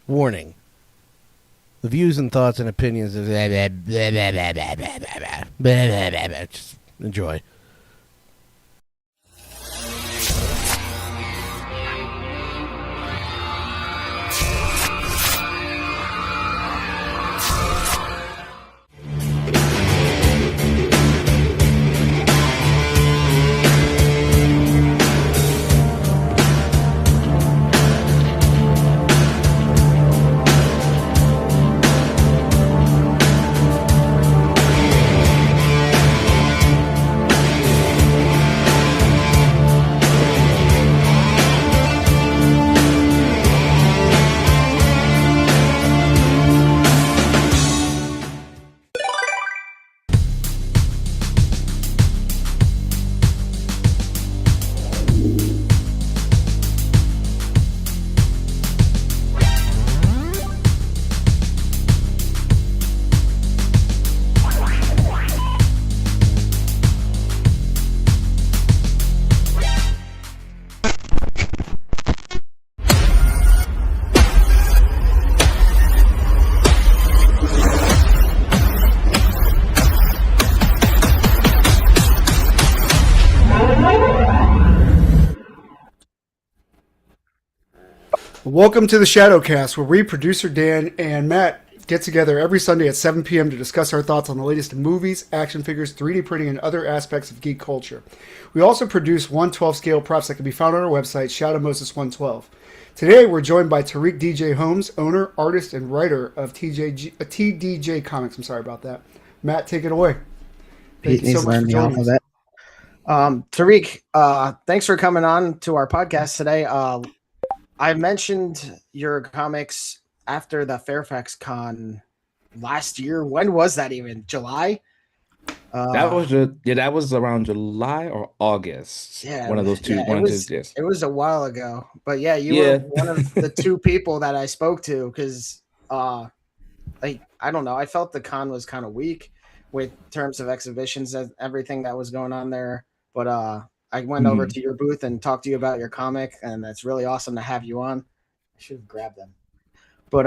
Warning. The views and thoughts and opinions of just enjoy. Welcome to the Shadowcast, where we, producer Dan and Matt, get together every Sunday at 7 p.m. to discuss our thoughts on the latest in movies, action figures, 3D printing, and other aspects of geek culture. We also produce 1/12 scale props that can be found on our website, 𝗖𝗽𝗆𝗆𝗆112. Today, we're joined by Tarik DJ Holmes, owner, artist, and writer of TDJ Comics. I'm sorry about that. Matt, take it away. Thank you so much for joining us. Tarik, thanks for coming on to our podcast today. I mentioned your comics after the Fairfax Con last year. When was that even? July? That was around July or August. Yeah, one of those two. Yeah, it was a while ago. But yeah, you were one of the two people that I spoke to because I don't know. I felt the con was kind of weak with terms of exhibitions and everything that was going on there. But I went over to your booth and talked to you about your comic, and it's really awesome to have you on. I should have grabbed them. But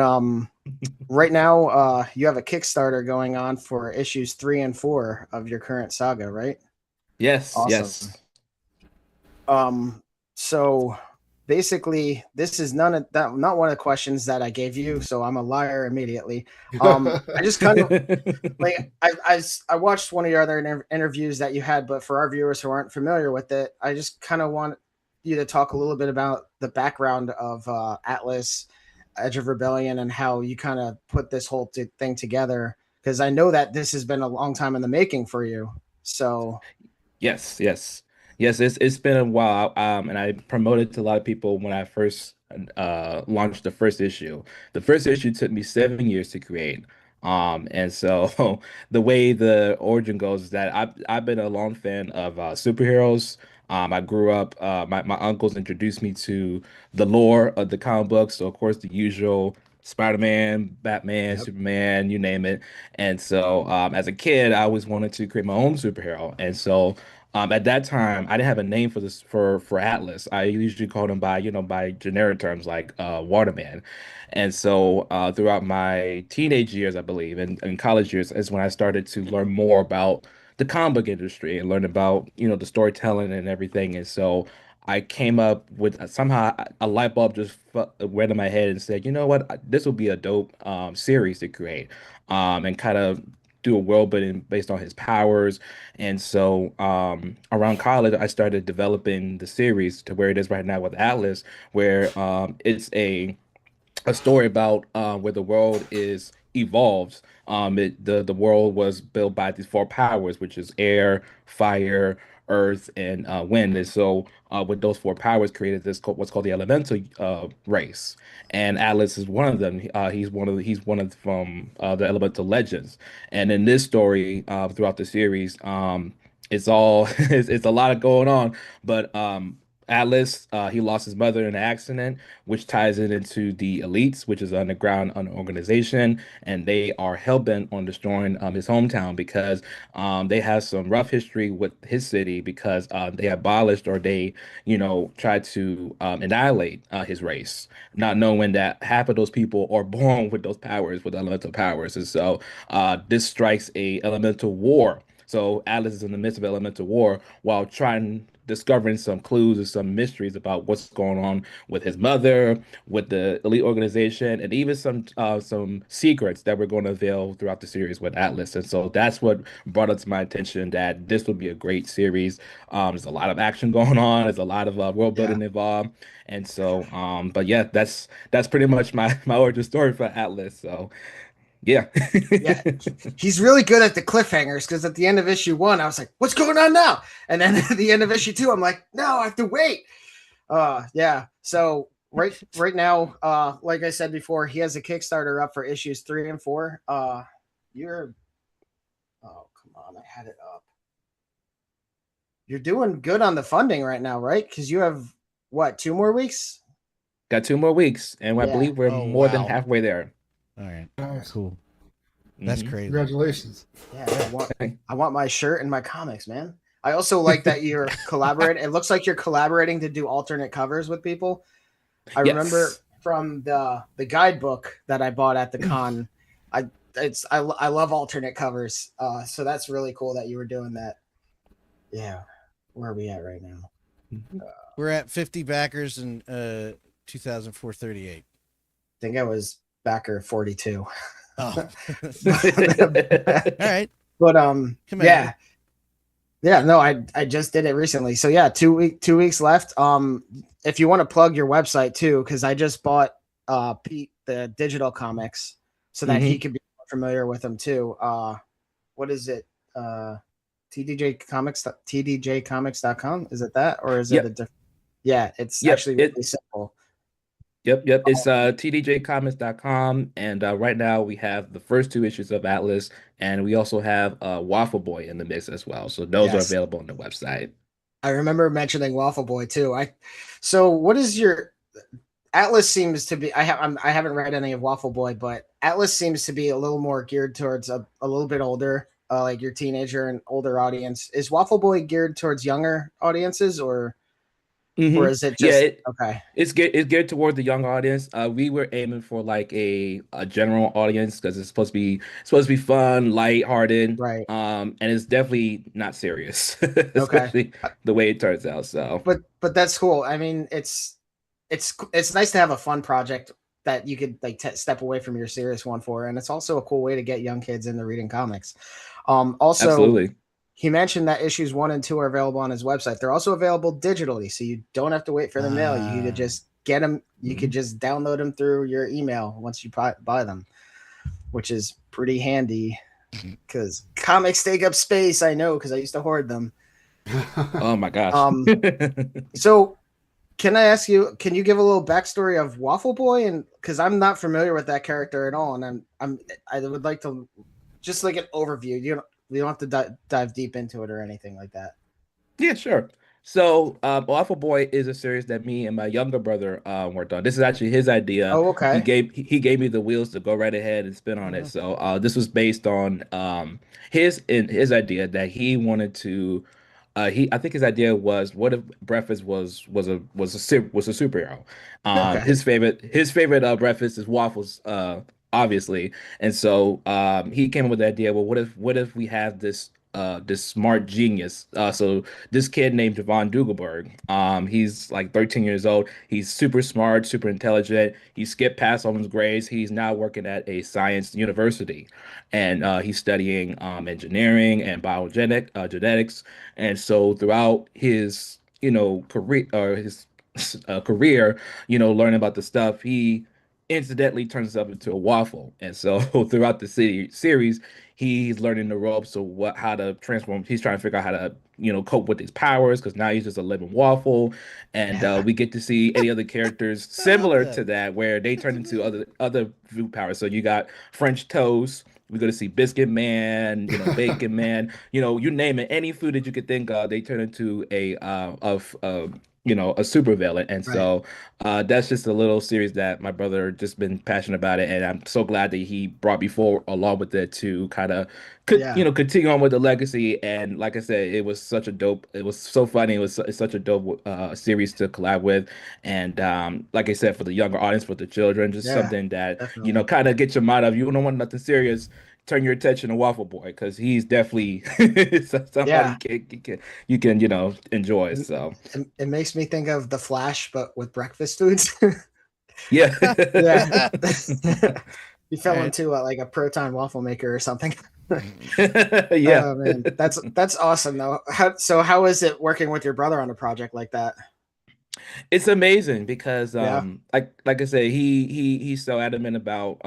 right now, you have a Kickstarter going on for issues 3 and 4 of your current saga, right? Yes, awesome. yes. So basically, this is not one of the questions that I gave you, so I'm a liar immediately. I just kind of like I watched one of your other interviews that you had, but for our viewers who aren't familiar with it, I just kind of want you to talk a little bit about the background of Atlas, Edge of Rebellion, and how you kind of put this whole thing together, because I know that this has been a long time in the making for you. So Yes, it's been a while, and I promoted to a lot of people when I first launched the first issue. The first issue took me 7 years to create, and so the way the origin goes is that I've been a long fan of superheroes. I grew up. My uncles introduced me to the lore of the comic books, so of course the usual Spider-Man, Batman, Superman, you name it. And so as a kid, I always wanted to create my own superhero, and so. At that time, I didn't have a name for this for Atlas. I usually called him by generic terms like Waterman. And so throughout my teenage years, I believe, and college years is when I started to learn more about the comic book industry and learn about the storytelling and everything. And so I came up with somehow a light bulb just went in my head and said, you know what, this will be a dope series to create, and kind of do a world building based on his powers. And so around college, I started developing the series to where it is right now with Atlas, where it's a story about where the world is evolves. The world was built by these four powers, which is air, fire, earth, and wind. And so with those four powers created what's called the elemental race. And Atlas is one of them. He's one of from the elemental legends. And in this story, throughout the series, it's all it's a lot of going on, but Atlas, he lost his mother in an accident, which ties it into the elites, which is an underground organization, and they are hell-bent on destroying his hometown because they have some rough history with his city because they abolished or they, tried to annihilate his race, not knowing that half of those people are born with those powers, with elemental powers. And so this strikes a elemental war. So Atlas is in the midst of elemental war while discovering some clues and some mysteries about what's going on with his mother, with the elite organization, and even some secrets that we're going to unveil throughout the series with Atlas. And so that's what brought it to my attention that this would be a great series. There's a lot of action going on. There's a lot of world building involved. And so, but yeah, that's pretty much my origin story for Atlas. So yeah. Yeah, he's really good at the cliffhangers because at the end of issue 1, I was like, "What's going on now?" And then at the end of issue 2, I'm like, "No, I have to wait." Yeah. So right now, like I said before, he has a Kickstarter up for issues 3 and 4. Oh, come on, I had it up. You're doing good on the funding right now, right? Because you have what, 2 more weeks? Got 2 more weeks, and I believe we're more than halfway there. All right. Nice. Cool. That's crazy. Congratulations. Yeah, I want my shirt and my comics, man. I also like that you're collaborating. It looks like you're collaborating to do alternate covers with people. I remember from the guidebook that I bought at the con. I love alternate covers. So that's really cool that you were doing that. Yeah. Where are we at right now? We're at 50 backers in 2004-38. I think I was backer 42. Oh. All right. But no, I just did it recently. So yeah, 2 weeks left. If you want to plug your website too, because I just bought Pete the digital comics so that he could be familiar with them too. What is it? TDJcomics.com. Is it that, or is it a different? Yeah, it's actually really simple. Yep. It's tdjcomics.com, and right now we have the first 2 issues of Atlas, and we also have 𝗺𝗶𝗿 in the mix as well. So those are available on the website. I remember mentioning 𝗺𝗶𝗿 too. So what is your Atlas seems to be? I haven't read any of 𝗺𝗶𝗿, but Atlas seems to be a little more geared towards a little bit older, like your teenager and older audience. Is 𝗺𝗶𝗿 geared towards younger audiences, or is it just okay? It's geared toward the young audience. We were aiming for like a general audience because it's supposed to be fun, lighthearted, right? And it's definitely not serious, especially the way it turns out. So, but that's cool. I mean, it's nice to have a fun project that you could like step away from your serious one for, and it's also a cool way to get young kids into reading comics. Also, absolutely. He mentioned that issues 1 and 2 are available on his website. They're also available digitally, so you don't have to wait for the mail. You could just get them. You could just download them through your email once you buy them, which is pretty handy because comics take up space. I know because I used to hoard them. Oh my gosh. So can I ask you? Can you give a little backstory of 𝗺𝗶𝗿? And because I'm not familiar with that character at all, and I would like to just like an overview. You don't have to dive deep into it or anything like that. Yeah, sure. So, 𝗺𝗶𝗿 is a series that me and my younger brother worked on. This is actually his idea. Oh, okay. He gave me the wheels to go right ahead and spin on it. So, this was based on his idea that he wanted to. I think his idea was, what if Breakfast was a superhero? His favorite breakfast is waffles. Obviously. And so he came up with the idea, well, what if we have this smart genius? So this kid named Yvonne 𝗂𝗏𝗏, he's like 13 years old. He's super smart, super intelligent. He skipped past all his grades. He's now working at a science university, and he's studying engineering and genetics. And so throughout his career, learning about the stuff, he incidentally turns himself into a waffle. And so throughout the series, he's learning the ropes of how to transform. He's trying to figure out how to, cope with his powers because now he's just a living waffle. And we get to see any other characters similar to that where they turn into other food powers. So you got French toast. We're going to see Biscuit Man, Bacon Man, you name it. Any food that you could think of, they turn into a a super villain. And Right. so that's just a little series that my brother just been passionate about it, and I'm so glad that he brought me forward along with it to kind of Yeah. continue on with the legacy. And like I said, it was so funny. It's such a dope series to collab with, and like I said, for the younger audience, for the children, just Yeah. something that Definitely. kind of get your mind off. You don't want nothing serious. Turn your attention to Waffle Boy because he's definitely somebody Yeah. you can enjoy. So It makes me think of the Flash, but with breakfast foods. yeah. Yeah. You All fell right. into like a proton waffle maker or something. Yeah. Oh man, that's awesome though. How is it working with your brother on a project like that? It's amazing because Yeah. like I said, he's so adamant about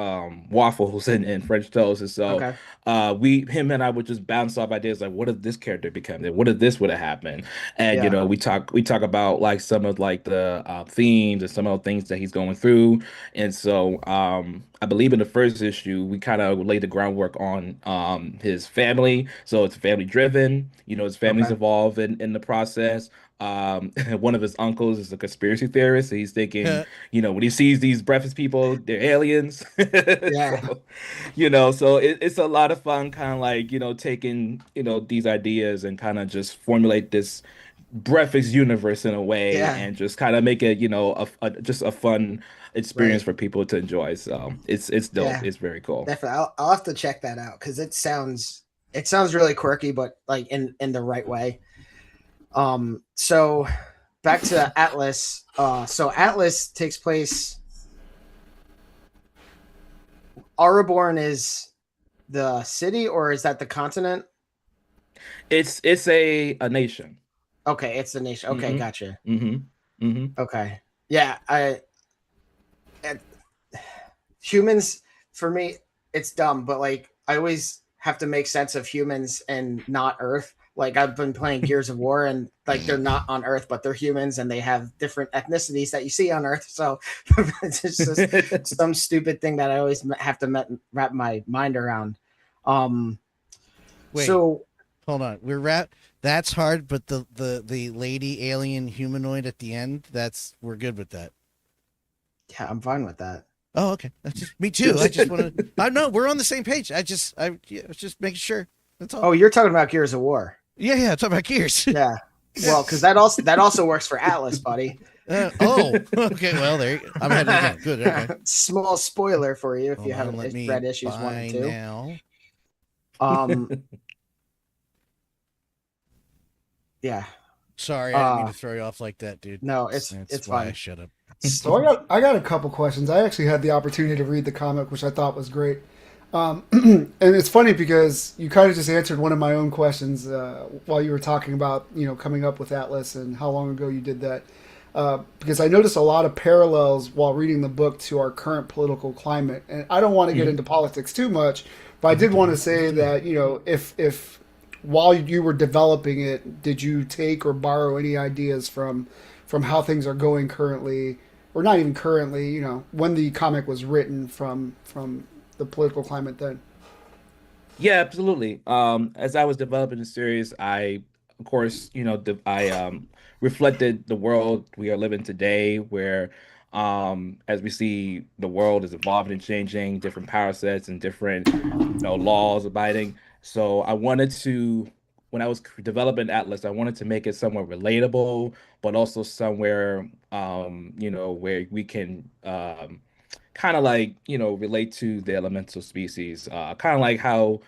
waffles and French toast. And so Okay. we him and I would just bounce off ideas like what if this character become it? What if this would have happened? And Yeah. we talk about like some of like the themes and some of the things that he's going through. And so I believe in the first issue we kind of laid the groundwork on his family. So it's family driven, his family's Okay. involved in the process. One of his uncles is a conspiracy theorist. So he's thinking, when he sees these breakfast people, they're aliens. Yeah. So, so it's a lot of fun, kind of like, taking, these ideas and kind of just formulate this breakfast universe in a way Yeah. and just kind of make it, just a fun experience Right. for people to enjoy. So it's dope. Yeah. It's very cool. Definitely. I'll have to check that out because it sounds really quirky, but like in the right way. So back to Atlas. So Atlas takes place. Araborn is the city, or is that the continent? It's a nation. Okay, it's the nation. Okay, Hmm. gotcha. Hmm. Hmm. Okay, yeah. Uh, Humans, for me, it's dumb, but like I always have to make sense of humans and not Earth. Like I've been playing Gears of War, and like they're not on Earth, but they're humans, and they have different ethnicities that you see on Earth. So it's just some stupid thing that I always have to wrap my mind around. Um, Wait, so hold on. That's hard, but the lady alien humanoid at the end, we're good with that. yeah, I'm fine with that. Oh, okay. That's just me too. I just want to. I know we're on the same page. I was just making sure. That's all. Oh, you're talking about Gears of War. Yeah. I'm talking about gears. Yeah. Well, because that also works for Atlas, buddy. Oh, okay. Well, I'm ahead again. Good. Okay. Small spoiler for you if Hold you on, haven't let me read issues 1 buy and 2. now. Yeah. Sorry, I didn't mean to throw you off like that, dude. No, That's it's why I fine. shut up. So I got a couple questions. I actually had the opportunity to read the comic, which I thought was great. And it's funny because you kind of just answered one of my own questions while you were talking about coming up with Atlas and how long ago you did that. Because I noticed a lot of parallels while reading the book to our current political climate, and I don't want to get into politics too much, but I did want to say that if while you were developing it, did you take or borrow any ideas from how things are going currently, or not even currently, when the comic was written from the political climate then? Yeah, absolutely. As I was developing the series, I, of course, I reflected the world we are living today, where, as we see, the world is evolving and changing, different power sets and different, laws abiding. So I wanted to, when I was developing Atlas, I wanted to make it somewhat relatable, but also somewhere, where we can, kind of like relate to the elemental species, kind of like how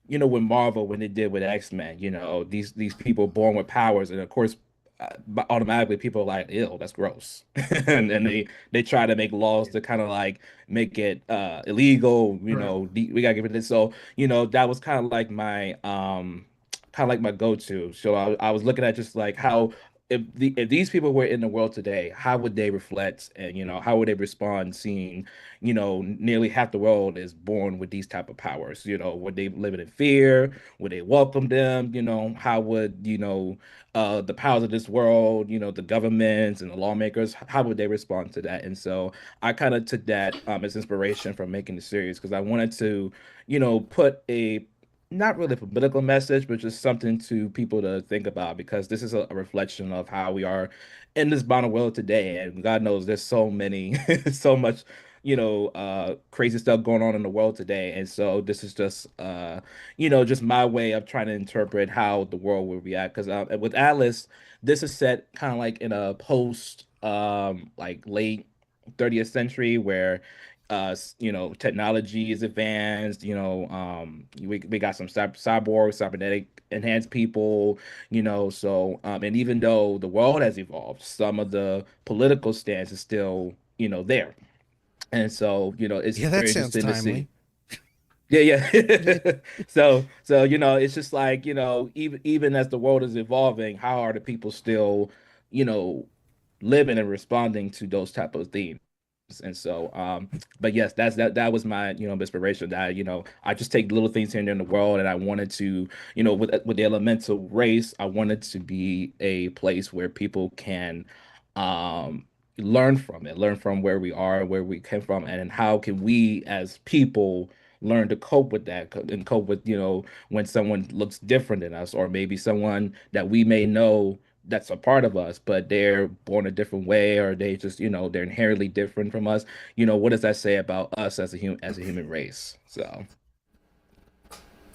with Marvel when they did with X-Men, these people born with powers, and of course automatically people are like, ew, that's gross. And they try to make laws to kind of like make it illegal, Right. we gotta give it this. So that was kind of like my go-to. So I was looking at just like how, if these people were in the world today, how would they reflect, and how would they respond seeing nearly half the world is born with these type of powers? Would they live in fear? Would they welcome them? How would the powers of this world, the governments and the lawmakers, how would they respond to that? And so I kind of took that as inspiration from making the series, because I wanted to put a not really a political message, but just something to people to think about because this is a reflection of how we are in this modern world today. And God knows there's so many, so much, crazy stuff going on in the world today. And so this is just, just my way of trying to interpret how the world will react. Because with Atlas, this is set kind of like in a post, like late 30th century where technology is advanced, we got some cyborg, cybernetic enhanced people, and even though the world has evolved, some of the political stance is still, there. And so, it's Yeah, that very sounds interesting to see. timely. Yeah, yeah. So, it's just like, even as the world is evolving, how are the people still, you know, living and responding to those type of themes? And so, but yes, that was my, inspiration that, I just take little things here and there in the world, and I wanted to, with the elemental race, I wanted to be a place where people can, learn from where we are, where we came from, and how can we as people learn to cope with that and cope with, when someone looks different than us, or maybe someone that we may know that's a part of us, but they're born a different way, or they just, they're inherently different from us. What does that say about us as a human race? So,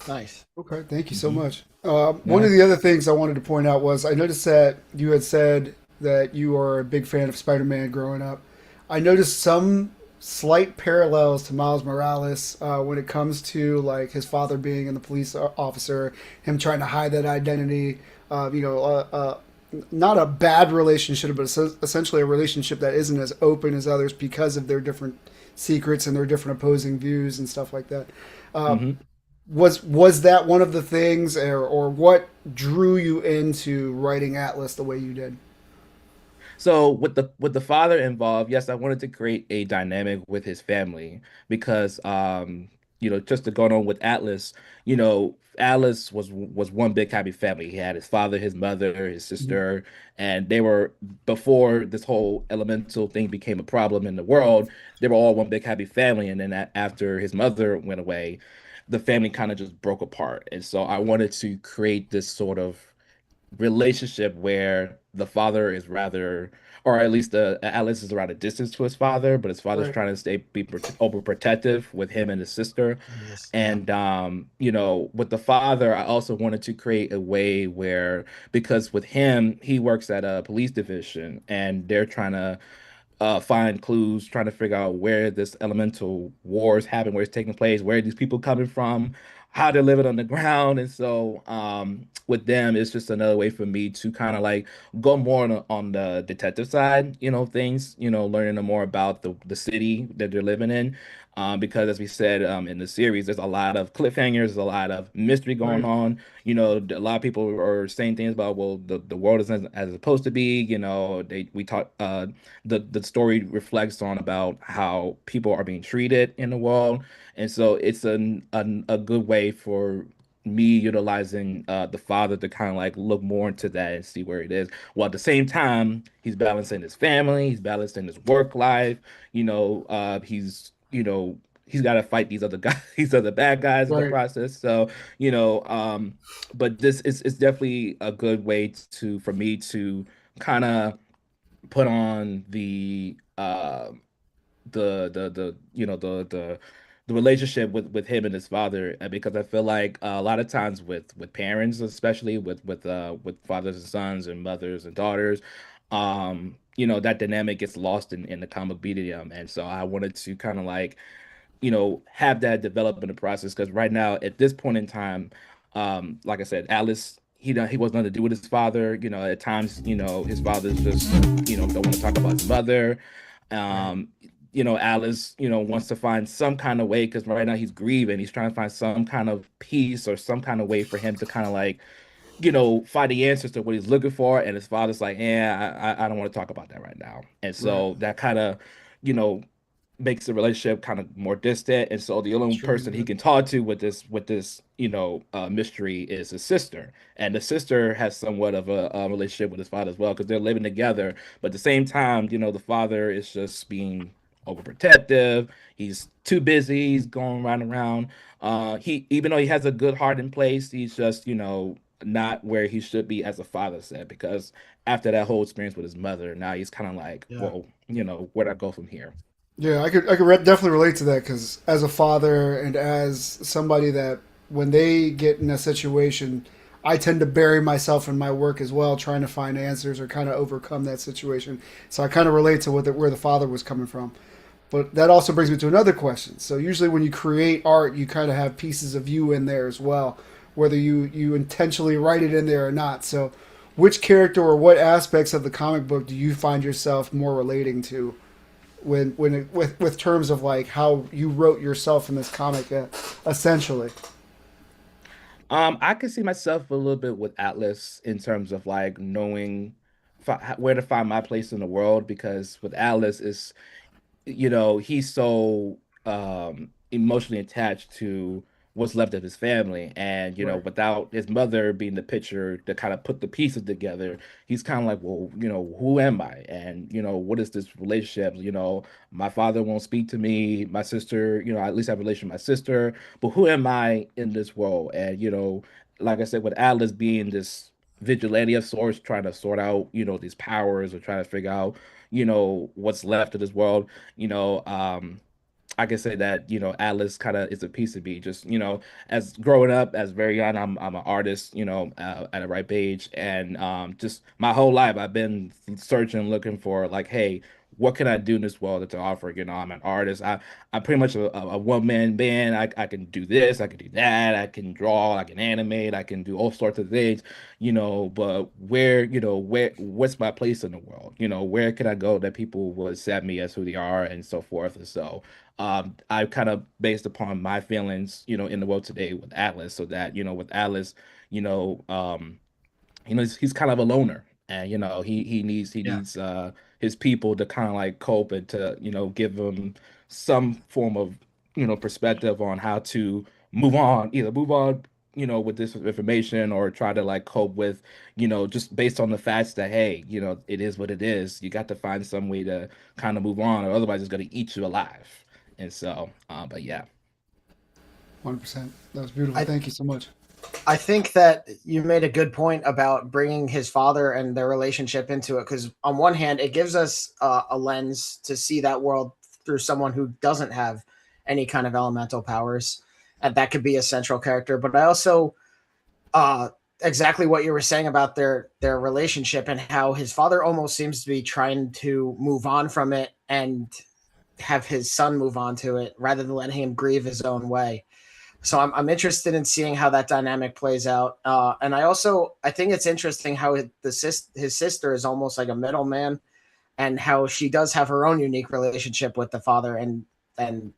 Nice. Okay, thank you so mhm. much. One Yeah. of the other things I wanted to point out was I noticed that you had said that you are a big fan of Spider-Man growing up. I noticed some slight parallels to Miles Morales when it comes to like his father being in the police officer, him trying to hide that identity. Not a bad relationship, but essentially a relationship that isn't as open as others because of their different secrets and their different opposing views and stuff like that. Uh, hmm was that one of the things, or what drew you into writing Atlas the way you did? So with the father involved, yes, I wanted to create a dynamic with his family because just to go on with Atlas, Atlas was one big happy family. He had his father, his mother, his Mhm. sister, and they were before this whole elemental thing became a problem in the world, they were all one big happy family. And then after his mother went away, the family kind of just broke apart. And so I wanted to create this sort of relationship where the father is rather, or at least the Alice is around a distance to his father, but his father's Right. trying to be overprotective with him and his sister. Yes. Yeah. And with the father, I also wanted to create a way where, because with him, he works at a police division, and they're trying to find clues, trying to figure out where this elemental war is happening, where it's taking place, where are these people coming from, how they're living on the ground. And so with them, it's just another way for me to kind of like go more on the detective side, things, learning more about the city that they're living in. Because as we said in the series, there's a lot of cliffhangers, there's a lot of mystery going Right. on. A lot of people are saying things about, well, the world isn't as it's supposed to be. We talk the story reflects on about how people are being treated in the world, and so it's a good way for me utilizing the father to kind of like look more into that and see where it is, while at the same time he's balancing his family, he's balancing his work life. He's got to fight these other guys, these other bad guys in the Right. process. So you know but this is definitely a good way to for me to kind of put on the relationship with him and his father, because I feel like a lot of times with parents, especially with fathers and sons and mothers and daughters, that dynamic gets lost in the comic medium. And so I wanted to kind of like have that develop in the process, because right now at this point in time, like I said, Alice, he wasn't nothing to do with his father. At times, his father's just don't want to talk about his mother. Right. um Alice, wants to find some kind of way, because right now he's grieving, he's trying to find some kind of peace or some kind of way for him to kind of like find the answers to what he's looking for. And his father's like, I don't want to talk about that right now. And Right. so that kind of, you know, makes the relationship kind of more distant. And so the only Sure. person he Yeah. can talk to with this, mystery is his sister. And the sister has somewhat of a relationship with his father as well, because they're living together. But at the same time, the father is just being overprotective. He's too busy. He's going around. He even though he has a good heart in place, he's just not where he should be as a father said, because after that whole experience with his mother, now he's kind of like, Yeah. well, where'd I go from here? Yeah, definitely relate to that because as a father and as somebody that when they get in a situation, I tend to bury myself in my work as well, trying to find answers or kind of overcome that situation. So I kind of relate to where the father was coming from. But that also brings me to another question. So usually when you create art, you kind of have pieces of you in there as well, whether you intentionally write it in there or not. So which character or what aspects of the comic book do you find yourself more relating to with terms of like how you wrote yourself in this comic, essentially? I can see myself a little bit with Atlas in terms of like knowing where to find my place in the world, because with Atlas is he's so emotionally attached to what's left of his family. And, Right. without his mother being the picture to kind of put the pieces together, he's kind of like, well, who am I? And, what is this relationship? My father won't speak to me. My sister, I at least have a relation with my sister, but who am I in this world? And, like I said, with Atlas being this vigilante of sorts, trying to sort out, these powers or trying to figure out, what's left of this world, you know, um, I can say that, Atlas kind of is a piece of me. Just, as growing up, as very young, I'm an artist, at a ripe age. And just my whole life, I've been searching, looking for like, hey, what can I do in this world to offer? I'm an artist. I'm pretty much a one-man band. I can do this, I can do that, I can draw, I can animate, I can do all sorts of things, but what's my place in the world? Where can I go that people will accept me as who they are and so forth. And so I kind of based upon my feelings, in the world today with Atlas, so that, with Atlas, you know, um, he's kind of a loner, and he Yeah. needs his people to kind of like cope and to give him some form of perspective on how to move on with this information, or try to like cope with just based on the facts that, hey, it is what it is. You got to find some way to kind of move on, or otherwise it's going to eat you alive. And so but yeah. 100%. That was beautiful. I Thank you so much. I think that you made a good point about bringing his father and their relationship into it, because on one hand, it gives us a lens to see that world through someone who doesn't have any kind of elemental powers, and that could be a central character. But I also exactly what you were saying about their relationship and how his father almost seems to be trying to move on from it and have his son move on to it rather than letting him grieve his own way. So I'm interested in seeing how that dynamic plays out. And I think it's interesting how his sister is almost like a middleman, and how she does have her own unique relationship with the father and and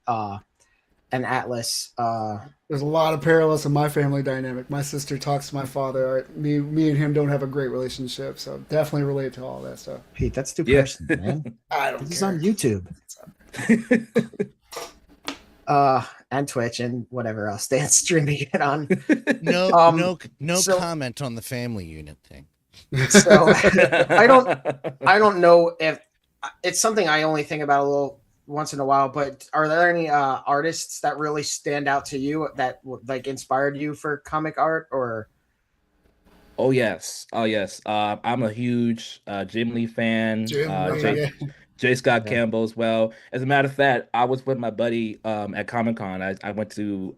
Atlas. There's a lot of parallels in my family dynamic. My sister talks to my father. Me and him don't have a great relationship, so definitely relate to all that stuff. Pete, that's too Yeah. personal, man. I don't This is care. on YouTube. And Twitch and whatever else Dan's streaming it on. No, Um, no so- comment on the family unit thing. So I don't know if it's something I only think about a little once in a while, but are there any artists that really stand out to you that like inspired you for comic art? Or Oh yes, oh yes. I'm a huge Jim Lee fan. Jim Lee, yeah. J. Scott Yeah. Campbell as well. As a matter of fact, I was with my buddy at Comic Con. I went to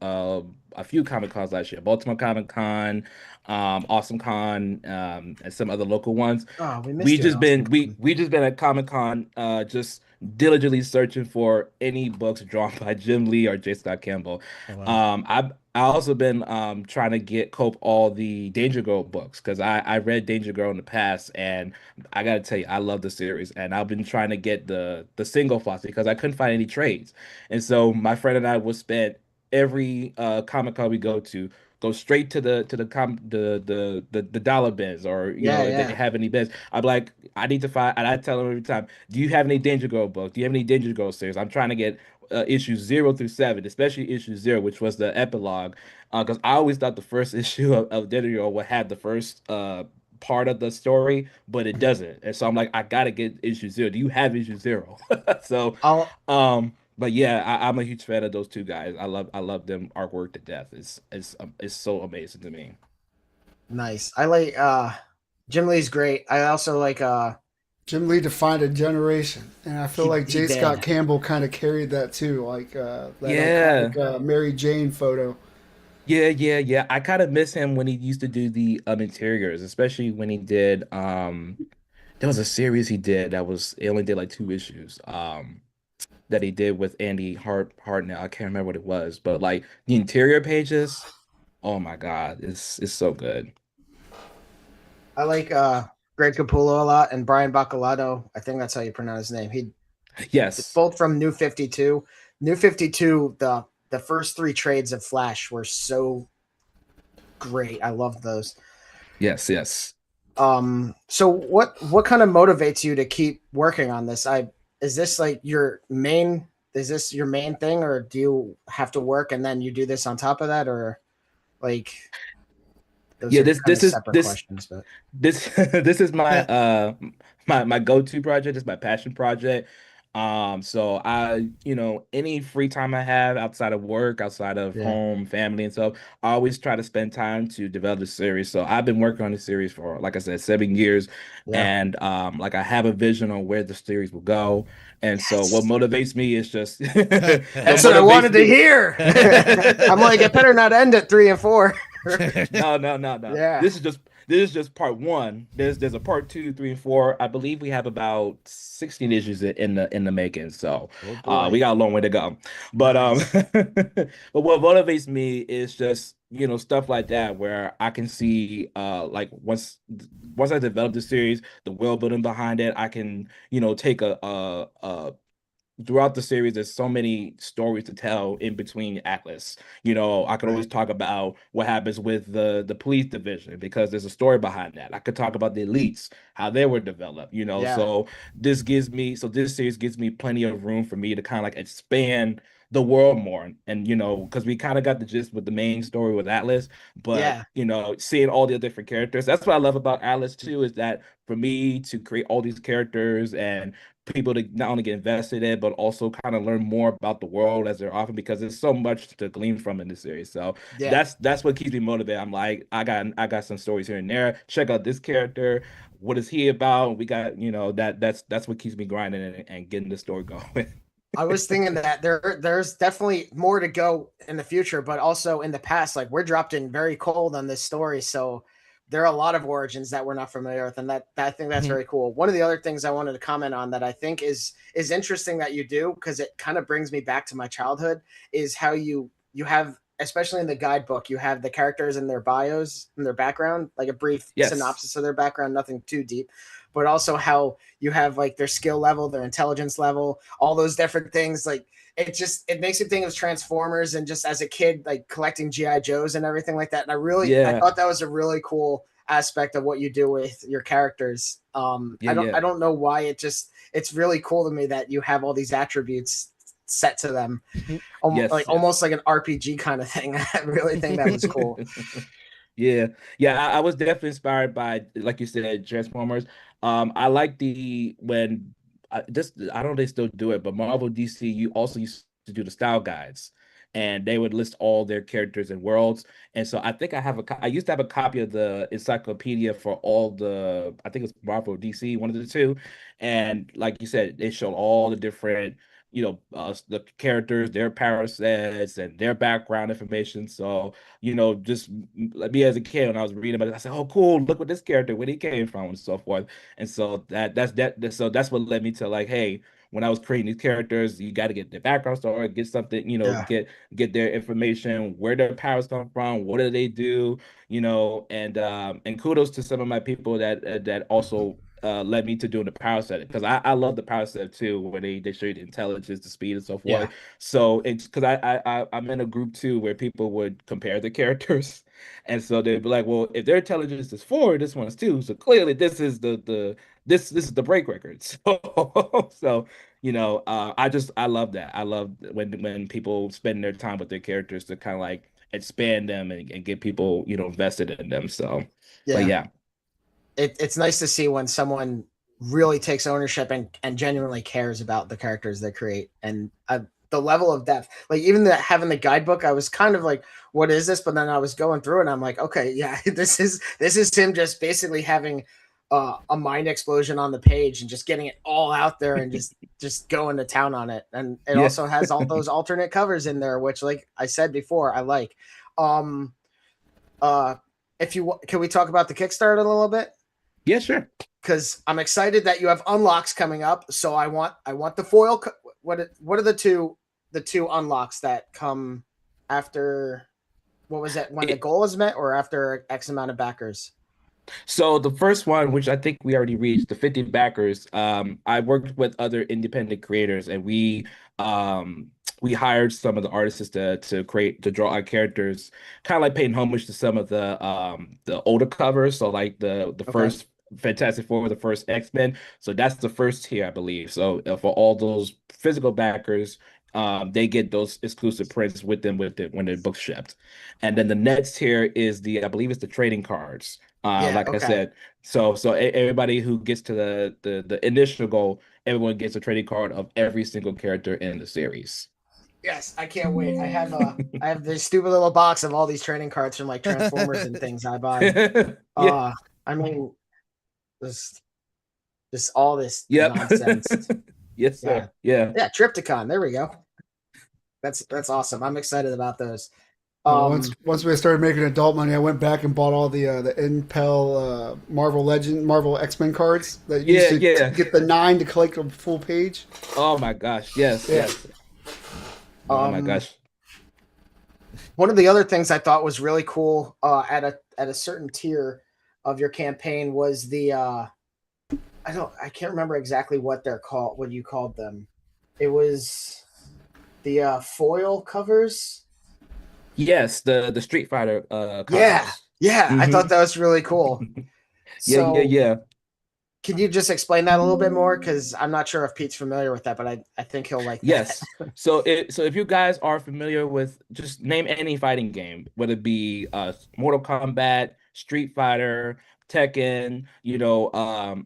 a few Comic Cons last year: Baltimore Comic Con, Awesome Con, and some other local ones. oh, we missed We you. just in been Austin. we just been at Comic Con, just diligently searching for any books drawn by Jim Lee or J. Scott Campbell. Oh, wow. I also been trying to get cope all the Danger Girl books, because I read Danger Girl in the past, and I gotta tell you, I love the series, and I've been trying to get the single plots because I couldn't find any trades. And so my friend and I would spend every Comic Con we go straight to the dollar bins, or Yeah, if they yeah. have any bins. I'm like, I need to find, and I tell them every time, do you have any Danger Girl book? Do you have any Danger Girl series? I'm trying to get issues 0 through 7, especially issue 0, which was the epilogue, because I always thought the first issue of Danger Girl would have the first part of the story, but it doesn't. And so I'm like, I gotta get issue 0. Do you have issue 0? So I'll but yeah, I'm a huge fan of those two guys. I love them artwork to death. It's so amazing to me. Nice. I like Jim Lee's great. I also like Jim Lee defined a generation, and I feel like he J. Scott did. Campbell kind of carried that too, like that Yeah. iconic Mary Jane photo. Yeah. I kind of miss him when he used to do the interiors, especially when he did there was a series he did that was he only did like 2 issues. That he did with Andy Hartnell. I can't remember what it was, but like the interior pages, oh my God, it's so good. I like Greg Capullo a lot and Brian Bacalado. I think that's how you pronounce his name. He Yes. both from New 52. New 52, the first 3 trades of Flash were so great. I love those. Yes. So what kind of motivates you to keep working on this? Is this like your main thing, or do you have to work and then you do this on top of that, or like those Yeah, are kind of separate this questions, but this this is my my go-to project. It's my passion project. So I, any free time I have outside of work, outside of yeah. home, family and stuff, I always try to spend time to develop the series. So I've been working on the series for, like I said, 7 years. Yeah. And like I have a vision on where the series will go. And so what Yes. motivates me is just That's what I wanted to hear. I'm like, it better not end at 3 and 4. No. Yeah. This is just part 1. There's a part 2, 3, and 4. I believe we have about 16 issues in the making. So we got a long way to go. But Nice. but what motivates me is just stuff like that where I can see like once I develop the series, the world building behind it, I can take a throughout the series, there's so many stories to tell in between Atlas. I could always Right. talk about what happens with the police division because there's a story behind that. I could talk about the elites, how they were developed, Yeah. So this series gives me plenty of room for me to kind of like expand the world more. And because we kind of got the gist with the main story with Atlas, but Yeah. seeing all the different characters, that's what I love about Atlas too, is that for me to create all these characters and people to not only get invested in, but also kind of learn more about the world as they're often, because there's so much to glean from in this series. So Yeah. that's what keeps me motivated. I'm like, I got some stories here and there. Check out this character. What is he about? We got, that's what keeps me grinding and getting the story going. I was thinking that there's definitely more to go in the future, but also in the past, like we're dropped in very cold on this story. So there are a lot of origins that we're not familiar with. And that I think that's very cool. One of the other things I wanted to comment on that I think is interesting that you do, because it kind of brings me back to my childhood, is how you have, especially in the guidebook, you have the characters and their bios and their background, like a brief Yes. synopsis of their background, nothing too deep, but also how you have like their skill level, their intelligence level, all those different things. Like it makes you think of Transformers and just as a kid, like collecting GI Joes and everything like that. And I Yeah. thought that was a really cool aspect of what you do with your characters. I don't know why it's really cool to me that you have all these attributes set to them, Yes. almost like an RPG kind of thing. I really think that was cool. Yeah. I was definitely inspired by, like you said, Transformers. I like the when I don't know if they still do it, but Marvel DC, you also used to do the style guides, and they would list all their characters and worlds. And so I think I used to have a copy of the encyclopedia for all I think it's Marvel DC, one of the two. And like you said, they showed all the different the characters, their power sets, and their background information. So just like me as a kid, when I was reading about it, I said, "Oh, cool! Look what this character, where he came from, and so forth." And so so that's what led me to like, hey, when I was creating these characters, you got to get their background story, get something, Yeah. get their information, where their powers come from, what do they do, and kudos to some of my people that also led me to doing the power set, because I love the power set too, where they show you the intelligence, the speed, and so Yeah. forth. So it's because I'm in a group too where people would compare the characters, and so they'd be like, well, if their intelligence is 4, this one's 2, so clearly this is this is the break record. So I love that. I love when people spend their time with their characters to kind of like expand them and get people invested in them. So, but Yeah. yeah. it's nice to see when someone really takes ownership and genuinely cares about the characters they create. And the level of depth, like even having the guidebook, I was kind of like, what is this? But then I was going through it and I'm like, okay, yeah, this is him just basically having a mind explosion on the page and just getting it all out there and just going to town on it. And it also has all those alternate covers in there, which, like I said before, I like. If you can, we talk about the Kickstarter a little bit? Yeah, sure. Because I'm excited that you have unlocks coming up. So I want the foil. What are the two unlocks that come after? What was it, when the goal is met, or after X amount of backers? So the first one, which I think we already reached, the 50 backers, I worked with other independent creators, and we hired some of the artists to draw our characters, kind of like paying homage to some of the older covers. So like the first Fantastic Four, the first X-Men. So that's the first tier, I believe. So for all those physical backers, they get those exclusive prints with them when the book's shipped. And then the next tier is I believe it's the trading cards. I said, so everybody who gets to the initial goal, everyone gets a trading card of every single character in the series. Yes, I can't wait. I have this stupid little box of all these trading cards from like Transformers and things I buy. I mean, this all this nonsense. Yes, sir. Yeah. Trypticon. There we go. That's awesome. I'm excited about those. Once we started making adult money, I went back and bought all the Impel Marvel X-Men cards that used to get the 9 to collect a full page. Oh my gosh! Yes. Oh my gosh! One of the other things I thought was really cool at a certain tier of your campaign was the I can't remember exactly what they're called. What you called them? It was the foil covers. Yes, the Street Fighter covers. Mm-hmm. I thought that was really cool. Yeah. Can you just explain that a little bit more? Because I'm not sure if Pete's familiar with that, but I think he'll like that. Yes. So if you guys are familiar with, just name any fighting game, whether it be Mortal Kombat, Street Fighter, Tekken,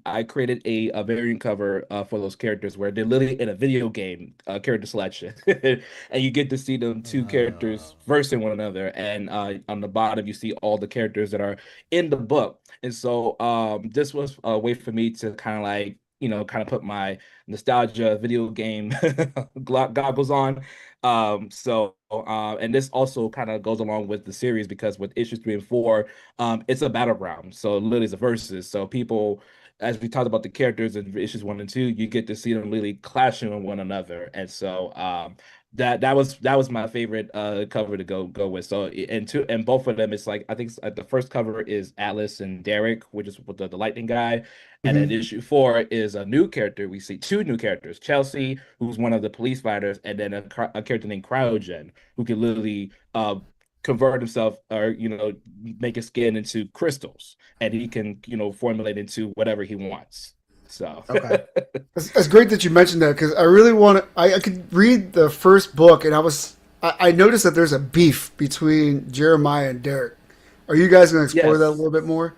I created a variant cover for those characters where they're literally in a video game character selection, and you get to see them two characters versing one another. And on the bottom, you see all the characters that are in the book. And so this was a way for me to kind of put my nostalgia video game goggles on. And this also kind of goes along with the series, because with issues 3 and 4, it's a battleground. So literally it's a versus. So people, as we talked about the characters in issues 1 and 2, you get to see them really clashing with one another. And so that was my favorite cover to go with. So and both of them, it's like, I think the first cover is Atlas and Derek, which is the lightning guy. And then issue 4 is a new character. We see 2 new characters: Chelsea, who's one of the police fighters, and then a character named Cryogen, who can literally convert himself, or make his skin into crystals, and he can formulate into whatever he wants. So it's great that you mentioned that, because I really want to. I could read the first book, and I noticed that there's a beef between Jeremiah and Derek. Are you guys going to explore that a little bit more?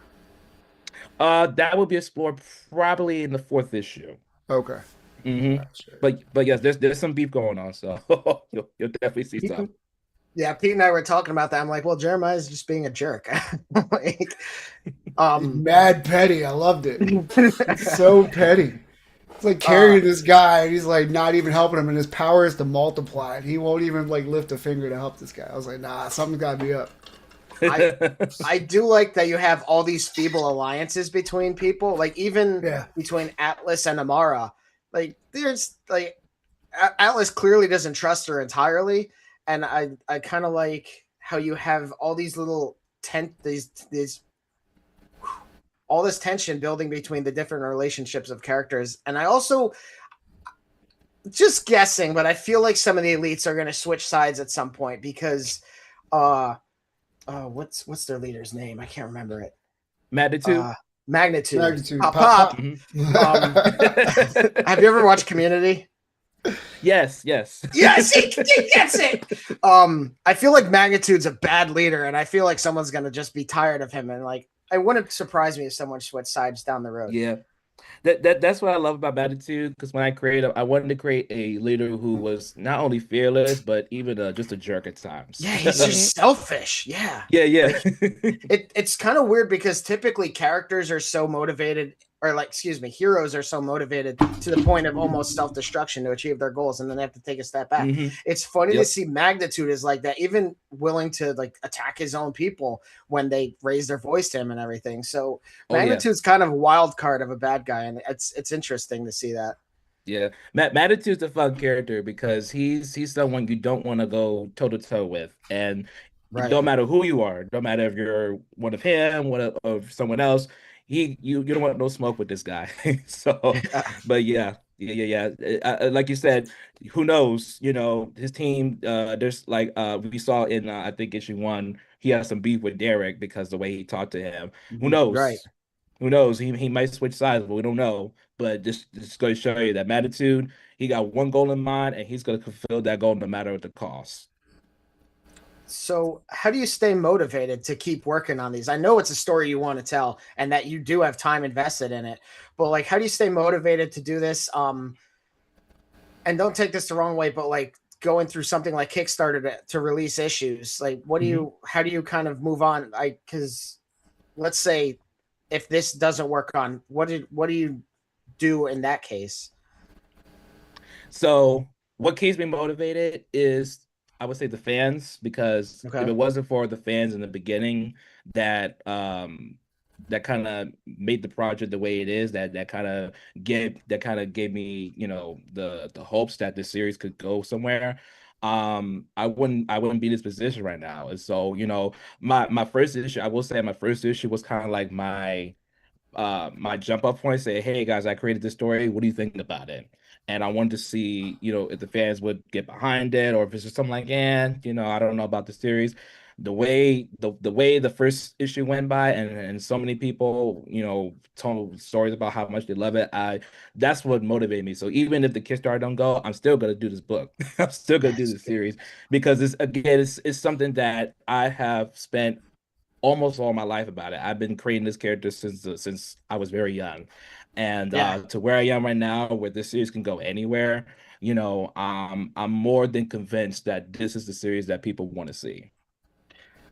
That will be explored probably in the 4th issue. Okay. But yes, there's some beef going on, so you'll definitely see some. Yeah, Pete and I were talking about that. I'm like, well, Jeremiah's just being a jerk. Mad petty. I loved it. It's so petty. It's like carrying this guy, and he's like not even helping him, and his power is to multiply, and he won't even like lift a finger to help this guy. I was like, nah, something's got to be up. I do like that you have all these feeble alliances between people, like even between Atlas and Amara. Like there's like Atlas clearly doesn't trust her entirely, and I kind of like how you have all these little all this tension building between the different relationships of characters. And I also, just guessing, but I feel like some of the elites are going to switch sides at some point, because what's their leader's name? I can't remember it. Magnitude. Pop. Have you ever watched Community? Yes, he gets it. I feel like Magnitude's a bad leader, and I feel like someone's gonna just be tired of him, and like it wouldn't surprise me if someone switched sides down the road. Yeah. That's what I love about Attitude, because when I created, I wanted to create a leader who was not only fearless, but even just a jerk at times. Yeah, he's just selfish. Yeah. Yeah. Like, it's kind of weird because typically characters are so motivated, or like, excuse me, heroes are so motivated to the point of almost self-destruction to achieve their goals, and then they have to take a step back. It's funny to see Magnitude is like that, even willing to like attack his own people when they raise their voice to him and everything. So Magnitude's kind of a wild card of a bad guy, and it's interesting to see that. Yeah, Magnitude's a fun character because he's someone you don't want to go toe to toe with, and no matter who you are, no matter if you're one of him, one of someone else, you don't want no smoke with this guy. So, but yeah. Like you said, who knows? You know, his team. There's like we saw in I think issue 1, he has some beef with Tarik because the way he talked to him. Who knows? Right. Who knows? He might switch sides, but we don't know. But just going to show you that Magnitude, he got one goal in mind, and he's going to fulfill that goal no matter what the cost. So how do you stay motivated to keep working on these? I know it's a story you want to tell and that you do have time invested in it, but like, how do you stay motivated to do this? And don't take this the wrong way, but like going through something like Kickstarter to release issues, like what do you, how do you kind of move on? Cause let's say if this doesn't work on, what do you do in that case? So what keeps me motivated is, I would say, the fans, because if it wasn't for the fans in the beginning that that kind of made the project the way it is, that kind of gave me, you know, the hopes that this series could go somewhere, I wouldn't be in this position right now. And so, you know, my first issue, I will say my first issue was kind of like my jump up point, say, hey guys, I created this story, what do you think about it? And I wanted to see, you know, if the fans would get behind it, or if it's just something like, you know, I don't know about the series. The way the first issue went by, and so many people, you know, told stories about how much they love it, that's what motivated me. So even if the Kickstarter don't go, I'm still gonna do this book. I'm still gonna do this series, because it's something that I have spent almost all my life about it. I've been creating this character since I was very young. And to where I am right now, where this series can go anywhere, you know, I'm more than convinced that this is the series that people want to see.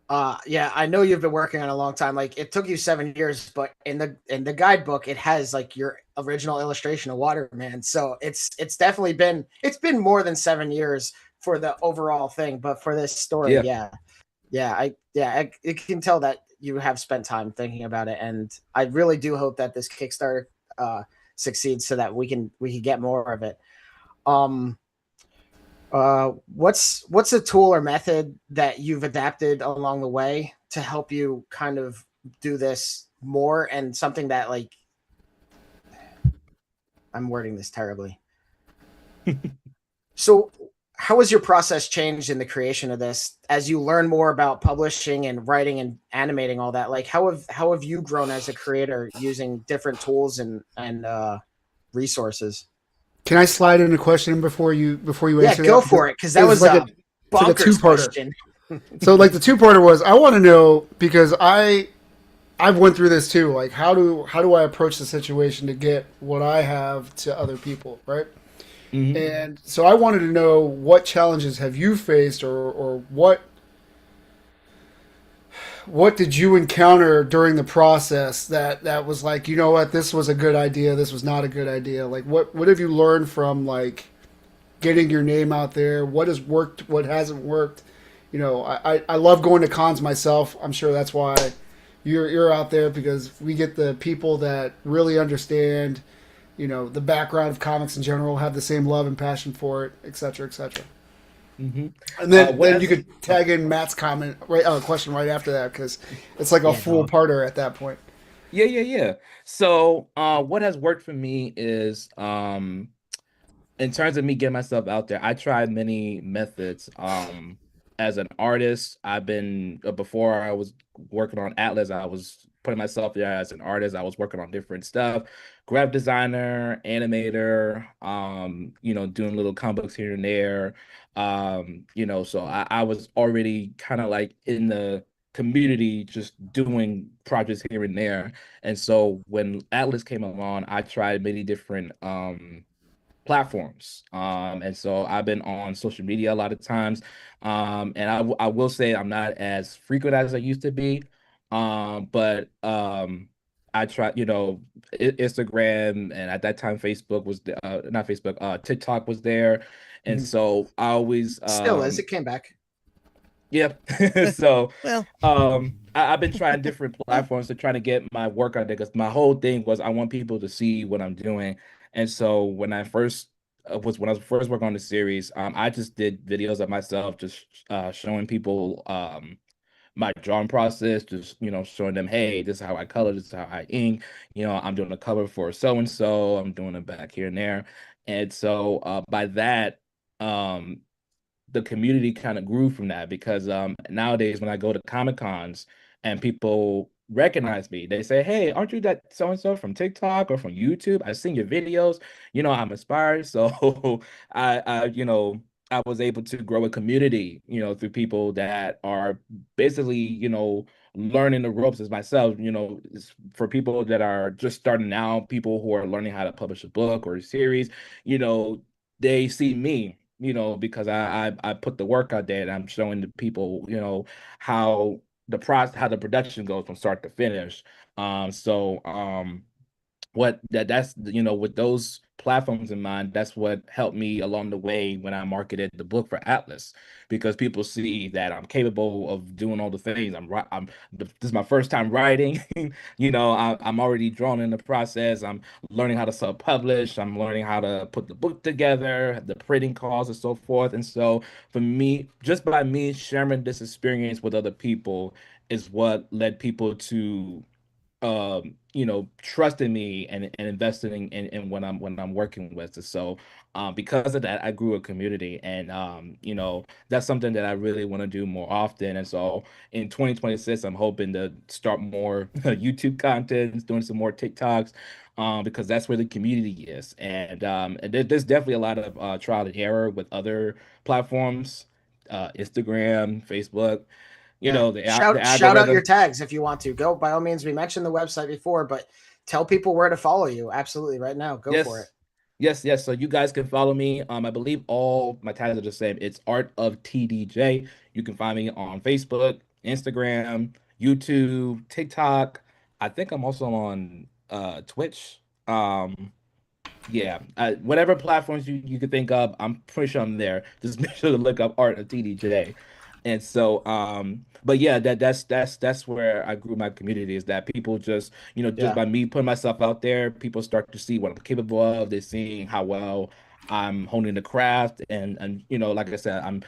Yeah, I know you've been working on it a long time. Like, it took you 7 years, but in the guidebook, it has like your original illustration of Waterman. So it's definitely been more than 7 years for the overall thing, but for this story, I can tell that you have spent time thinking about it, and I really do hope that this Kickstarter succeeds so that we can get more of it. What's a tool or method that you've adapted along the way to help you kind of do this more, and something that, like, I'm wording this terribly. So how has your process changed in the creation of this as you learn more about publishing and writing and animating, all that? Like, how have you grown as a creator using different tools and resources? Can I slide in a question before you answer? Yeah, go for it, because that was like a bonkers question. So like the two-parter was, I want to know, because I've went through this too. Like, how do I approach the situation to get what I have to other people, right? And so I wanted to know, what challenges have you faced, or what did you encounter during the process that was like, you know what, this was a good idea, this was not a good idea? Like, what have you learned from, like, getting your name out there? What has worked, what hasn't worked? You know, I love going to cons myself. I'm sure that's why you're out there, because we get the people that really understand, you know, the background of comics in general, have the same love and passion for it, et cetera, et cetera. And then you could tag in Matt's question right after that, because it's like a full parter at that point. Yeah. So what has worked for me is, in terms of me getting myself out there, I tried many methods. As an artist, before I was working on Atlas, I was putting myself there as an artist. I was working on different stuff, graphic designer, animator, you know, doing little comic books here and there. You know, so I was already kind of like in the community just doing projects here and there. And so when Atlas came along, I tried many different platforms. And so I've been on social media a lot of times. And I will say I'm not as frequent as I used to be. But I tried, Instagram, and at that time Facebook was not Facebook, TikTok was there. And so I always still is, it came back. Yep. So Well, I've been trying different platforms to try to get my work out there, because my whole thing was I want people to see what I'm doing. And so when I first when I was first working on the series, I just did videos of myself, just showing people my drawing process, just showing them, hey, this is how I color, this is how I ink. I'm doing a cover for so and so, I'm doing it back here and there. And so by that, the community kind of grew from that, because nowadays when I go to Comic Cons and people recognize me, they say, hey, aren't you that so and so from TikTok or from YouTube? I've seen your videos, I'm inspired. So I was able to grow a community, through people that are basically, learning the ropes as myself. For people that are just starting out, people who are learning how to publish a book or a series, they see me, because I put the work out there, and I'm showing the people, how how the production goes from start to finish. So that's with those platforms in mind, that's what helped me along the way when I marketed the book for Atlas, because people see that I'm capable of doing all the things. This is my first time writing. I'm already drawn in the process. I'm learning how to self-publish. I'm learning how to put the book together, the printing costs, and so forth. And so for me, just by me sharing this experience with other people is what led people to trusting me and investing in when I'm working with. So because of that, I grew a community, and that's something that I really want to do more often. And so in 2026, I'm hoping to start more YouTube content, doing some more TikToks, because that's where the community is. And there's definitely a lot of trial and error with other platforms, Instagram, Facebook. Yeah. The Shout out your algorithm. tags if you want to. Go, by all means. We mentioned the website before, but tell people where to follow you. Absolutely, right now. Go for it. Yes. So you guys can follow me. I believe all my tags are the same. It's Art of TDJ. You can find me on Facebook, Instagram, YouTube, TikTok. I think I'm also on Twitch. Yeah, whatever platforms you could think of, I'm pretty sure I'm there. Just make sure to look up Art of TDJ. And so, but yeah, that's where I grew my community, is that people just, just Yeah. by me putting myself out there, people start to see what I'm capable of. They're seeing how well I'm honing the craft, and like I said, I'm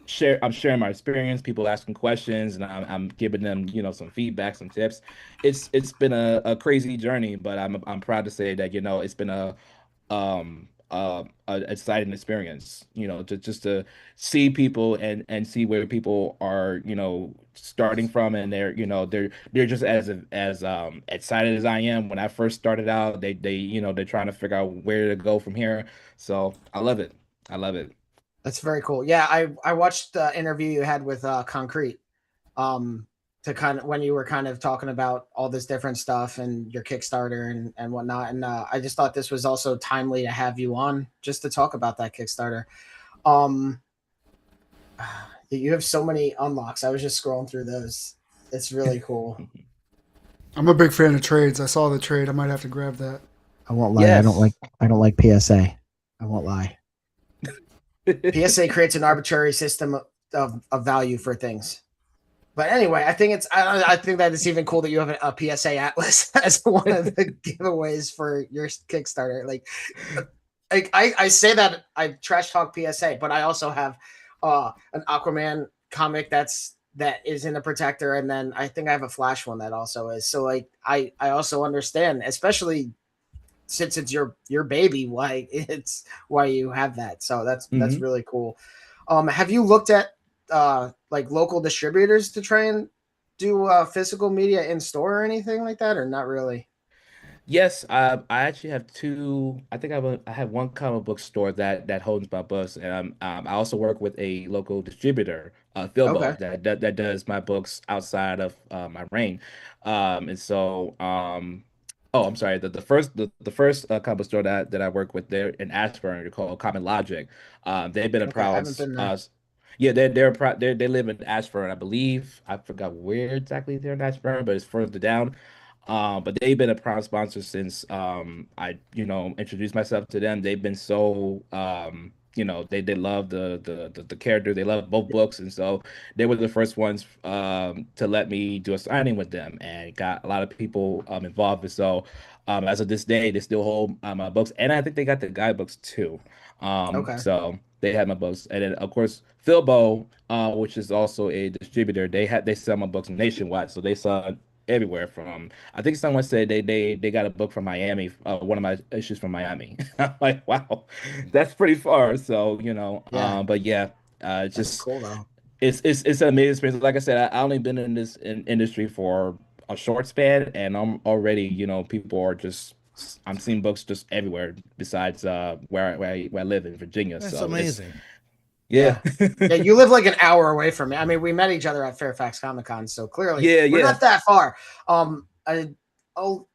sharing my experience, people asking questions, and I'm giving them, some feedback, some tips. It's been a crazy journey, but I'm proud to say that, it's been a exciting experience, just to see people and see where people are, starting from, and they're just as excited as I am. When I first started out, they're trying to figure out where to go from here. So I love it. I love it. That's very cool. Yeah, I watched the interview you had with Concrete, to kind of when you were kind of talking about all this different stuff and your Kickstarter and whatnot. And I just thought this was also timely to have you on just to talk about that Kickstarter. You have so many unlocks. I was just scrolling through those. It's really cool. I'm a big fan of trades. I saw the trade. I might have to grab that. I won't lie. Yes. I don't like PSA. I won't lie. PSA creates an arbitrary system of value for things. But anyway, I think that it's even cool that you have a PSA Atlas as one of the giveaways for your Kickstarter. Like I say that I trash talk PSA, but I also have an Aquaman comic that is in the protector, and then I think I have a Flash one that also is. So like I also understand, especially since it's your baby, why you have that. So that's really cool. Have you looked at like local distributors to try and do physical media in store or anything like that, or not really? Yes, I actually have two. I think I have one comic book store that holds my books, and I also work with a local distributor Okay. 𝗀𝗶𝗿 that does my books outside of my reign. And so oh, I'm sorry. The first comic book store that I work with there in Ashburn, they're called Common Logic. They've been a Okay. I proud haven't been there. yeah, they live in Ashburn, I believe. I forgot where exactly they're in Ashburn, but it's further down. But they've been a proud sponsor since I, introduced myself to them. They've been so they love the character. They love both books, and so they were the first ones to let me do a signing with them, and got a lot of people involved. And so as of this day, they still hold my books, and I think they got the guidebooks too. Okay. So they had my books, and then of course 𝗀𝗶𝗏, which is also a distributor. They sell my books nationwide, so they sell everywhere from. I think someone said they got a book from Miami, one of my issues from Miami. I'm like, wow, that's pretty far. So Yeah. but yeah, it's That's just cool though. it's an amazing experience. Like I said, I only been in this industry for a short span, and I'm already, people are just. I'm seeing books just everywhere besides where I live in Virginia. That's So it's amazing. yeah. Yeah. Yeah, you live like an hour away from me. I mean, we met each other at Fairfax Comic Con, so clearly Yeah, we're yeah. not that far. I I'll,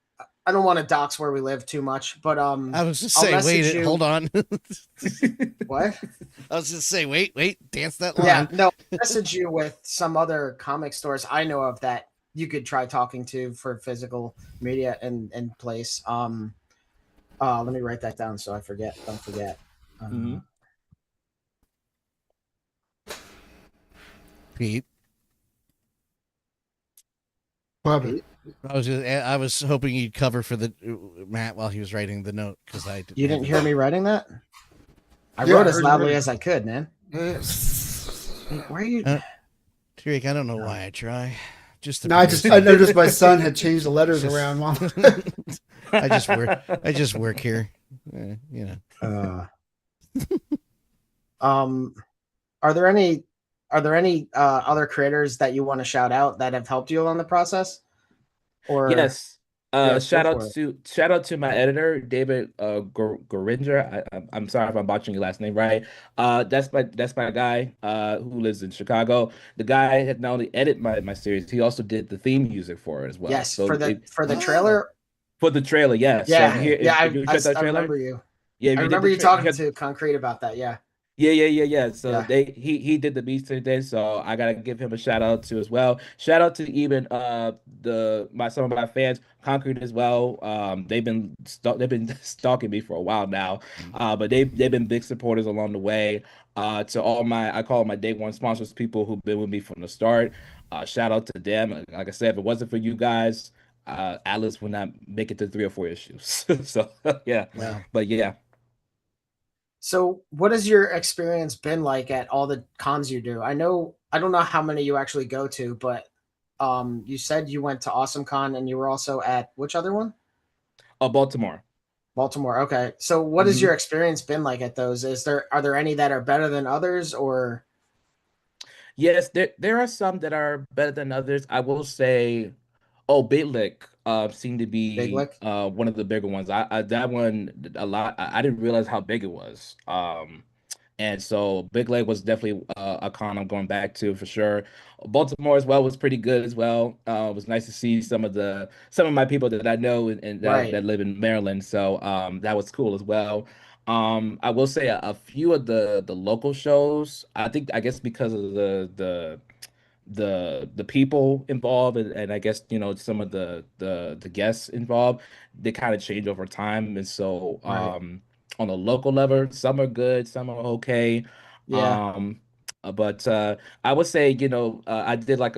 I don't want to dox where we live too much, but I was just I'll saying, message wait, you. hold on. What? I was just saying, wait, dance that Yeah, line. no, I'll message you with some other comic stores I know of that you could try talking to for physical media and place. Let me write that down so I forget. Don't forget. hmm Pete. What Pete? I was hoping you'd cover for the Matt while he was writing the note because You didn't hear me writing that? I Yeah, wrote I as heard you loudly write. as I could, man. Yes. Hey, why are you? Tarik, I don't know why I try. Just to No, I produce I it. noticed my son had changed the letters Just- around. Mom. I just work here. Uh, um, are there any other creators that you want to shout out that have helped you along the process? Or Yes. yeah, go for it. Shout out to my editor, David Goringer. I'm sorry if I'm botching your last name right. That's my guy who lives in Chicago. The guy had not only edited my series, he also did the theme music for it as well. Yes, So for the Oh, trailer. for the trailer, yeah. So if you Yeah, hear yeah, if you check that I trailer, remember you. yeah, if I you did remember the you tra you talking heard to Concrete about that. Yeah, yeah. So yeah. he did the beats today, so I gotta give him a shout out to as well. Shout out to even some of my fans, Concrete as well. They've been stalking me for a while now, but they've been big supporters along the way. To all my I call it my day one sponsors, people who've been with me from the start. Shout out to them. Like I said, if it wasn't for you guys, Atlas would not make it to 3 or 4 issues. So yeah, Wow. but yeah. So, what has your experience been like at all the cons you do? I don't know how many you actually go to, but you said you went to Awesome Con and you were also at which other one? Baltimore. Baltimore. Okay. So, what has your experience been like at those? Are there any that are better than others, or Yes, there are some that are better than others. I will say, oh, Big Lick seemed to Big be Lick? one of the bigger ones. I that one a lot. I didn't realize how big it was. And so Big Leg was definitely a con I'm going back to for sure. Baltimore as well was pretty good as well. It was nice to see some of my people that I know and Right? that live in Maryland. So that was cool as well. I will say a few of the local shows. I guess because of the people involved and I guess some of the guests involved, they kind of change over time. And so Right. on a local level, some are good, some are okay. Yeah. Um, but I would say, I did like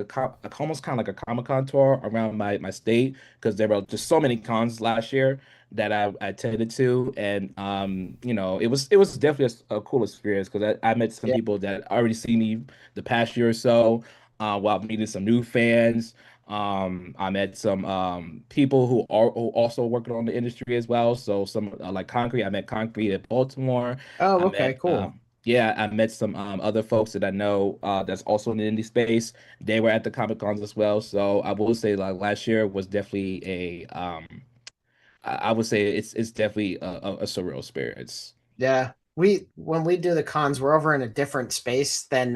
almost kind of like a Comic-Con tour around my state because there were just so many cons last year that I attended to, and it was definitely a cool experience because I met some Yeah. people that already see me the past year or so, while meeting some new fans. I met some people who also working on the industry as well. So some like Concrete, I met Concrete at Baltimore. Oh, I okay. met Cool. yeah, I met some other folks that I know that's also in the indie space. They were at the Comic Cons as well. So I will say like last year was definitely I would say it's definitely a surreal experience. Yeah. When we do the cons, we're over in a different space than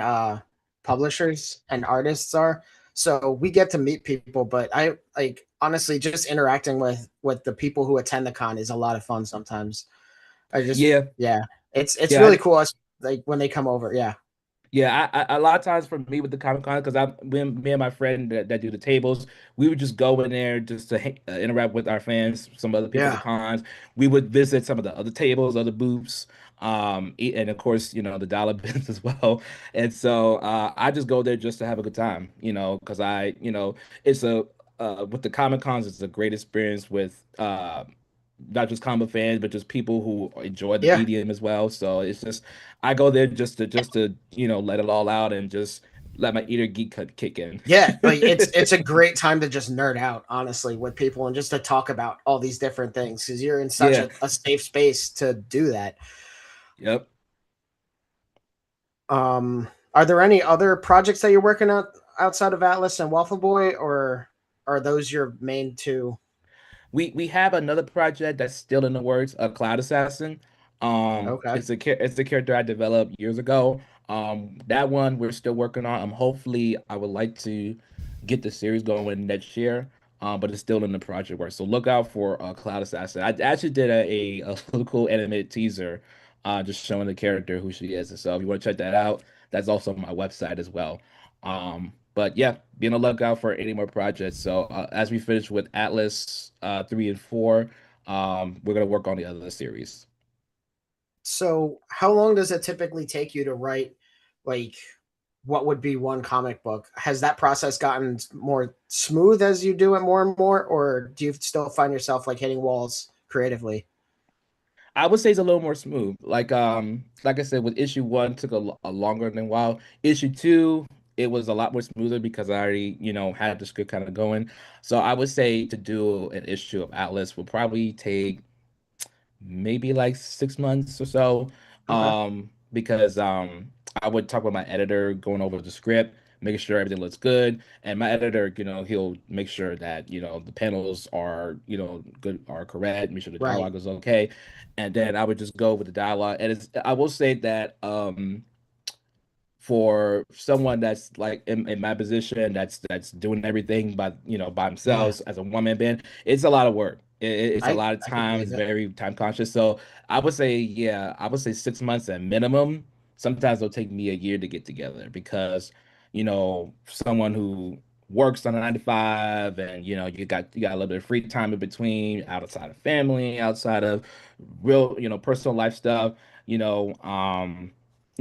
publishers and artists are. So we get to meet people, but I like honestly just interacting with the people who attend the con is a lot of fun sometimes. I just Yeah, yeah, it's yeah, really cool like when they come over. Yeah. yeah. A lot of times for me with the Comic Con, because me and my friend that do the tables, we would just go in there just to interact with our fans, some other people at the Yeah. cons. We would visit some of the other tables, other booths, and of course, the dollar bins as well. And so I just go there just to have a good time, because it's a with the Comic Cons, it's a great experience with not just comic fans, but just people who enjoy the Yeah. medium as well. So it's just I go there just to let it all out and just let my inner geek cut kick in. Yeah, like it's a great time to just nerd out, honestly, with people and just to talk about all these different things because you're in such Yeah. a safe space to do that. Yep. Are there any other projects that you're working on outside of Atlas and Waffle Boy, or are those your main two? We have another project that's still in the works, a Cloud Assassin. Okay. It's a character I developed years ago. That one we're still working on. Hopefully I would like to get the series going next year. But it's still in the project work. So look out for Cloud Assassin. I actually did a little cool animated teaser, just showing the character who she is. And so if you want to check that out, that's also on my website as well. But yeah, be on the lookout for any more projects. So as we finish with Atlas 3 and 4, we're gonna work on the other series. So, how long does it typically take you to write, like, what would be one comic book? Has that process gotten more smooth as you do it more and more, or do you still find yourself like hitting walls creatively? I would say it's a little more smooth. Like I said, with issue one took a longer than while. Issue two, it was a lot more smoother because I already, had the script kind of going. So I would say to do an issue of Atlas will probably take maybe like 6 months or so. Okay. Because I would talk with my editor, going over the script, making sure everything looks good. And my editor, he'll make sure that, the panels are, good, are correct, make sure the Right. dialogue is okay. And then I would just go with the dialogue. And I will say that for someone that's like in my position, that's doing everything by Yeah. themselves as a one man band, it's a lot of work. It's a lot of I could time. believe It's it. very time conscious. So I would say, yeah, I would say 6 months at minimum. Sometimes it'll take me a year to get together because, someone who works on a 9 to 5 and you got a little bit of free time in between, outside of family, outside of real, personal life stuff, you know, um,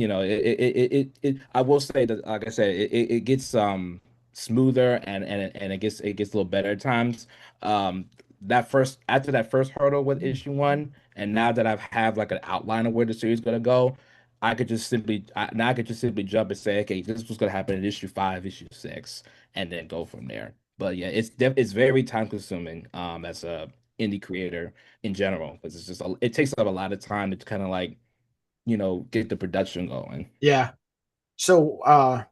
I will say that, like I said, it gets smoother and it gets a little better at times. That first After that first hurdle with issue one, and now that I've have like an outline of where the series is gonna go, now I could just simply jump and say, okay, this was gonna happen in issue five, issue six, and then go from there. But yeah, it's very time consuming as a indie creator in general because it takes up a lot of time to kind of like get the production going. Yeah. So,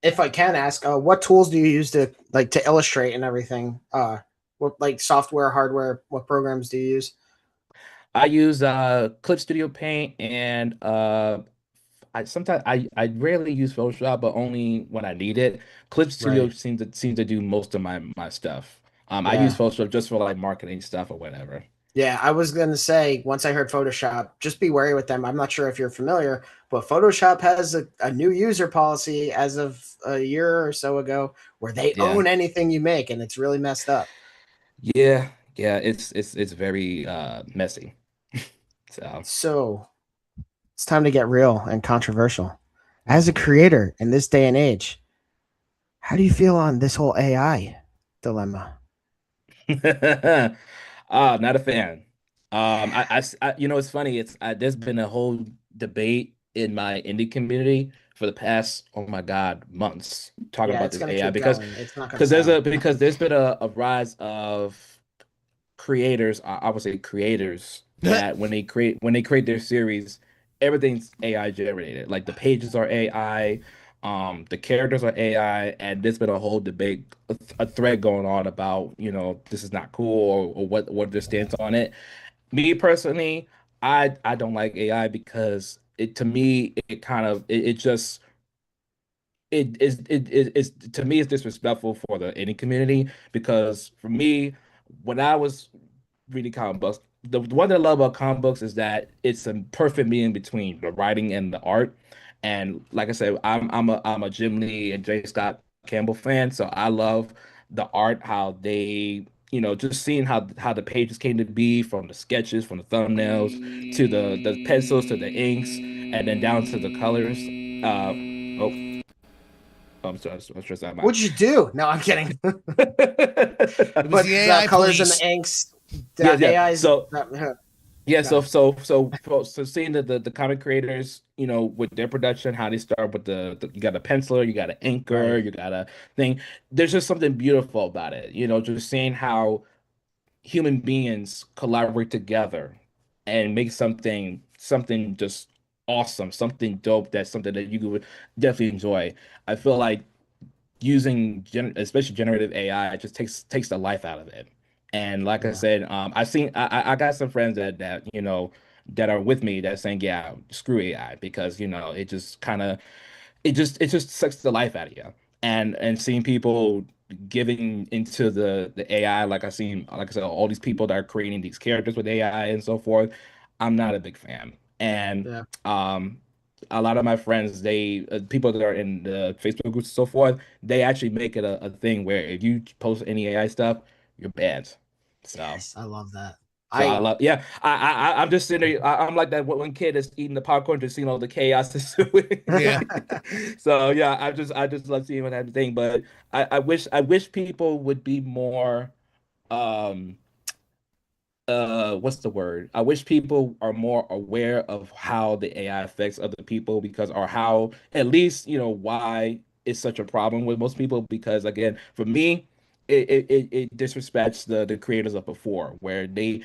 if I can ask, what tools do you use to illustrate and everything? What like software, hardware? What programs do you use? I use Clip Studio Paint and I rarely use Photoshop, but only when I need it. Clip Studio Right. seems to do most of my stuff. I use Yeah. Photoshop just for like marketing stuff or whatever. Yeah, I was gonna say once I heard Photoshop, just be wary with them. I'm not sure if you're familiar, but Photoshop has a new user policy as of a year or so ago where they Yeah. own anything you make, and it's really messed up. Yeah, yeah, it's very messy. So So it's time to get real and controversial. As a creator in this day and age, how do you feel on this whole AI dilemma? Not a fan. It's funny. There's been a whole debate in my indie community for the past, oh my God, months talking Yeah, about it's this gonna AI keep because going. It's not gonna because there's a stop. because there's been a rise of creators, I would say creators that when they create their series, everything's AI generated. Like the pages are AI, the characters are AI, and there's been a whole debate, a thread going on about, this is not cool or what their stance on it. Me personally, I don't like AI because it to me it kind of it just it's to me it's disrespectful for the any community, because for me, when I was reading comic books, the one that I love about comic books is that it's a perfect mean between the writing and the art. And like I said, I'm a Jim Lee and J. Scott Campbell fan, so I love the art, how they, just seeing how the pages came to be, from the sketches, from the thumbnails to the pencils to the inks, and then down to the colors. Oh, I'm sorry, I'm stressed out. What'd you do? No, I'm kidding. But the AI colors police. and the inks. Yeah, yeah. AI's So yeah, Yeah. so seeing the comic creators, with their production, how they start with you got a penciler, you got an inker, Right. you got a thing. There's just something beautiful about it, just seeing how human beings collaborate together and make something just awesome, something dope, that's something that you would definitely enjoy. I feel like using especially generative AI just takes the life out of it. And like I Yeah. said, I got some friends that are with me that's saying, yeah, screw AI, because it just sucks the life out of you. And seeing people giving into the AI, like I said, all these people that are creating these characters with AI and so forth, I'm not a big fan. And Yeah. a lot of my friends, they people that are in the Facebook groups and so forth, they actually make it a thing where if you post any AI stuff, you're banned. So Yes, I love that. I love, yeah. I'm just sitting there. I'm like that one kid that's eating the popcorn, just seeing all the chaos that's Yeah. So yeah, I just love seeing that thing. But I wish people would be more um what's the word? I wish people are more aware of how the AI affects other people, because, or how, at least, why it's such a problem with most people. Because again, for me, it disrespects the creators of before, where the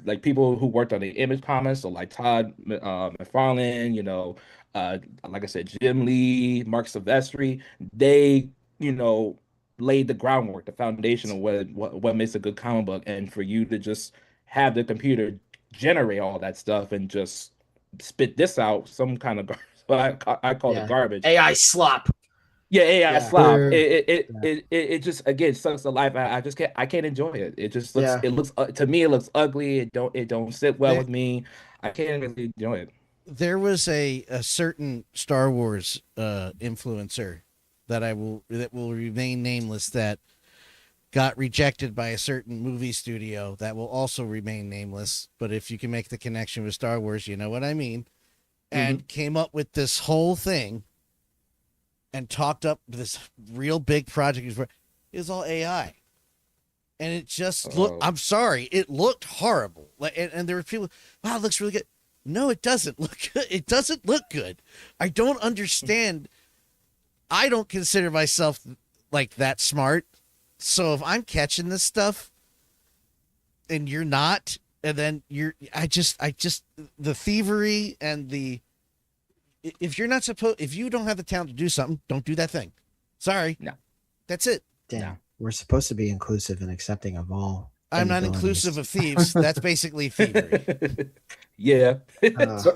like people who worked on the Image comics, so like Todd McFarlane, like I said, Jim Lee, Mark Silvestri, they, you know laid the groundwork, the foundation of what makes a good comic book. And for you to just have the computer generate all that stuff and just spit this out, some kind of I call it Yeah. garbage. AI slop. Yeah, AI Yeah. slop. Yeah. It just, again, sucks the life out. I can't enjoy it. It just looks Yeah. it looks to me, it looks ugly. It don't sit well There, with me. I can't really enjoy it. there was a certain Star Wars influencer that will remain nameless, that got rejected by a certain movie studio that will also remain nameless. But if you can make the connection with Star Wars, you know what I mean. And came up with this whole thing and talked up this real big project. It was all AI. And it just looked, I'm sorry, it looked horrible. And there were people, wow, it looks really good. No, it doesn't look good. It doesn't look good. I don't understand. I don't consider myself like that smart. So if I'm catching this stuff and you're not, and then I just the thievery and if you don't have the talent to do something, don't do that thing. Sorry. No. That's it. Damn. No. We're supposed to be inclusive and accepting of all. I'm not inclusive of thieves. That's basically thievery. Yeah.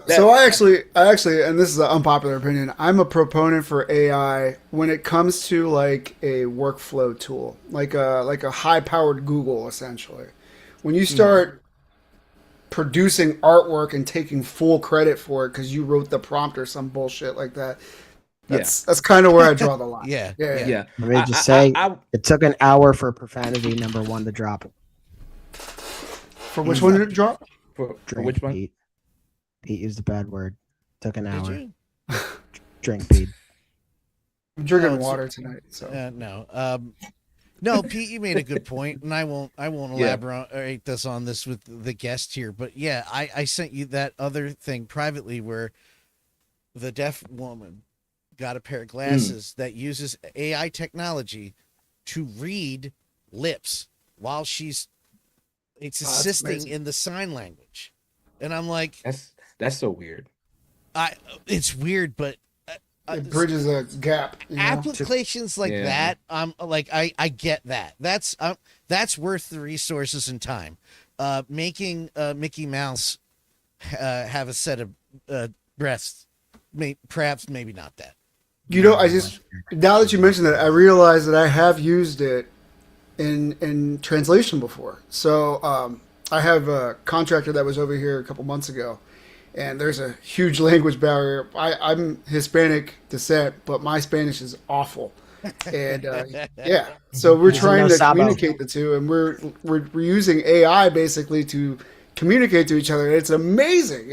So I actually, and this is an unpopular opinion, I'm a proponent for AI when it comes to like a workflow tool, like a high-powered Google, essentially. When you start producing artwork and taking full credit for it because you wrote the prompt or some bullshit like that, that's kind of where I draw the line. Yeah. Yeah. Let me just say, it took an hour for profanity #1 to drop. For which one did it drop? For Drink, which one? Pete. Pete used a bad word. Took an Did hour. you? Drink, Pete. I'm drinking No, water tonight. So No. No, Pete, you made a good point, and I won't elaborate on this with the guest here. But yeah, I sent you that other thing privately where the deaf woman got a pair of glasses that uses AI technology to read lips while it's assisting amazing. in the sign language. And I'm like, That's so weird. it's weird, but it bridges a gap. You know? applications like Yeah. that, I get that. That's worth the resources and time. Making Mickey Mouse have a set of breasts, perhaps maybe not that. You know, I just now that you mentioned that, I realize that I have used it in translation before. So I have a contractor that was over here a couple months ago, and there's a huge language barrier. I'm Hispanic descent, but my Spanish is awful. And yeah, so we're trying to communicate the two, and we're using AI basically to communicate to each other. It's amazing.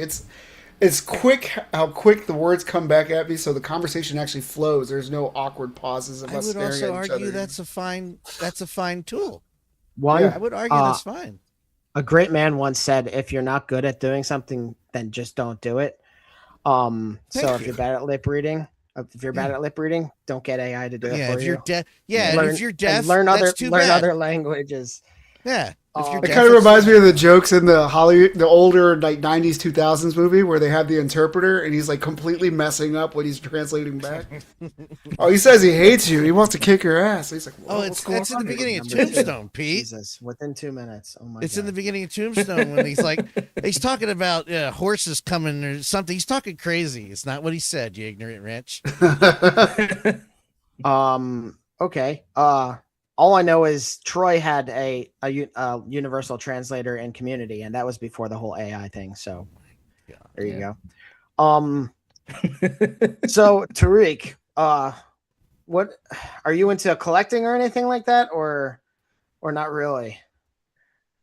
It's quick how quick the words come back at me, so the conversation actually flows. There's no awkward pauses of us staring at each other. I would also argue that's a fine tool. I would argue that's fine. A great man once said, "If you're not good at doing something, then just don't do it." So if you're bad at lip reading, don't get AI to do it for you. If you're deaf, learn other languages. Yeah. It kind of reminds me of the jokes in the older like 90s 2000s movie where they have the interpreter and he's like completely messing up what he's translating back. Oh, he says he hates you. He wants to kick your ass. He's like, that's in the beginning of Tombstone, Pete. Jesus, within 2 minutes. Oh my! It's in the beginning of Tombstone when he's talking about horses coming or something. He's talking crazy. It's not what he said. You ignorant wretch. Okay. All I know is Troy had a universal translator in Community, and that was before the whole AI thing. So there you go. So Tarik, what are you into collecting or anything like that, or not really?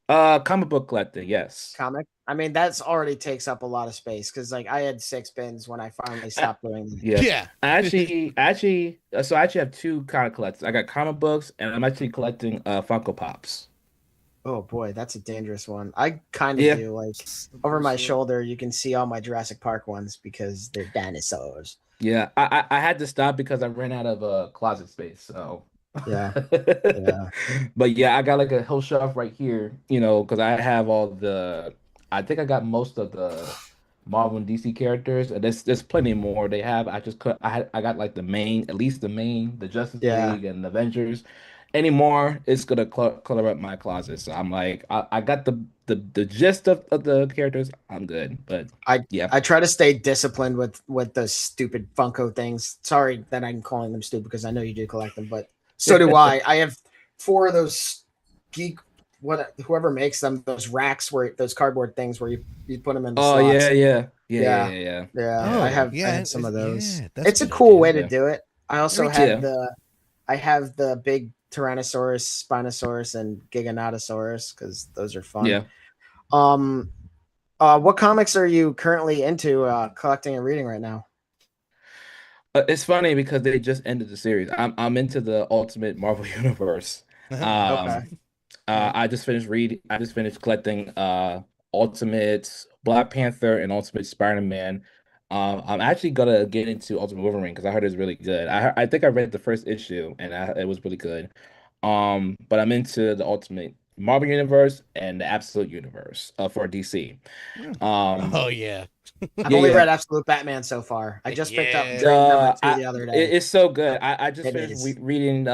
Comic book collecting, yes. Comic. I mean, that's already takes up a lot of space because like I had 6 bins when I finally stopped doing them. Yeah. I actually have 2 kind of collectors. I got comic books and I'm actually collecting Funko Pops. Oh boy, that's a dangerous one. I kind of do like over my shoulder. You can see all my Jurassic Park ones because they're dinosaurs. Yeah, I had to stop because I ran out of closet space. So yeah. But yeah, I got like a whole shelf right here. You know, because I have I think I got most of the Marvel and DC characters. And there's plenty more they have. I got like the Justice League and the Avengers. Any more, it's gonna color up my closet. So I'm like, I got the gist of the characters. I'm good. But I try to stay disciplined with those stupid Funko things. Sorry that I'm calling them stupid because I know you do collect them, but so do I. I have 4 of those whoever makes them, those racks those cardboard things where you put them in the slots. Yeah. I have some of those. It's a cool way to do it. I also have the big Tyrannosaurus, Spinosaurus, and Giganotosaurus because those are fun. Yeah. What comics are you currently into collecting and reading right now? It's funny because they just ended the series. I'm into the Ultimate Marvel Universe. Okay. I just finished collecting Ultimate Black Panther and Ultimate Spider-Man. I'm actually gonna get into Ultimate Wolverine because I heard it's really good. I think I read the first issue and it was really good. But I'm into the Ultimate Marvel Universe and the Absolute Universe for DC. Oh yeah. I've only read Absolute Batman so far. I just picked up number 2 the other day. It's so good. I just finished reading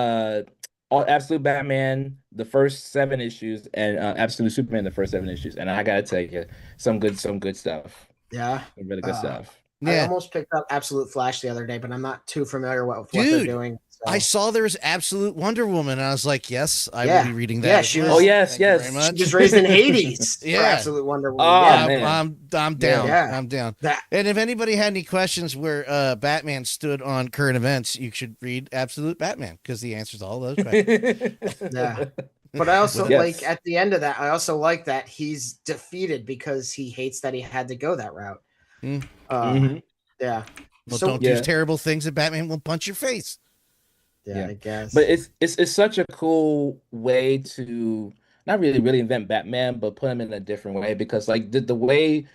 Absolute Batman, the first 7 issues, and Absolute Superman, the first 7 issues. And I gotta tell you, some good stuff. Yeah, some really good stuff. I almost picked up Absolute Flash the other day, but I'm not too familiar with what they're doing. So. I saw there was Absolute Wonder Woman, and I was like, yes, I will be reading that. Yeah, she was. Oh yes. She was raised in Hades. For Absolute Wonder Woman. Oh man, I'm down. Yeah. I'm down. And if anybody had any questions where Batman stood on current events, you should read Absolute Batman because he answers all those questions. Yeah. But I also like at the end of that, I also like that he's defeated because he hates that he had to go that route. Yeah. Well, don't do terrible things and Batman will punch your face. Yeah, I guess. But it's such a cool way to not really invent Batman, but put him in a different way because like the way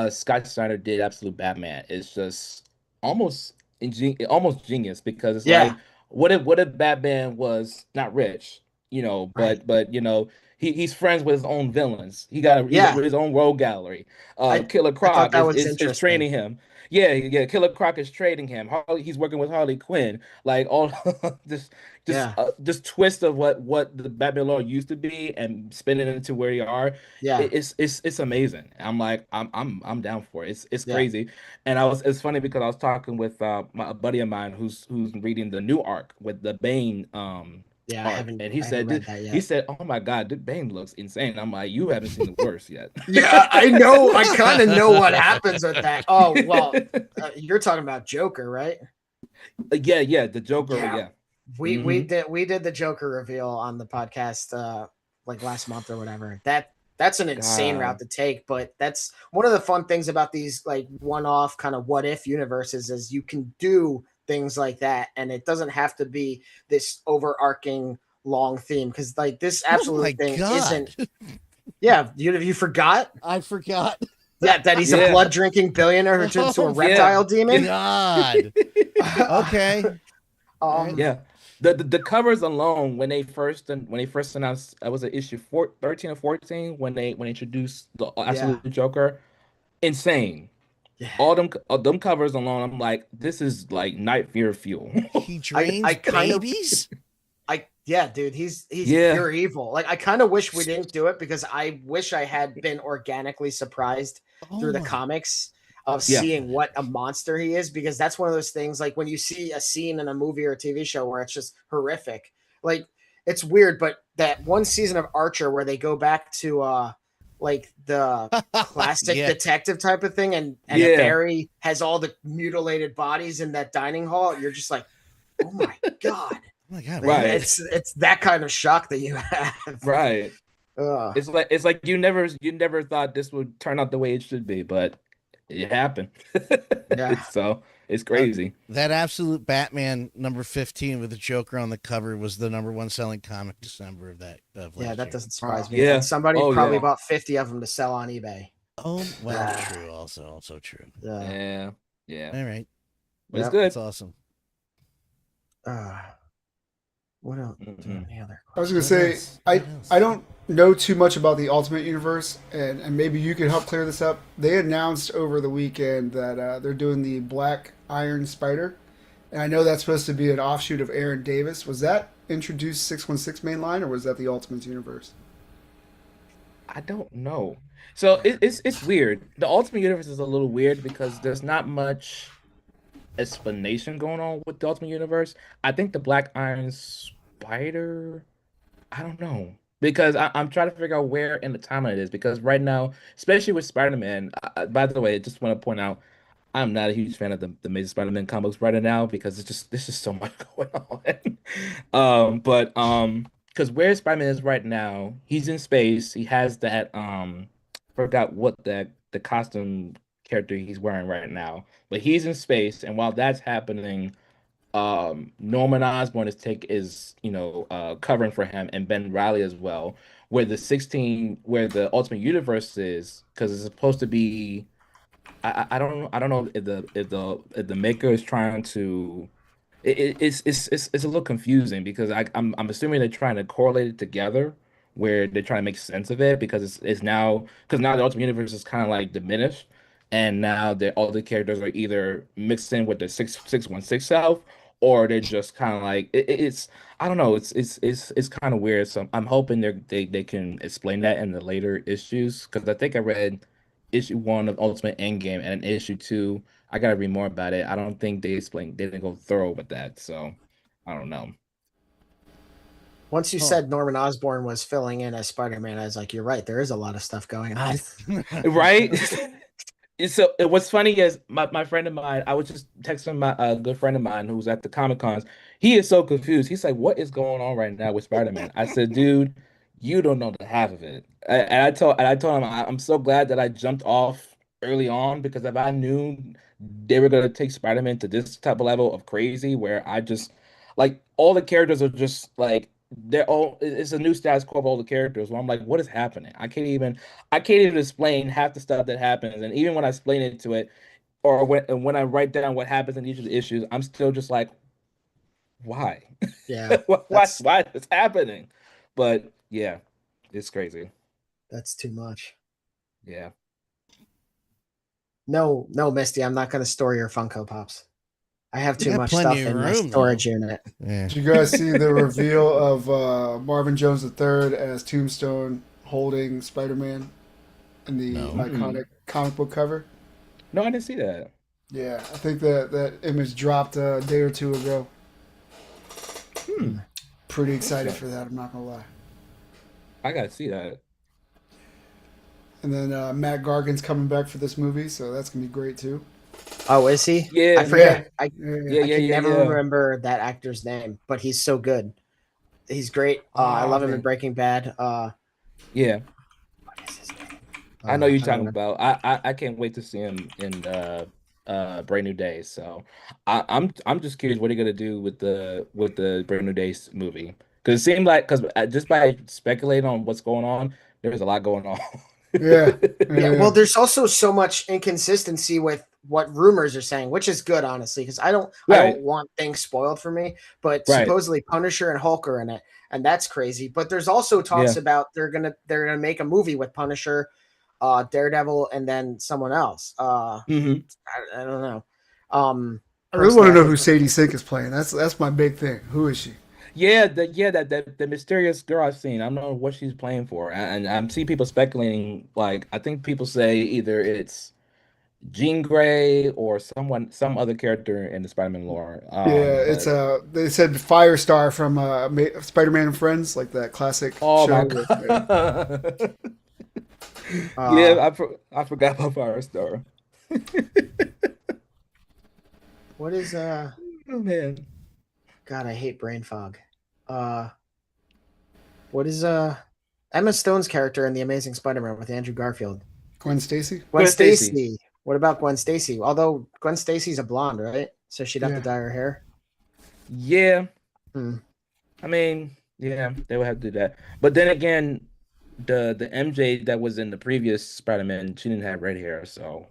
Scott Snyder did Absolute Batman is just almost genius because it's like what if Batman was not rich, you know, but you know he's friends with his own villains. He's his own rogue gallery. Killer I thought Croc that was is interesting. training him. Yeah. Killer Croc is trading him. He's working with Harley Quinn. Like all this this twist of what the Batman Lord used to be and spinning it into where they are. Yeah. It's amazing. I'm like I'm down for it. It's Yeah. crazy. And it's funny because I was talking with a buddy of mine who's reading the new arc with the Bane Yeah, arc. And he said read that yet. he said, "Oh my God, the Bane looks insane." I'm like, "You haven't seen the worst yet." Yeah, I know. I kind of know what happens with that. Oh well, you're talking about Joker, right? Yeah, the Joker. Yeah. We did the Joker reveal on the podcast like last month or whatever. That's an insane route to take, but that's one of the fun things about these like one-off kind of what if universes is you can do things like that, and it doesn't have to be this overarching long theme because like this absolute thing isn't. Yeah, you forgot? I forgot. Yeah, that he's a blood drinking billionaire who turns to a reptile demon. God. Okay. Yeah. The covers alone when they first announced was it issue 13 or 14 when they introduced the absolute Joker, insane. Yeah. All them covers alone, I'm like, this is like nightmare fuel. He drains babies. Dude, he's pure evil. Like I kind of wish we didn't do it because I wish I had been organically surprised through the comics of seeing what a monster he is, because that's one of those things like when you see a scene in a movie or a TV show where it's just horrific. Like it's weird, but that one season of Archer where they go back to like the classic detective type of thing and Barry has all the mutilated bodies in that dining hall, you're just like, oh my God. Oh my God, right. It's that kind of shock that you have. Right. It's like you never thought this would turn out the way it should be, but it happened. So it's crazy. That absolute Batman number 15 with the Joker on the cover was the #1 selling comic December of that. That doesn't surprise me. Yeah, somebody probably bought 50 of them to sell on eBay. Oh, well, true. Also true. Yeah. All right, but it's good. It's awesome. What else? I was gonna say I don't know too much about the Ultimate Universe, and maybe you could help clear this up. They announced over the weekend that they're doing the Black Iron Spider, and I know that's supposed to be an offshoot of Aaron Davis. Was that introduced 616 main line, or was that the Ultimate Universe? I don't know. So it's weird. The Ultimate Universe is a little weird because there's not much explanation going on with the Ultimate Universe. I think the Black Iron Spider, I don't know, because I'm trying to figure out where in the timeline it is, because right now, especially with Spider-Man, by the way, I just want to point out I'm not a huge fan of the Amazing Spider-Man comics right now because there's just so much going on. But because where Spider-Man is right now, he's in space. He has that forgot what the costume character he's wearing right now, but he's in space, and while that's happening, Norman Osborn is covering for him, and Ben Reilly as well, where the Ultimate Universe is, because it's supposed to be I don't know if the maker is trying to it's a little confusing because I'm assuming they're trying to correlate it together, where they're trying to make sense of it, because it's now the Ultimate Universe is kind of like diminished, and now all the characters are either mixed in with the 616 self, or they're just kind of like it's I don't know, it's kind of weird. So I'm hoping they can explain that in the later issues, because I think I read issue 1 of Ultimate Endgame, and issue 2 I gotta read more about it. I don't think they didn't go thorough with that, so I don't know. Once you said Norman Osborn was filling in as Spider-Man, I was like, you're right, there is a lot of stuff going on. Right? So what's funny is my friend of mine, I was just texting my good friend of mine who's at the Comic Cons. He is so confused. He's like, what is going on right now with Spider-Man? I said, dude, you don't know the half of it. And I told him, I'm so glad that I jumped off early on, because if I knew they were going to take Spider-Man to this type of level of crazy, where I just like all the characters are just like, it's a new status quo of all the characters, where I'm like, what is happening? I can't even explain half the stuff that happens. And even when I explain it to it, or when I write down what happens in each of the issues, I'm still just like, why? Yeah. Why is this happening? But yeah, It's crazy. That's too much. Yeah. No, Misty, I'm not going to store your Funko Pops. I have too much plenty stuff of in my room, storage though. unit. Yeah. Did you guys see the reveal of Marvin Jones III as Tombstone holding Spider-Man in the iconic comic book cover? No, I didn't see that. Yeah, I think that image dropped a day or two ago. Pretty excited for that, I'm not going to lie. I got to see that. And then Matt Gargan's coming back for this movie, so that's going to be great, too. Oh, is he? Yeah. I forget. Yeah. I can never remember that actor's name, but he's so good. He's great. I love him in Breaking Bad. Yeah. What is his name? I know you're talking about. I can't wait to see him in Brand New Day. So I'm just curious what they're gonna do with the Brand New Days movie, because it seemed like, just by speculating on what's going on, there's a lot going on. Yeah. Well, there's also so much inconsistency with what rumors are saying, which is good, honestly, because I don't want things spoiled for me. But supposedly Punisher and Hulk are in it, and that's crazy. But there's also talks about they're gonna make a movie with Punisher, Daredevil, and then someone else. I don't know. I really want to know who Sadie Sink is playing. That's my big thing. Who is she? Yeah, the mysterious girl I've seen. I don't know what she's playing for, and I'm seeing people speculating. Like, I think people say either it's Jean Grey or some other character in the Spider-Man lore. It's they said Firestar from Spider-Man and Friends, like that classic show. My God. I forgot about Firestar. What is Oh man. God, I hate brain fog. What is Emma Stone's character in The Amazing Spider-Man with Andrew Garfield? Gwen Stacy. Gwen Stacy. What about Gwen Stacy? Although Gwen Stacy's a blonde, right? So she'd have to dye her hair. Yeah. I mean, yeah, they would have to do that. But then again, the MJ that was in the previous Spider-Man, she didn't have red hair, so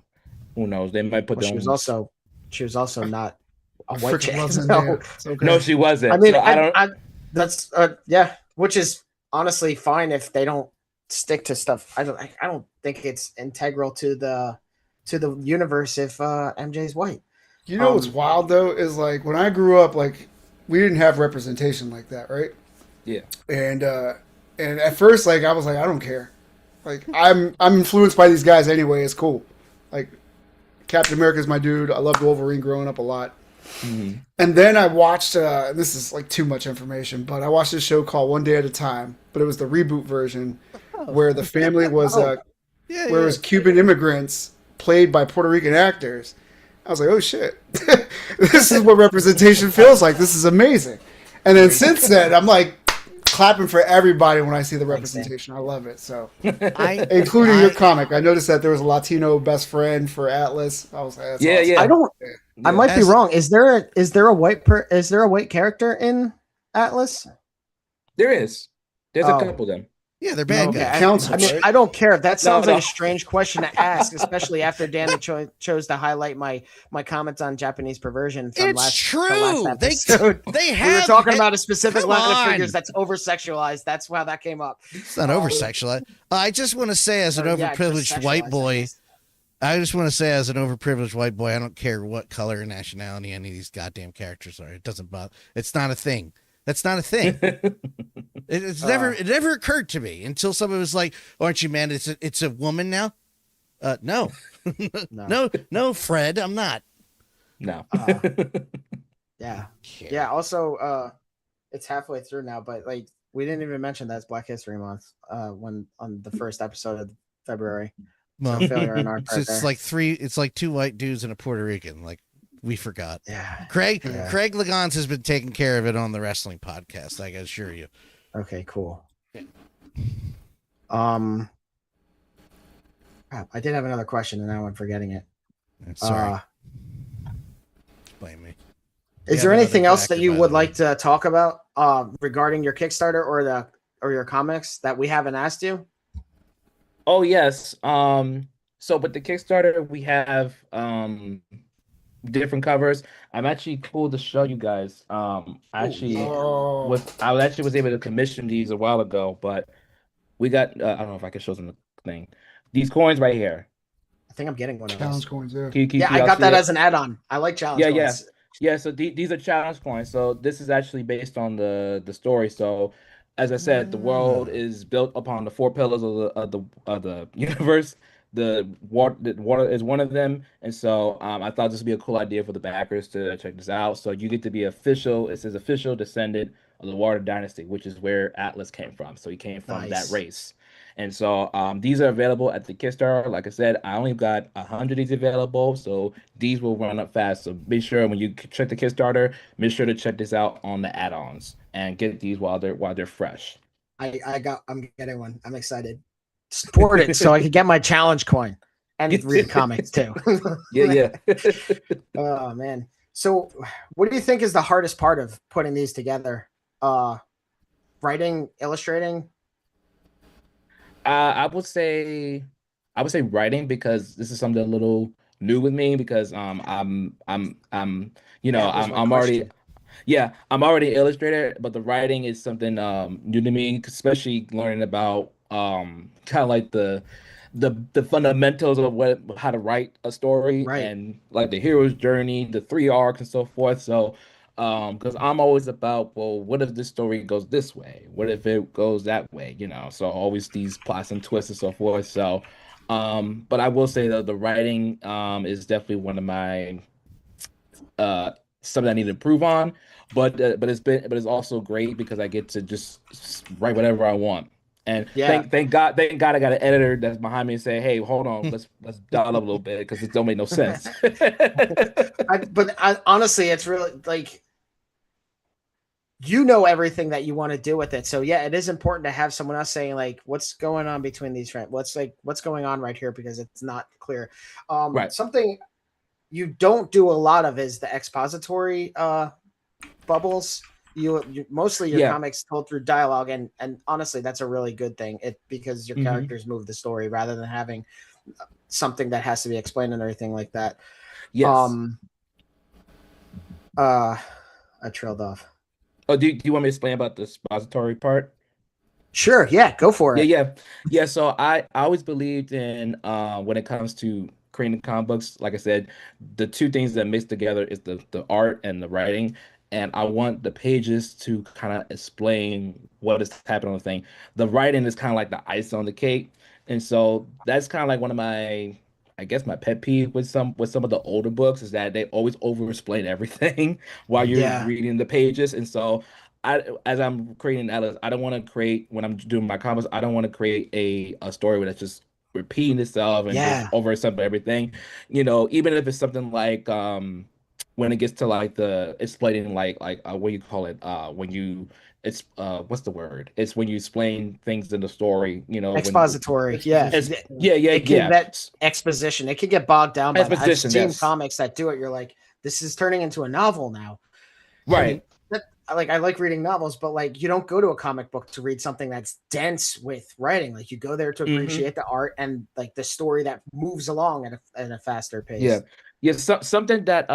who knows? They might put she was also not a white chick. No, she wasn't. I mean, so that's which is honestly fine if they don't stick to stuff. I don't think it's integral to the universe if MJ's white. You know what's wild though is, like, when I grew up, like, we didn't have representation like that, right? Yeah. And at first, like, I was like, I don't care. Like, I'm influenced by these guys anyway. It's cool. Like, Captain America's my dude. I loved Wolverine growing up a lot. And then I watched, this is like too much information, but I watched this show called One Day at a Time, but it was the reboot version where the family was, where it was Cuban immigrants played by Puerto Rican actors. I was like, oh shit, this is what representation feels like. This is amazing. And then since then, I'm like clapping for everybody when I see the representation. I love it. So, including your comic, I noticed that there was a Latino best friend for Atlas. I was like, that's awesome. I might be wrong. Is there a white character in Atlas? There is. There's a couple of them. Yeah, they're bad guys. I mean, I don't care. That sounds like a strange question to ask, especially after Danny chose to highlight my comments on Japanese perversion. From it's true. They have. We were talking about a specific line of figures that's over sexualized. That's how that came up. It's not over sexualized. I just want to say, as an overprivileged white boy, I don't care what color or nationality any of these goddamn characters are. It doesn't bother. It's not a thing. That's not a thing. It never occurred to me until somebody was like, "Aren't you mad? It's a woman now." No, no, Fred, I'm not. No. Yeah. Also, it's halfway through now, but like we didn't even mention that it's Black History Month. When on the first episode of February. Well, so failure on our part it's like three. It's like two white dudes and a Puerto Rican. Like, we forgot. Yeah. Craig Lagans has been taking care of it on the wrestling podcast, I can assure you. Okay, cool. Yeah. I did have another question and now I'm forgetting it. Sorry. Blame me. Is there anything else that you would like to talk about regarding your Kickstarter or your comics that we haven't asked you? Oh yes. So with the Kickstarter, we have different covers. I'm actually cool to show you guys. I was able to commission these a while ago, but We got I don't know if I can show them the thing. These coins right here. I think I'm getting one of Challenge those. coins, yeah. Yeah, Can I y'all got see that it? as an add-on. I like challenge Yeah, yeah. coins. Yeah, so these are challenge coins. So this is actually based on the story. So as I said, the world Ah. is built upon the four pillars of the universe. The water is one of them. And so I thought this would be a cool idea for the backers to check this out. So you get to be official, it says official descendant of the Water Dynasty, which is where Atlas came from. So he came from that Nice. race. And so these are available at the Kickstarter. Like I said, I only got 100 of these available, so these will run up fast. So be sure when you check the Kickstarter, make sure to check this out on the add-ons and get these while they're fresh. I'm getting one. I'm excited. Support it so I can get my challenge coin and read the comics too. Yeah. Oh man. So what do you think is the hardest part of putting these together? Writing, illustrating? I would say writing, because this is something a little new with me, because I'm That was my I'm already, question. yeah, I'm already an illustrator, but the writing is something new to me, especially learning about kind of like the fundamentals of how to write a story, Right. and like the hero's journey, the three arcs and so forth. So because I'm always about, well, what if this story goes this way? What if it goes that way? So always these plots and twists and so forth. So but I will say that the writing is definitely one of my uh something I need to improve on. But it's also great because I get to just write whatever I want. And Yeah. thank God I got an editor that's behind me and say, hey, hold on, let's dial up a little bit because it don't make no sense. Honestly, it's really like you know everything that you want to do with it. So yeah, it is important to have someone else saying like, what's going on between these friends? What's going on right here because it's not clear. Right. Something you don't do a lot of is the expository bubbles. You mostly your Yeah. comics told through dialogue, and honestly, that's a really good thing. Because your Hmm. characters move the story rather than having something that has to be explained and everything like that. Yes. Um, I trailed off. Oh, do you want me to explain about the expository part? Sure, yeah, go for Yeah, it. yeah, yeah. So I always believed in when it comes to creating comic books, like I said, the two things that mix together is the art and the writing. And I want the pages to kind of explain what is happening on the thing. The writing is kind of like the ice on the cake. And so that's kind of like one of my, I guess, my pet peeve with some of the older books is that they always over explain everything while you're Yeah, reading the pages. And so as I'm creating Atlas, I don't want to create when I'm doing my comics, I don't want to create a story where that's just repeating itself and just yeah, over something everything. Even if it's something like when it gets to like the explaining like what do you call it? When you it's what's the word? It's when you explain things in the story, when expository. Yeah, it's Exposition. yeah, yeah, it can yeah. that exposition. It can get bogged down by that. I've Exposition, seen yes. comics that do it. You're like, this is turning into a novel now, and Right. that, like I like reading novels, but like you don't go to a comic book to read something that's dense with writing. Like you go there to Hmm. appreciate the art and like the story that moves along at a faster Yeah. pace. Yeah, something that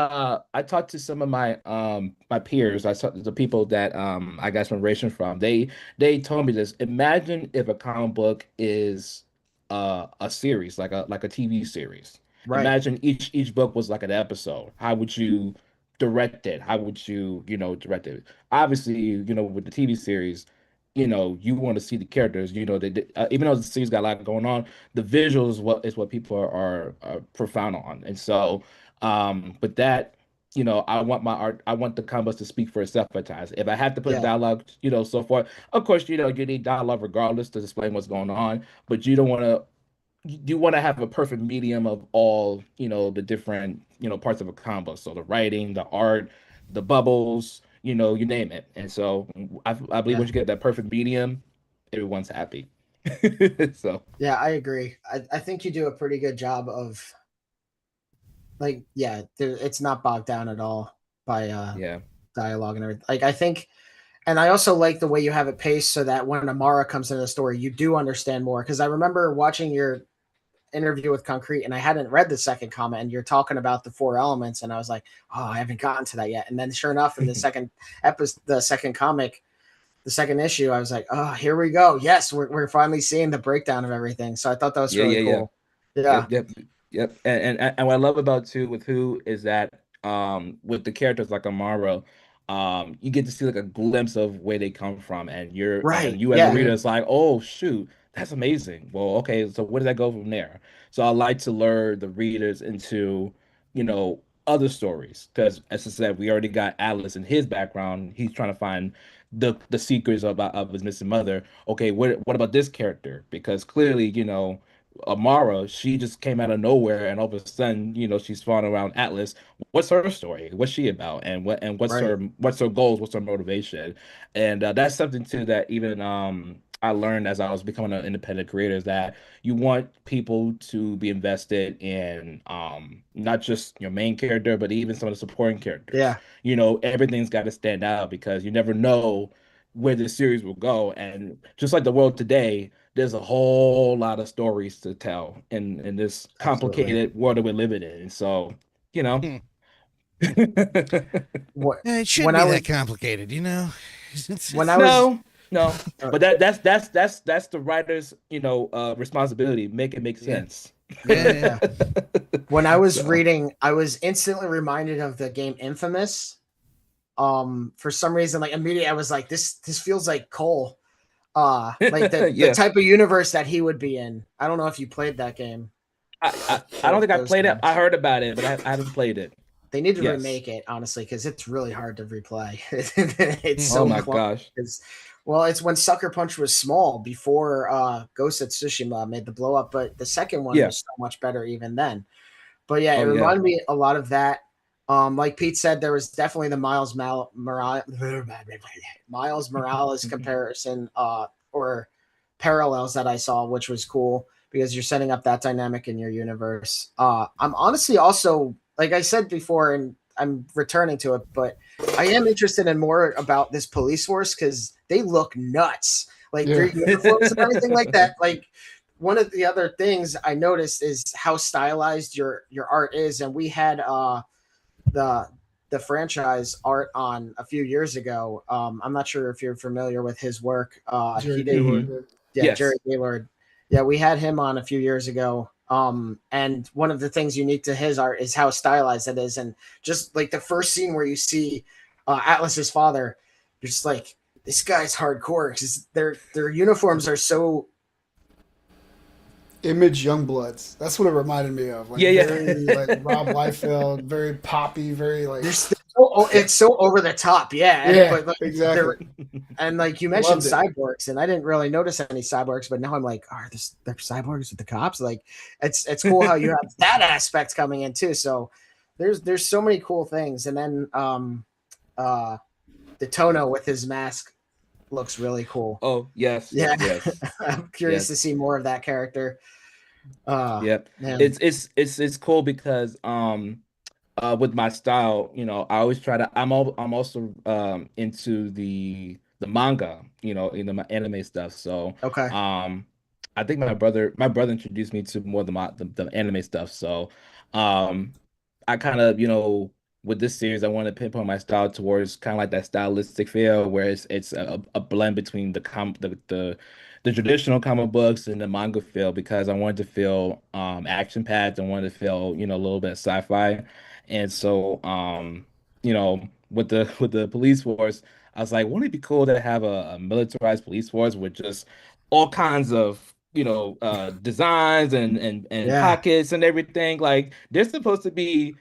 I talked to some of my peers, I talked to the people that I got inspiration from. They told me this. Imagine if a comic book is a series, like a TV series. Right. Imagine each book was like an episode. How would you direct it? How would you direct it? Obviously, with the TV series, you want to see the characters, even though the series got a lot going on, the visuals is what people are profound on. And so but that, I want my art, I want the combos to speak for itself at times. If I have to put Yeah. dialogue, so forth, of course, you need dialogue regardless to explain what's going on, but you want to have a perfect medium of all, the different, parts of a combo. So the writing, the art, the bubbles, you name it. And so I believe Yeah. once you get that perfect medium, everyone's happy. So Yeah, I agree. I think you do a pretty good job of like, yeah, it's not bogged down at all by yeah. dialogue and everything. Like I think, and I also like the way you have it paced so that when Amara comes into the story, you do understand more. Because I remember watching your interview with Concrete, and I hadn't read the second comment, and you're talking about the four elements, and I was like, oh, I haven't gotten to that yet. And then, sure enough, in the second episode, the second comic, the second issue, I was like, oh, here we go. Yes, we're finally seeing the breakdown of everything. So I thought that was really cool. Yeah. Yep. And what I love about too with Who is that with the characters like Amaro, you get to see like a glimpse of where they come from, and you as a reader is like, oh shoot, that's amazing. Well, okay, so where does that go from there? So I like to lure the readers into, other stories, because as I said, we already got Atlas in his background. He's trying to find the secrets of his missing mother. Okay, what about this character? Because clearly, Amara, she just came out of nowhere, and all of a sudden, she's falling around Atlas. What's her story? What's she about? And what's her goals? What's her motivation? And that's something too that even I learned as I was becoming an independent creator, is that you want people to be invested in not just your main character, but even some of the supporting characters. Yeah. Everything's got to stand out, because you never know where the series will go. And just like the world today, there's a whole lot of stories to tell in this complicated world that we're living in. And so, it shouldn't be that complicated, When I was no, but that's the writer's responsibility. Make it make sense. Yeah. When I was reading, I was instantly reminded of the game Infamous. For some reason, like immediately I was like, this feels like Cole. Like the type of universe that he would be in. I don't know if you played that game. I don't think I played it. I heard about it, but I haven't played it. They need to remake it, honestly, because it's really hard to replay. It's so gosh. Well, it's when Sucker Punch was small before Ghost of Tsushima made the blow up, but the second one was so much better even then. But yeah, it reminded me a lot of that. Like Pete said, there was definitely the Miles Morales comparison or parallels that I saw, which was cool because you're setting up that dynamic in your universe. I'm honestly also, like I said before, and I'm returning to it, but I am interested in more about this police force because they look nuts. Like their uniforms and everything like that. Like one of the other things I noticed is how stylized your art is. And we had the franchise art on a few years ago. I'm not sure if you're familiar with his work. Jerry Gaylord. Yeah, we had him on a few years ago. And one of the things unique to his art is how stylized it is. And just like the first scene where you see Atlas's father, you're just like, this guy's hardcore because their uniforms are so Image Youngbloods. That's what it reminded me of. Like, very like Rob Liefeld, very poppy, very like it's so over the top. But like, exactly. And like you mentioned cyborgs, and I didn't really notice any cyborgs, but now I'm like, they're cyborgs with the cops? Like it's cool how you have that aspect coming in too. So there's so many cool things. And then the Tono with his mask looks really cool. Oh yes. I'm curious to see more of that character. It's cool because with my style, I always try to. I'm also into the manga, in the anime stuff. So I think my brother introduced me to more of the anime stuff. So I kind of with this series, I want to pinpoint my style towards kind of like that stylistic feel, where it's a blend between the traditional comic books and the manga feel, because I wanted to feel action packed. I wanted to feel a little bit of sci-fi, and so with the police force, I was like, wouldn't it be cool to have a militarized police force with just all kinds of designs and pockets and everything? Like they're supposed to be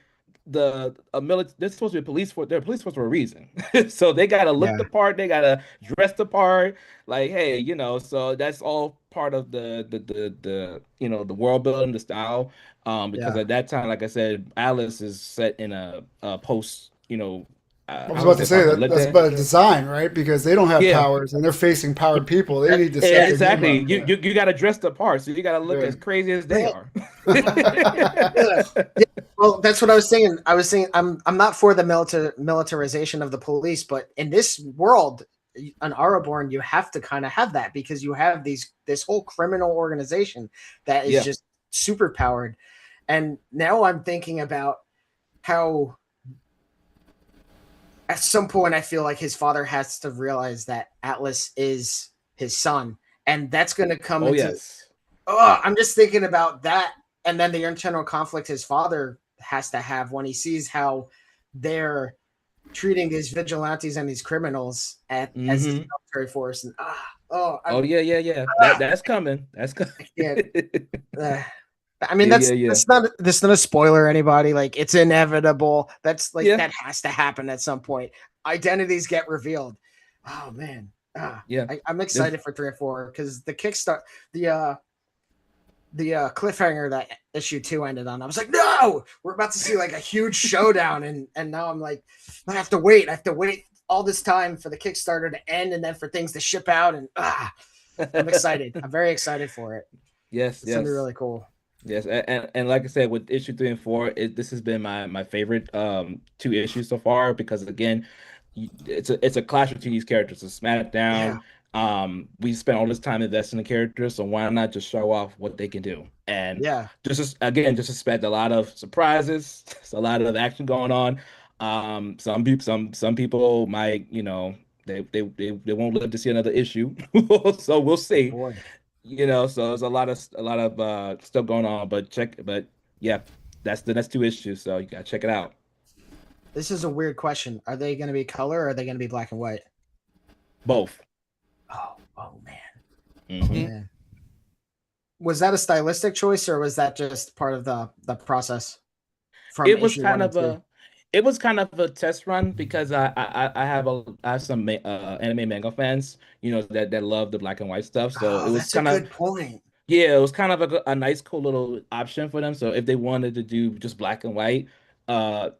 they're supposed to be a police force. They're a police force for a reason. So they gotta look the part, they gotta dress the part. Like, hey, so that's all part of the world building, the style. Because at that time, like I said, Alice is set in a post, I was about to say that's about a design, right? Because they don't have powers and they're facing powered people. They need to set exactly. You got to dress the part, so you got to look as crazy as they are. Well, that's what I was saying. I'm not for the militarization of the police, but in this world, an Araborn, you have to kind of have that because you have this whole criminal organization that is just super powered. And now I'm thinking about how at some point I feel like his father has to realize that Atlas is his son, and that's going to come Oh into. yes. Oh, I'm just thinking about that, and then the internal conflict his father has to have when he sees how they're treating these vigilantes and these criminals as this military force. And oh yeah. That's coming. That's coming. I can't. I mean, Yeah. that's not a spoiler. Anybody, like, it's inevitable. That's like Yeah. that has to happen at some point. Identities get revealed. Oh man, Yeah. I'm excited for 3 and 4 because the kickstart, the cliffhanger that issue 2 ended on. I was like, no, we're about to see like a huge showdown, and now I'm like, I have to wait all this time for the Kickstarter to end and then for things to ship out, and I'm excited. I'm very excited for it. Yes, It's gonna be really cool. Yes, and like I said, with issue 3 and 4, this has been my favorite 2 issues so far because again, it's a clash between these characters. It's SmackDown. We spent all this time investing in the characters, so why not just show off what they can do? And just expect a lot of surprises, a lot of action going on. Some people might, they won't live to see another issue, so we'll see. Boy. So there's a lot of stuff going on, but yeah, that's the next 2 issues, so you gotta check it out. This is a weird question. Are they going to be color or are they going to be black and white? Both. Oh man. Mm-hmm. Oh, man. Was that a stylistic choice or was that just part of the process? It was kind of a test run because I have some anime manga fans, that love the black and white stuff. So it was kind of good point. Yeah, it was kind of a nice, cool little option for them. So if they wanted to do just black and white,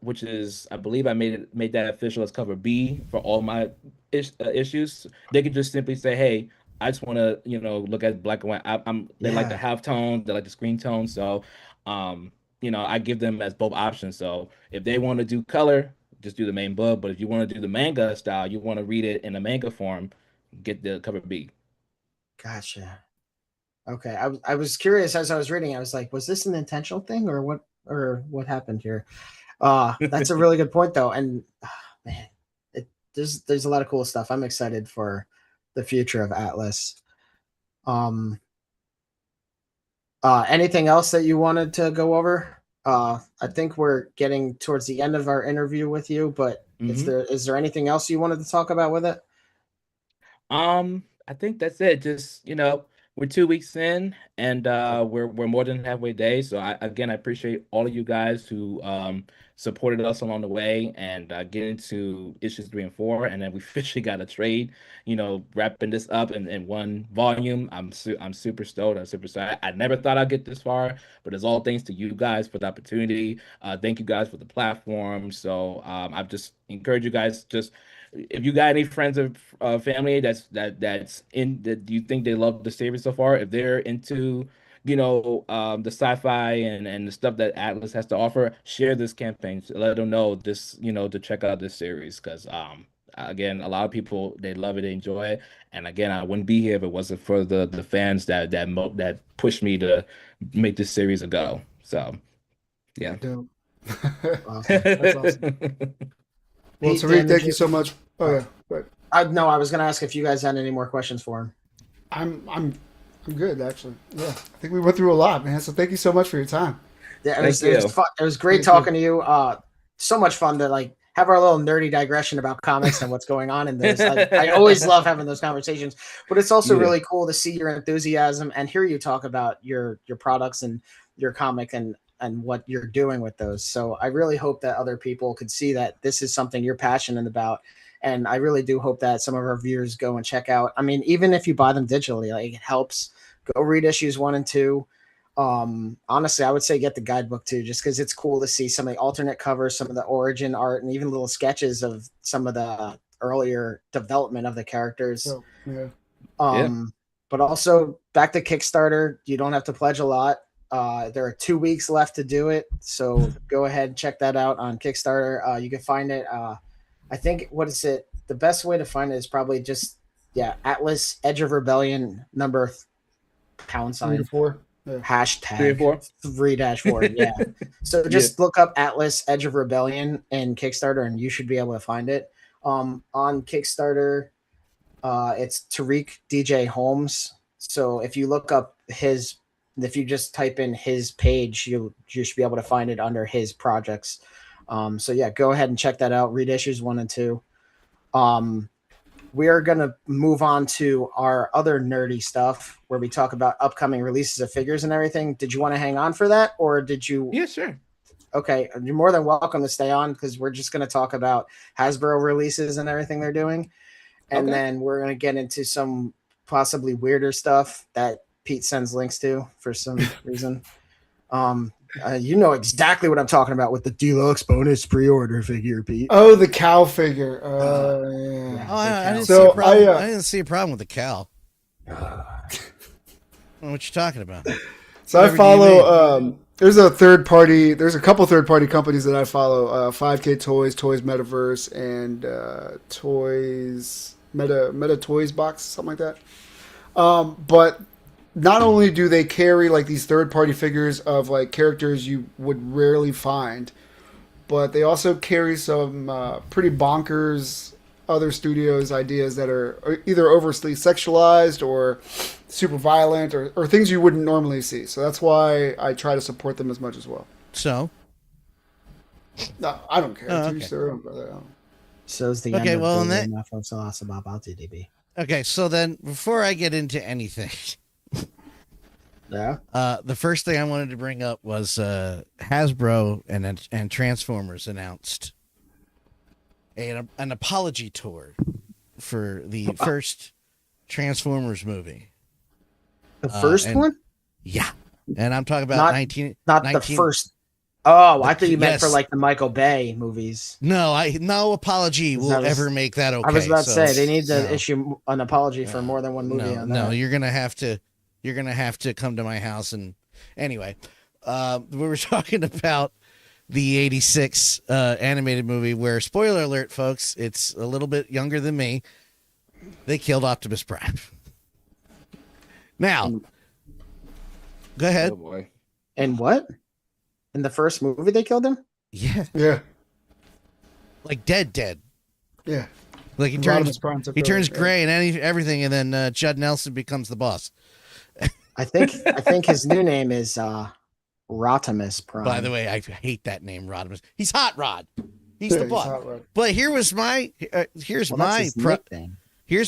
which is, I believe I made that official as cover B for all my issues, they could just simply say, hey, I just want to, look at black and white. They like the half tone, they like the screen tone. So, I give them as both options. So if they want to do color, just do the main book. But if you want to do the manga style, you want to read it in the manga form, get the cover B. Gotcha. Okay, I was curious as I was reading. I was like, was this an intentional thing or what happened here? That's a really good point though, and man, there's a lot of cool stuff. I'm excited for the future of Atlas. Anything else that you wanted to go over? I think we're getting towards the end of our interview with you, but is there anything else you wanted to talk about with it? I think that's it. Just, we're 2 weeks in and we're more than halfway day. So I appreciate all of you guys who supported us along the way and get into issues 3 and 4. And then we officially got a trade, wrapping this up in one volume. I'm super stoked. I'm super excited. I never thought I'd get this far, but it's all thanks to you guys for the opportunity. Thank you guys for the platform. So I've just encouraged you guys, just if you got any friends or family that's in that you think they love the series so far, if they're into the sci-fi and the stuff that Atlas has to offer, share this campaign, let them know this, to check out this series, because again, a lot of people, they love it, they enjoy it, and again, I wouldn't be here if it wasn't for the fans that pushed me to make this series a go. So yeah. Awesome. That's awesome. Well, Tarik, thank you so much. Oh yeah, but I was going to ask if you guys had any more questions for him. I'm good actually. Yeah, I think we went through a lot, man. So thank you so much for your time. Yeah, it was fun. It was great talking to you. So much fun to have our little nerdy digression about comics and what's going on in this. I always love having those conversations, but it's also really cool to see your enthusiasm and hear you talk about your products and your comic and what you're doing with those. So I really hope that other people could see that this is something you're passionate about. And I really do hope that some of our viewers go and check out. I mean, even if you buy them digitally, it helps. Go read issues 1 and 2. Honestly, I would say get the guidebook too, just because it's cool to see some of the alternate covers, some of the origin art, and even little sketches of some of the earlier development of the characters. But also back to Kickstarter, you don't have to pledge a lot. There are 2 weeks left to do it, so go ahead and check that out on Kickstarter. You can find it. I think the best way to find it is probably just Atlas Edge of Rebellion number #3-4 hashtag 3-4 yeah. So just look up Atlas Edge of Rebellion in Kickstarter and you should be able to find it. on Kickstarter. It's Tarik DJ Holmes. So if you look up if you just type in his page, you should be able to find it under his projects. So yeah, go ahead and check that out. Read issues 1 and 2. We are going to move on to our other nerdy stuff where we talk about upcoming releases of figures and everything. Did you want to hang on for that, or did you? Yeah, sure. Okay, you're more than welcome to stay on, because we're just going to talk about Hasbro releases and everything they're doing. And then we're going to get into some possibly weirder stuff that Pete sends links to for some reason. You know exactly what I'm talking about with the deluxe bonus pre-order figure, Pete. Oh, the cow figure. Yeah. I didn't see a problem with the cow. What you talking about? So I follow. There's a couple third-party companies that I follow. 5K Toys, Toys Metaverse, and Toys Meta Toys Box, something like that. But not only do they carry like these third-party figures of like characters you would rarely find, but they also carry some pretty bonkers other studios' ideas that are either overly sexualized or super violent or things you wouldn't normally see. So that's why I try to support them as much as well. So? No, I don't care. Oh, To each their own, brother. So's the Okay, end well, of and 𝗀𝗡𝗋𝗂𝗋𝗂. Okay, so then before I get into anything, Yeah. the first thing I wanted to bring up was Hasbro and Transformers announced an apology tour for the first Transformers movie. The first one? Yeah, and I'm talking about not 19 the first. Oh, I thought you meant yes. for like the Michael Bay movies. No apology will ever make that okay. I was about to say they need to no. issue an apology for more than one movie on that. No, you're gonna have to come to my house. And anyway, we were talking about the 86 animated movie where, spoiler alert, folks, it's a little bit younger than me. They killed Optimus Prime. Now, go ahead. Oh boy. And what? In the first movie they killed him? Yeah. Like dead. Yeah. Like he turns gray and everything, and then Judd Nelson becomes the boss. I think his new name is Rodimus Prime. By the way, I hate that name, Rodimus. He's Hot Rod. He's the He's boss. Hot Rod. But here's my here's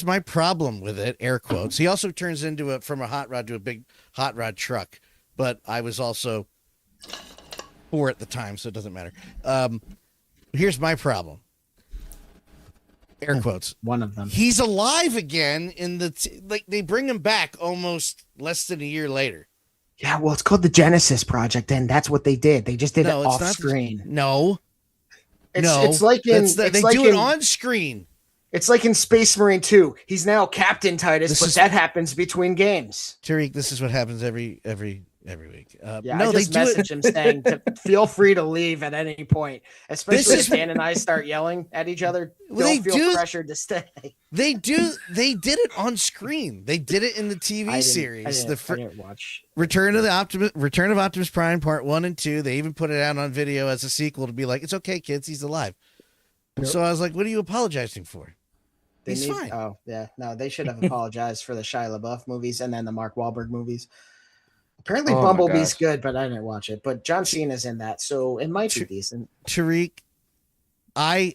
my problem with it. Air quotes. He also turns into from a hot rod to a big hot rod truck. But I was also 4 at the time, so it doesn't matter. Here's my problem. Air quotes. One of them. He's alive again in like they bring him back almost less than a year later. Yeah, well, it's called the Genesis Project, and that's what they did. They just did it off screen. It's like in they do it on screen. It's like in Space Marine 2. He's now Captain Titus, but that happens between games. Tarik, this is what happens every week. I just message him saying to feel free to leave at any point, especially if Dan and I start yelling at each other. Don't feel pressured to stay. They did it on screen. They did it in the TV series. I didn't watch Return of Optimus Prime Part 1 and 2. They even put it out on video as a sequel to be like, it's okay, kids, he's alive. Yep. So I was like, what are you apologizing for? He's fine. Oh, yeah. No, they should have apologized for the Shia LaBeouf movies and then the Mark Wahlberg movies. Apparently Bumblebee's good, but I didn't watch it. But John Cena's in that, so it might be decent. Tarik, I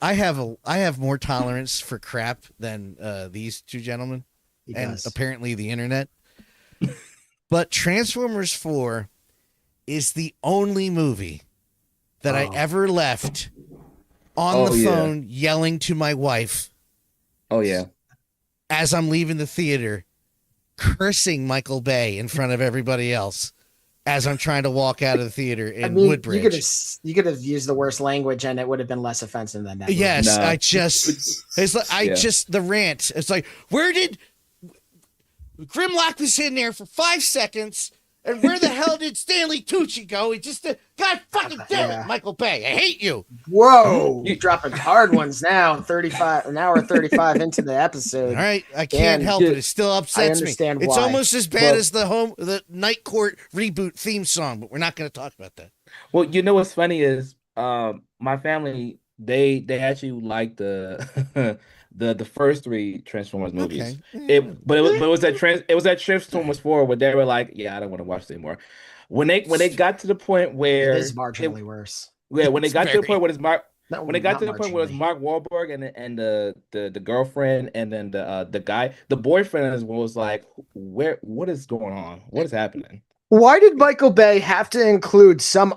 have more tolerance for crap than these two gentlemen, apparently the internet. But Transformers 4 is the only movie that I ever left on the phone yelling to my wife. Oh yeah. As I'm leaving the theater, cursing Michael Bay in front of everybody else as I'm trying to walk out of the theater in Woodbridge. You could have used the worst language and it would have been less offensive than that. Yes, no. The rant. It's like, where did Grimlock was in there for 5 seconons, and where the hell did Stanley Tucci go? He just God fucking damn it, Michael Bay. I hate you. Whoa, you're dropping hard ones now. An hour 35 into the episode. All right, I can't help it. It still upsets me. Why. It's almost as bad as the Night Court reboot theme song, but we're not going to talk about that. Well, you know what's funny is my family they actually like the the first three Transformers movies. Okay. It was that Transformers 4 where they were like, yeah, I don't want to watch it anymore. When they got to the point It where is marginally worse. when they It's got to the very- point where it's Mark No, when it got not to the point where it's marginally. Mark Wahlberg and the girlfriend and then the guy, the boyfriend was like, what is going on? What is happening? Why did Michael Bay have to include some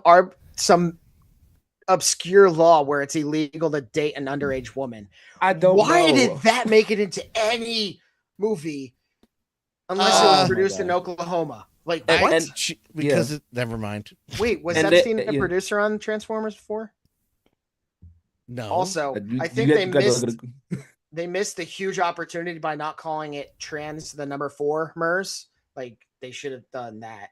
obscure law where it's illegal to date an underage woman? I don't Why know. did that make it into any movie unless it Oh was my produced in God. Oklahoma? Like And- what? and- Because never mind. Wait, was and Epstein they- the yeah. producer on Transformers 4? No. Also, You- I you think got- they you gotta missed look at they missed a huge opportunity by not calling it trans the number 4 MERS. Like they should have done that.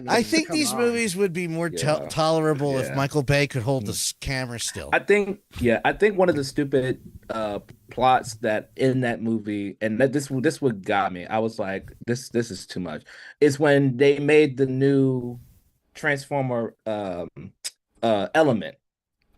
I think come these on. movies would be more Yeah. tolerable if Yeah. Michael Bay could hold the camera still. I think one of the stupid plots that in that movie, and that this what got me. I was like, this is too much. Is when they made the new Transformer element.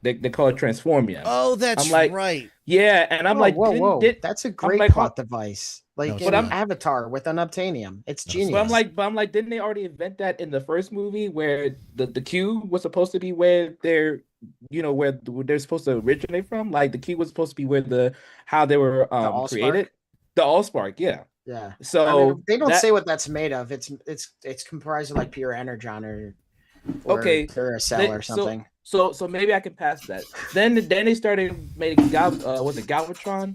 They call it Transformium. Oh, that's I'm like, right. Yeah, and I'm like, whoa. didn't- That's a great like, plot device. Like No, in it's not. Avatar with unobtainium. It's No, it's genius. But I'm like, didn't they already invent that in the first movie where the cube was supposed to be where they're, where they're supposed to originate from? Like the cube was supposed to be where how they were Allspark? created. The Allspark, yeah. Yeah. So I mean, they don't that- say what that's made of. It's comprised of like pure energon or Okay, Duracell or something. So maybe I can pass that. Then they started making was it Galvatron,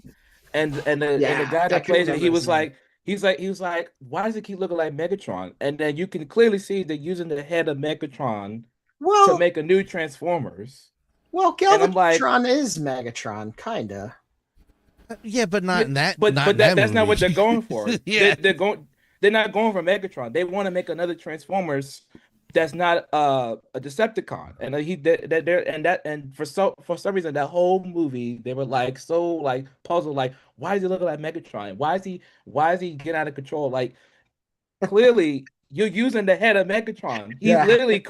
and the Yeah, guy I that can plays it, remember he his was name. like, why does it keep looking like Megatron? And then you can clearly see they're using the head of Megatron to Well, make a new Transformers. Galvatron I'm like- is Megatron, kinda. Yeah, but not in that. But not but in that that's not what movie. they're going for. Yeah. They're not going for Megatron. They want to make another Transformers that's not a Decepticon. And for some reason that whole movie they were like so like puzzled, like why does he look like Megatron? Why is he getting out of control? Like clearly you're using the head of Megatron. He's Yeah. literally a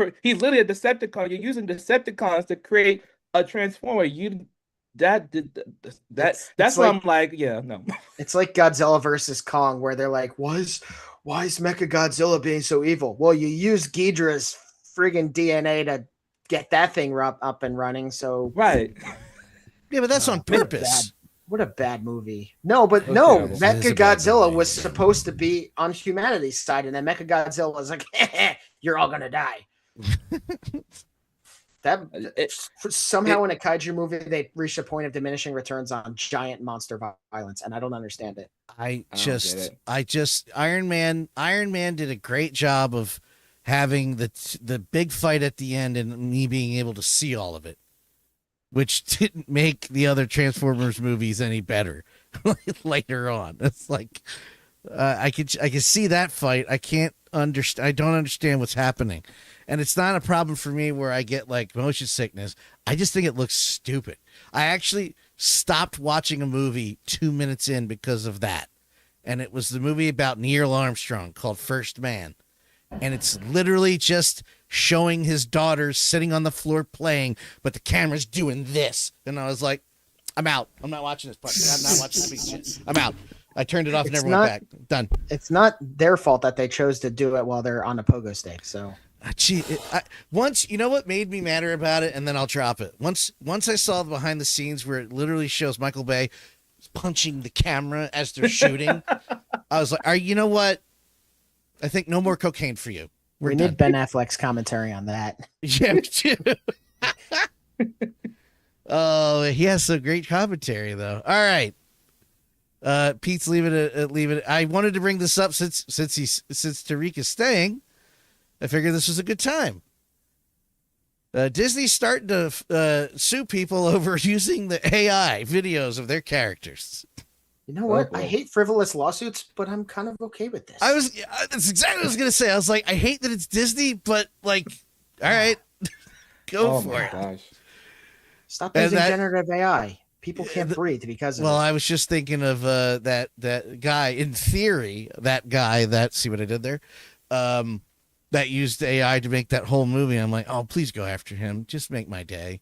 Decepticon. You're using Decepticons to create a Transformer. That's It's why like- I'm like, yeah, no. It's like Godzilla versus Kong, where they're like, why is Mechagodzilla being so evil? Well, you use Ghidorah's friggin' DNA to get that thing up and running. So Right. Yeah, but that's on What a purpose. What a bad movie. No, but That's no, terrible. It is a bad Mechagodzilla movie. was supposed to be on humanity's side, and then Mechagodzilla was like, you're all gonna die. Somehow in a kaiju movie, they reached a point of diminishing returns on giant monster violence, and I don't understand it. I I don't get just Iron Man did a great job of having the big fight at the end and me being able to see all of it, which didn't make the other Transformers movies any better later on. It's like I can see that fight. I don't understand what's happening. And it's not a problem for me where I get like motion sickness. I just think it looks stupid. I actually stopped watching a movie 2 minutes in because of that. And it was the movie about Neil Armstrong called First Man. And it's literally just showing his daughters sitting on the floor playing, but the camera's doing this. And I was like, I'm out. I'm not watching this part. I'm not watching this piece of shit. I'm out. I turned it off and It's never went back. Done. It's not their fault that they chose to do it while they're on a pogo stick. So Once you know what made me madder about it, and then I'll drop it. Once I saw the behind the scenes where it literally shows Michael Bay punching the camera as they're shooting, I was like, you know what? I think no more cocaine for you. we need Ben Affleck's commentary on that. Yeah, me too. Oh, he has some great commentary though. All right. Pete's leaving it. I wanted to bring this up since Tarik is staying. I figured this was a good time. Disney's starting to sue people over using the AI videos of their characters. You know what? Oh, I boy. hate frivolous lawsuits, but I'm kind of okay with this. That's exactly what I was going to say. I was like, I hate that it's Disney, but like, all right, go Oh for my it. gosh. Stop And using that- generative AI. People can't breathe because of Well, it. I was just thinking of that guy. In theory, that guy that see what I did there, that used AI to make that whole movie. I'm like, oh, please go after him. Just make my day.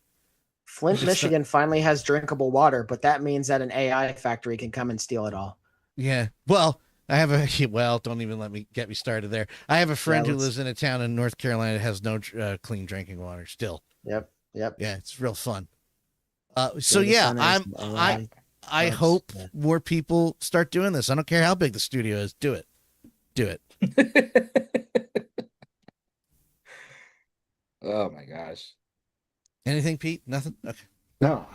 Flint, Michigan finally has drinkable water, but that means that an AI factory can come and steal it all. Yeah. Well, don't even get me started there. I have a friend who lives in a town in North Carolina that has no clean drinking water still. Yep. Yeah, it's real fun. So yeah, I hope more people start doing this. I don't care how big the studio is. Do it. Oh my gosh. Anything, Pete? Nothing? Okay. No.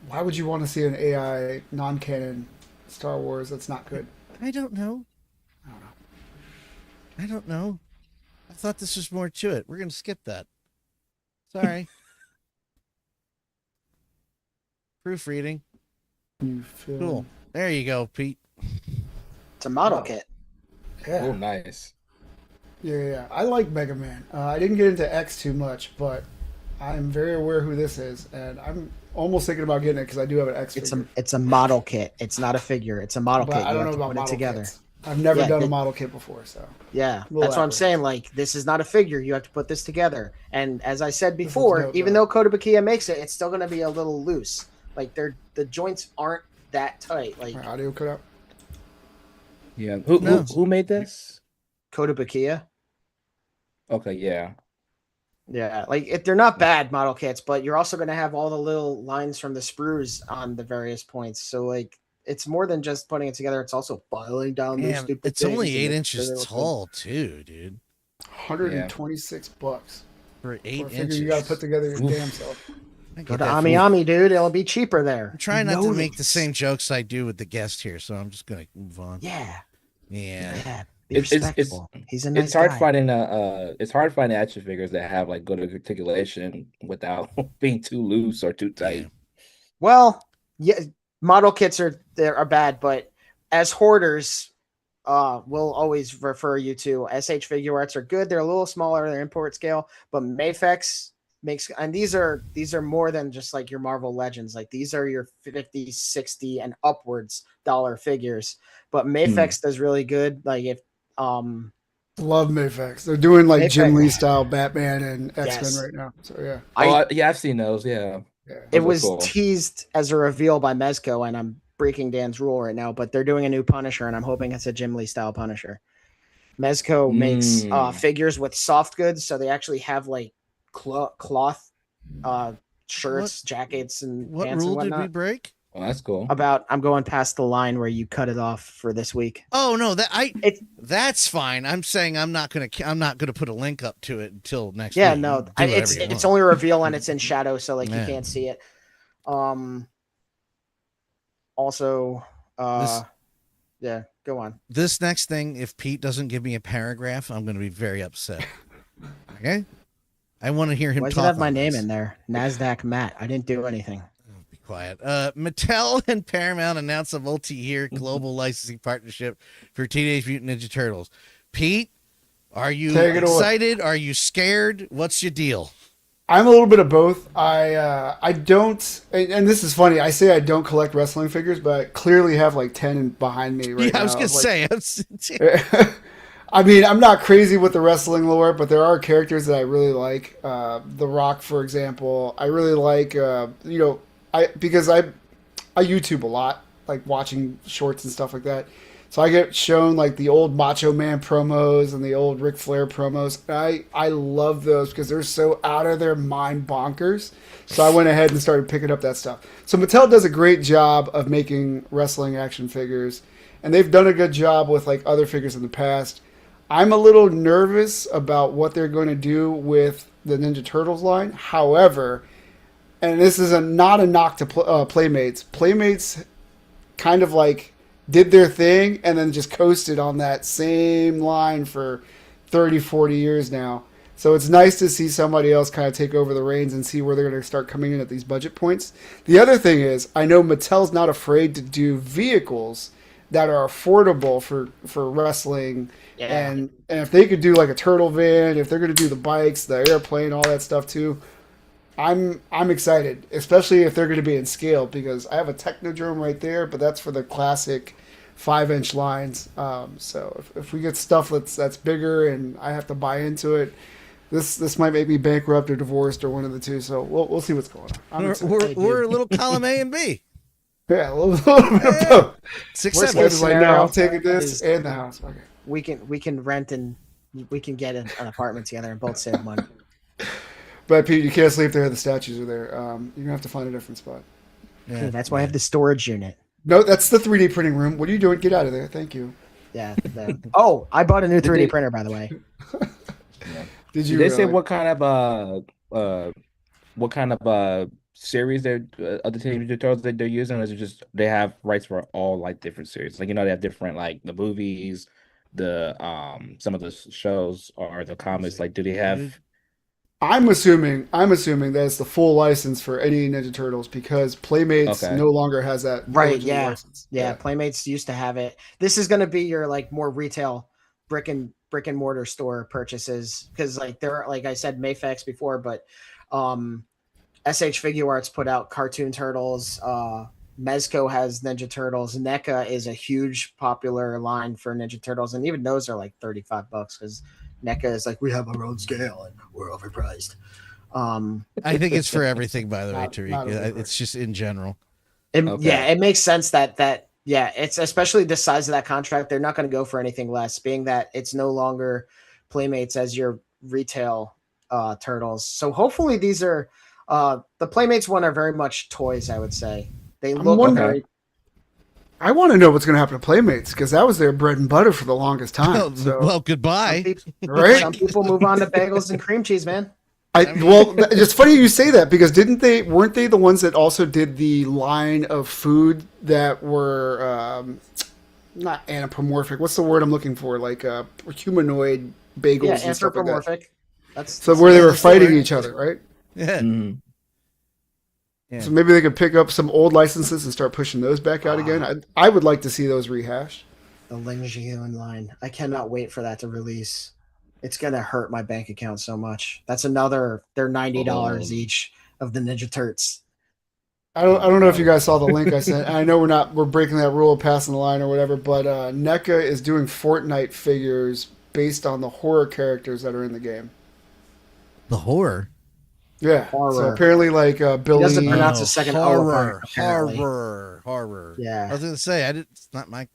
Why would you want to see an AI non-canon Star Wars that's not good? I don't know. I thought this was more to it. We're going to skip that. Sorry. Proofreading. Cool. There you go, Pete. It's a model kit. Yeah. Oh, nice. Yeah. I like Mega Man. I didn't get into X too much, but I'm very aware who this is, and I'm almost thinking about getting it because I do have an X figure. It's a model kit. It's not a figure. It's a model kit. I don't know about put model it together. Kits. I've never done a model kit before, so yeah, that's what I'm saying. Like, this is not a figure. You have to put this together. And as I said before, even though 𝗀𝗄𝗃 makes it, it's still going to be a little loose. Like, the joints aren't that tight. Like, my audio cut out. Yeah. Who made this? 𝗀𝗃. Okay. Yeah. Yeah, like they're not bad model kits, but you're also going to have all the little lines from the sprues on the various points. So like, it's more than just putting it together. It's also filing down those stupid It's only 8 inches tall too, dude. $126 for 8 inches. You got to put together your damn self. Go to 𝗵𝗵𝗵𝗁, dude. It'll be cheaper there. I'm trying not to make the same jokes I do with the guest here, so I'm just going to move on. Yeah. Be respectful. He's a nice it's hard guy. finding action figures that have like good articulation without being too loose or too tight. Well, yeah, model kits are bad, but as hoarders, we'll always refer you to shfiguarts are good. They're a little smaller, they're import scale, but Mafex and these are more than just like your Marvel Legends. Like, these are your 50, 60 and upwards dollar figures. But Mafex does really good. Like, if love Mafex. They're doing like Jim Lee style Batman and X-Men right now. So yeah. I've seen those. Yeah. It was teased as a reveal by Mezco, and I'm breaking Dan's rule right now, but they're doing a new Punisher, and I'm hoping it's a Jim Lee style Punisher. Mezco makes figures with soft goods, so they actually have like cloth shirts, jackets, and what pants rule and whatnot. did we break? Oh, that's cool. I'm going past the line where you cut it off for this week. Oh no, that's fine. I'm saying I'm not gonna put a link up to it until next week. Yeah, no, it's only a reveal and it's in shadow, so like you can't see it. Also, yeah, go on. This next thing, if Pete doesn't give me a paragraph, I'm going to be very upset. Okay, I want to hear him. Why does it have my name in there? NASDAQ Matt. I didn't do anything. Quiet. Mattel and Paramount announced a multi-year global licensing partnership for Teenage Mutant Ninja Turtles. Pete, are you excited? Are you scared? What's your deal? I'm a little bit of both. I don't, and this is funny. I say I don't collect wrestling figures, but I clearly have like 10 behind me right now. Yeah, I was gonna say. I mean, I'm not crazy with the wrestling lore, but there are characters that I really like. The Rock, for example. I really like. Because I YouTube a lot, like watching shorts and stuff like that. So I get shown like the old Macho Man promos and the old Ric Flair promos. I love those because they're so out of their mind bonkers. So I went ahead and started picking up that stuff. So Mattel does a great job of making wrestling action figures, and they've done a good job with like other figures in the past. I'm a little nervous about what they're going to do with the Ninja Turtles line. However, and this is not a knock to Playmates. Playmates kind of like did their thing and then just coasted on that same line for 30, 40 years now. So it's nice to see somebody else kind of take over the reins and see where they're going to start coming in at these budget points. The other thing is, I know Mattel's not afraid to do vehicles that are affordable for wrestling. Yeah. And if they could do like a turtle van, if they're going to do the bikes, the airplane, all that stuff too, I'm excited, especially if they're going to be in scale, because I have a Technodrome right there, but that's for the classic 5-inch lines. So if we get stuff that's bigger and I have to buy into it, This might make me bankrupt or divorced or one of the two. So we'll see what's going on. We're a little column A and B. Yeah, a little bit of both. 6, Worst 7. case Like, no, I'm scenario taking this is and the house. Okay. we can rent and we can get an apartment together and both save money. But Pete, you can't sleep there. The statues are there. You're gonna have to find a different spot. Yeah, Hey, that's why I have the storage unit. No, that's the 3D printing room. What are you doing? Get out of there. Thank you. Yeah. Oh, I bought a new 3D printer, by the way. Did you? They say what kind of series they're of the TDJ Turtles that they're using? Or is it just they have rights for all like different series? Like, you know, they have different like the movies, the some of the shows or the comics. Like, do they have? I'm assuming that it's the full license for any Ninja Turtles because Playmates Okay. no longer has that Right, original yeah. license. Yeah, Playmates used to have it. This is going to be your like more retail brick and mortar store purchases because like they're like I said Mayfax before, but sh_figuarts put out cartoon turtles. Mezco has Ninja Turtles. NECA is a huge popular line for Ninja Turtles, and even those are like $35 because NECA is like we have our own scale and we're overpriced. I think it's for everything, by the way, Not Tarik. overpriced. It's just in general. Yeah, it makes sense that yeah, it's especially the size of that contract. They're not going to go for anything less, being that it's no longer Playmates as your retail turtles. So hopefully these are the Playmates one are very much toys. I would say they look wondering- very. I want to know what's going to happen to Playmates because that was their bread and butter for the longest time. So, Well, goodbye. right? Some people move on to bagels and cream cheese, man. It's funny you say that because weren't they the ones that also did the line of food that were not anthropomorphic? What's the word I'm looking for? Like humanoid bagels Yeah, and stuff like that. anthropomorphic. That's So where they were the fighting story. each other, right? Yeah. Mhm. Yeah. So maybe they could pick up some old licenses and start pushing those back out again. I would like to see those rehashed. The Ling Jiun line. I cannot wait for that to release. It's gonna hurt my bank account so much. That's another. They're $90 each of the Ninja Turts. I don't know if you guys saw the link I sent. I know we're breaking that rule of passing the line or whatever, but NECA is doing Fortnite figures based on the horror characters that are in the game. The horror. Yeah. Horror. So apparently, like Billy. He doesn't pronounce the second O horror, apparently. horror. Yeah. I was gonna say it's not my.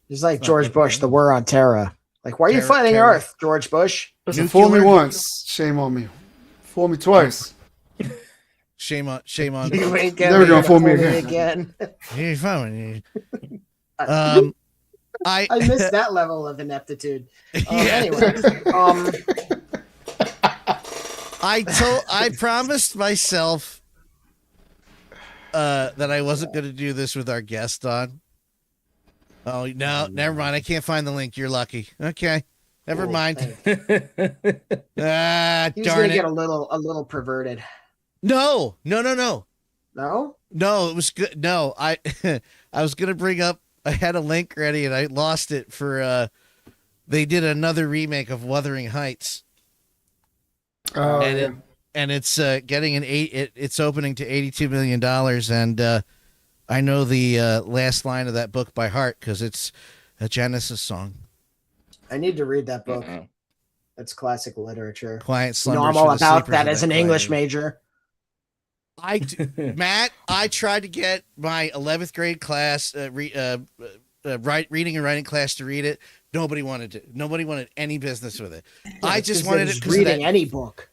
He's like George Bush, the war on terror. Like, why are you Terror- fighting terror. Earth, George Bush? Listen, fool me Nuclear- once, shame on me. Fool me twice. Shame on. You ain't Never gonna fool me again. You're fine. I I miss that level of ineptitude. Yeah. Anyway, I promised myself that I wasn't going to do this with our guest on. Oh no, never mind. I can't find the link. You're lucky. Okay, never Cool, mind. thanks. He was Darn gonna it! get a little perverted. No. No, No, it was good. No, I was gonna bring up. I had a link ready and I lost it for. They did another remake of Wuthering Heights. Oh, and yeah. it's getting it's opening to $82 million, and I know the last line of that book by heart because it's a Genesis song. I need to read that book. That's classic literature. Quiet You slumbers. know I'm for all the about sleepers that of as an quiet English age. major. Matt, I tried to get my 11th grade class reading and writing class to read it. Nobody wanted to. Nobody wanted any business with it. I just wanted it because reading any book.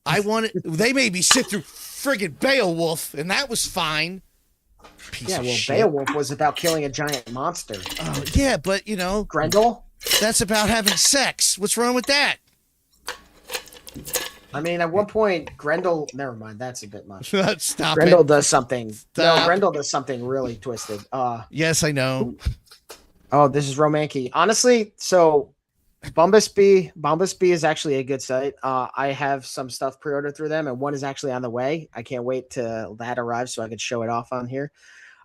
They made me sit through friggin' Beowulf, and that was fine. Piece Yeah, of well, shit. Beowulf was about killing a giant monster. Oh, yeah, but Grendel? that's about having sex. What's wrong with that? I mean, at one point, Grendel. Never mind, that's a bit much. Stop Grendel it. does something. Stop. No, Grendel does something really twisted. Yes, I know. Oh, this is Romanky. Honestly, so Bombasby is actually a good site. I have some stuff pre-ordered through them, and one is actually on the way. I can't wait till that arrives so I could show it off on here.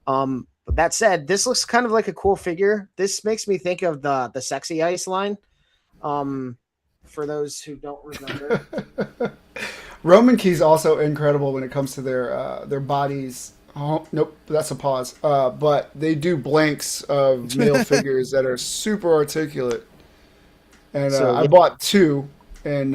But that said, this looks kind of like a cool figure. This makes me think of the 𝗖cie_𝗽𝗆𝗆 line. For those who don't remember. Roman Key's also incredible when it comes to their bodies. Oh, nope, that's a pause. But they do blanks of male figures that are super articulate. And So, I yeah. bought two, and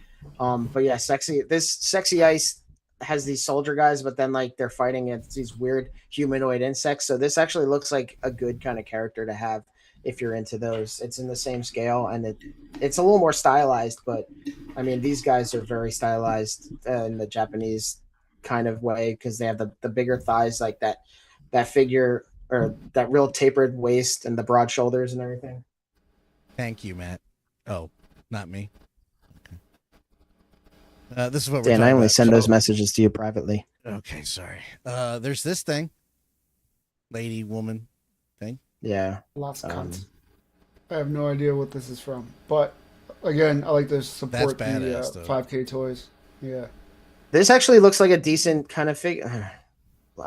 But yeah, Sexy Ice has these soldier guys, but then like they're fighting against these weird humanoid insects. So this actually looks like a good kind of character to have if you're into those. It's in the same scale, and it's a little more stylized, but I mean these guys are very stylized in the Japanese kind of way because they have the bigger thighs, like that figure or that real tapered waist and the broad shoulders and everything. Thank you, Matt. Oh, not me. This is what we're Dan, talking I only about. send those messages to you privately. Okay, sorry. There's this thing, lady, woman thing. Yeah. Lots of cunts. I have no idea what this is from, but again, I like to support the badass, 5K toys. Yeah. This actually looks like a decent kind of figure.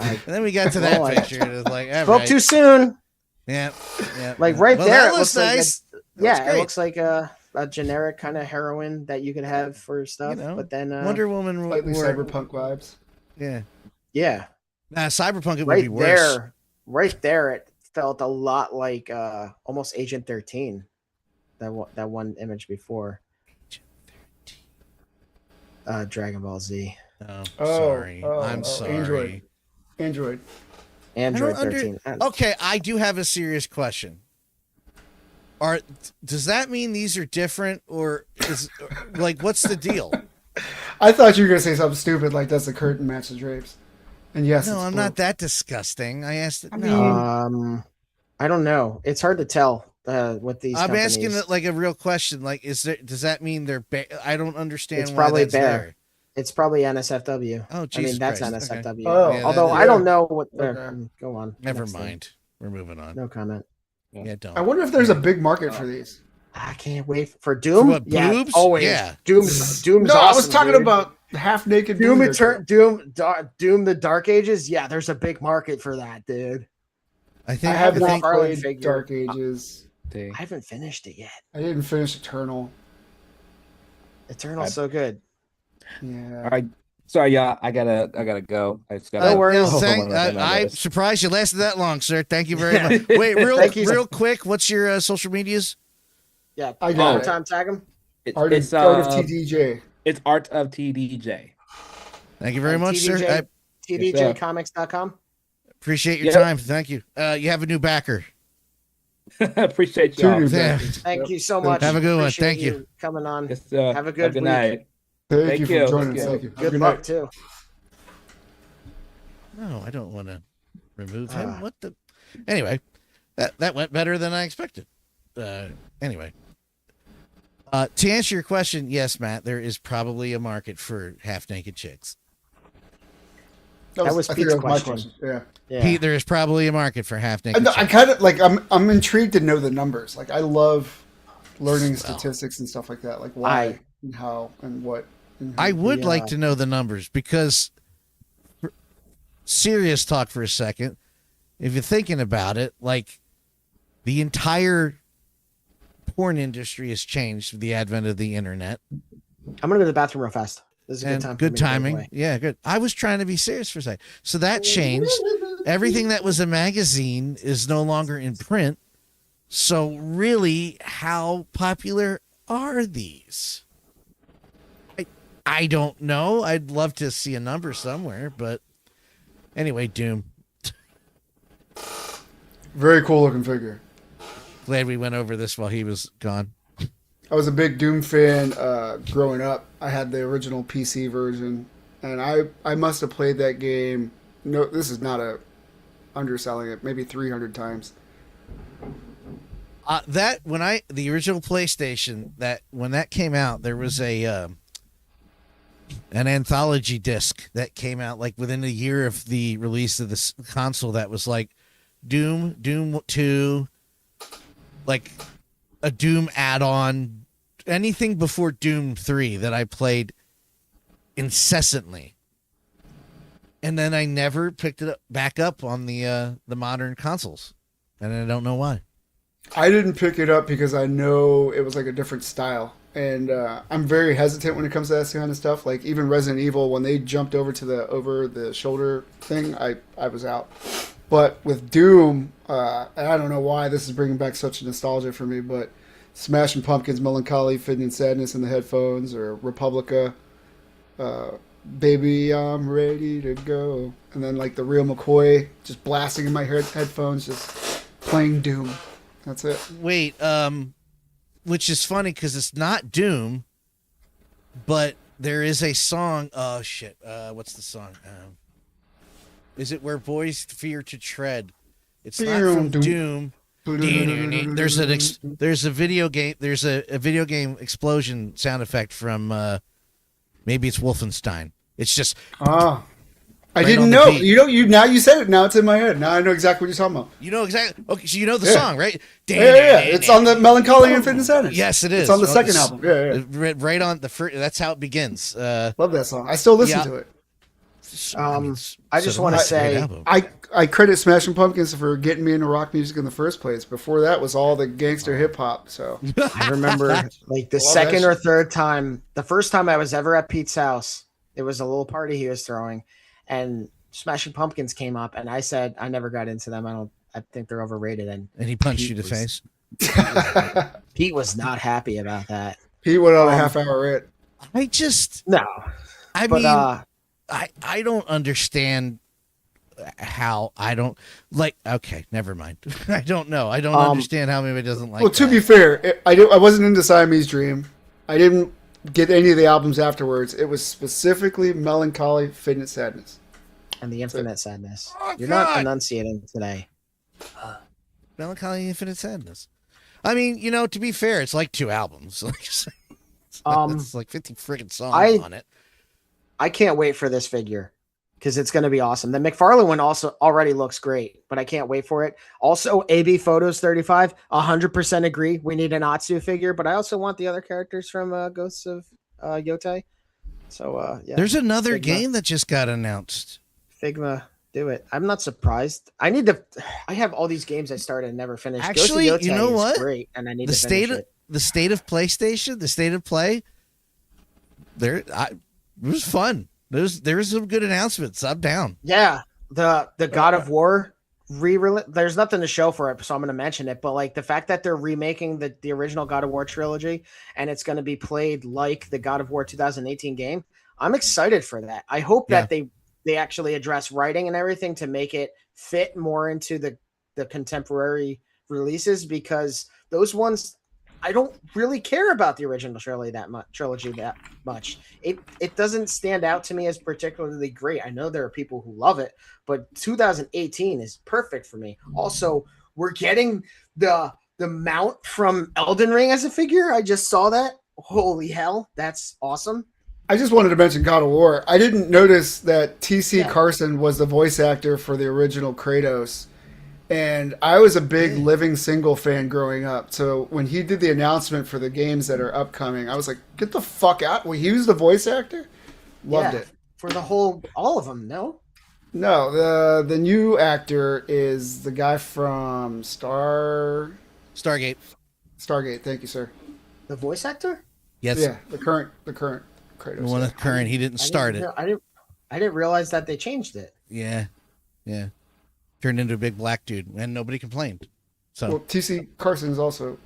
And then we got to that picture. And it was like, all spoke right. too soon. Yeah. Like right well, there, that it looks nice. Like it looks like a generic kind of heroine that you could have for stuff. You know, but then Wonder Woman, slightly cyberpunk vibes. Yeah. Yeah. Nah, cyberpunk it would be worse. Right there, it felt a lot like almost Agent 13. That one image before. Dragon Ball Z. Sorry. I'm sorry. Android 13. Okay, I do have a serious question. Does that mean these are different, or is like what's the deal? I thought you were gonna say something stupid like does the curtain match the drapes? And yes, no, I'm not that disgusting. I asked. I don't know. It's hard to tell with these. I'm companies. asking it like a real question. Like, does that mean they're? I don't understand. It's why probably that's bare. there. It's probably NSFW. Oh, Jesus that's Christ. NSFW. Okay. Oh, yeah, although I don't know what. Go on. Never mind. We're moving on. No comment. Yeah, don't. I wonder if there's a big market for these. I can't wait for Doom. For what, boobs? Always. Yeah. Doom's No, awesome, I was talking dude. about half naked Doom. Doom. The Dark Ages. Yeah, there's a big market for that, dude. I have not played Dark Ages. I haven't finished it yet. I didn't finish Eternal. Eternal's so good. Yeah. All right. Sorry, y'all. I gotta go. I just gotta. Don't worry. I'm surprised you lasted that long, sir. Thank you very much. Wait, real quick. What's your social medias? Yeah, I got it. Time tag him. Art of TDJ. It's Art of TDJ. Thank you very much, TDJ, sir. TDJcomics.com. Appreciate your time. Thank you. You have a new backer. Appreciate y'all. Thank you so much. Have a good one. Appreciate Thank you. Coming on. Yes, have a good week. night. Thank you for joining us. Thank you. Good luck too. No, I don't want to remove him. What the? Anyway, that went better than I expected. Anyway, to answer your question, yes, Matt, there is probably a market for half-naked chicks. That was Pete's question. Yeah. Pete, there is probably a market for half-naked chicks. I kind of like. I'm intrigued to know the numbers. Like I love learning statistics and stuff like that. Like why and how and what. I would like to know the numbers because, serious talk for a second, if you're thinking about it, like the entire porn industry has changed with the advent of the internet. I'm going to go to the bathroom real fast. This is a good time. Good timing. Yeah, good. I was trying to be serious for a second. So that changed. Everything that was a magazine is no longer in print. So really, how popular are these? I don't know. I'd love to see a number somewhere, but anyway, Doom. Very cool looking figure. Glad we went over this while he was gone. I was a big Doom fan growing up. I had the original PC version, and I must have played that game. No, this is not underselling it. Maybe 300 times. The original PlayStation, when that came out, there was an anthology disc that came out like within a year of the release of this console that was like Doom 2, like a Doom add-on, anything before Doom 3 that I played incessantly. And then I never picked it back up on the modern consoles. And I don't know why. I didn't pick it up because I know it was like a different style. And I'm very hesitant when it comes to that kind of stuff. Like even Resident Evil, when they jumped over to the over the shoulder thing, I was out. But with Doom, I don't know why this is bringing back such nostalgia for me, but Smashing Pumpkins, Melancholy, Fitting in Sadness in the headphones, or Republica, Baby, I'm Ready to Go. And then like the real McCoy just blasting in my headphones, just playing Doom. That's it. Wait, which is funny because it's not Doom, but there is a song. Oh shit! What's the song? Is it Where Boys Fear to Tread? It's not from Doom. There's a video game. There's a video game explosion sound effect from maybe it's Wolfenstein. It's just I didn't know. You now you said it. Now it's in my head. Now I know exactly what you're talking about. You know exactly. Okay, so you know the song, right? Yeah. It's on the Melancholy and Fitting in Sadness. Yes, it is. It's on the second album. Yeah. Right on the first. That's how it begins. Love that song. I still listen to it. I just want to say I credit Smashing Pumpkins for getting me into rock music in the first place. Before that was all the gangster hip hop. So I remember like the second or third time, the first time I was ever at Pete's house, it was a little party he was throwing, and Smashing Pumpkins came up, and I said I never got into them. I think they're overrated. And he punched you in the face. Pete was not happy about that. He went on a half-hour rant. I mean, I don't understand how I don't like. Okay, never mind. I don't know. I don't understand how maybe doesn't like. Well, to be fair, I wasn't into Siamese Dream. I didn't get any of the albums afterwards. It was specifically Melancholy, Fitting in Sadness, and the Infinite Sadness. You're not enunciating today. Melancholy, Infinite Sadness. I mean, to be fair, it's like 2 albums. It's like 50 friggin' songs on it. I can't wait for this figure because it's going to be awesome. The McFarlane one also already looks great, but I can't wait for it. Also, AB Photos 35, 100% agree. We need an Atsu figure, but I also want the other characters from Ghosts of ศ์/ศ์. So, yeah. There's another game that just got announced. Figma, do it. I'm not surprised. I have all these games I started and never finished. Actually, Ghost of you know what? Great, and I need to finish it. The state of PlayStation, the state of play, it was fun. There was some good announcements. I'm down. Yeah, the God of War re-release. There's nothing to show for it, so I'm going to mention it. But like the fact that they're remaking the original God of War trilogy, and it's going to be played like the God of War 2018 game, I'm excited for that. I hope that they actually address writing and everything to make it fit more into the contemporary releases, because those ones, I don't really care about the original trilogy that much. It doesn't stand out to me as particularly great. I know there are people who love it, but 2018 is perfect for me. Also, we're getting the mount from Elden Ring as a figure. I just saw that. Holy hell, that's awesome. I just wanted to mention God of War. I didn't notice that T.C. Carson was the voice actor for the original Kratos. And I was a big Living Single fan growing up. So when he did the announcement for the games that are upcoming, I was like, get the fuck out. Well, he was the voice actor? Loved it. For all of them, no? No, the new actor is the guy from Stargate. Stargate, thank you, sir. The voice actor? Yes. Yeah, the current Kratos. The one that's current, he didn't start it. I didn't realize that they changed it. Yeah. Turned into a big black dude, and nobody complained. So, well, T.C. Carson is also.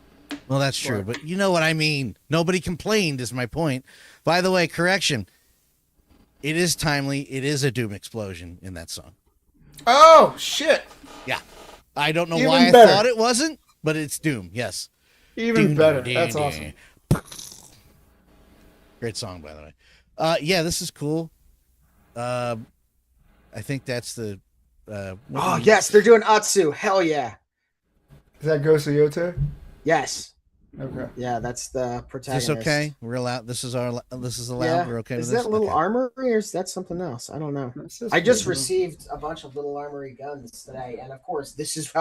Well, that's true, but you know what I mean. Nobody complained is my point. By the way, correction. It is timely. It is a Doom explosion in that song. Oh shit! Yeah, I don't know Even why better. I thought it wasn't, but it's Doom. Yes, even better. That's awesome. Great song, by the way. Yeah, this is cool. I think that's the. Yes, they're doing Atsu. Hell yeah. Is that Ghost of ศ์/ศ์? Yes. Okay. Yeah, that's the protagonist. Is this okay? We're allowed. This is allowed. We're okay is with this. Is that little okay. armory, or is that something else? I don't know. I just received a bunch of little armory guns today, and of course, this is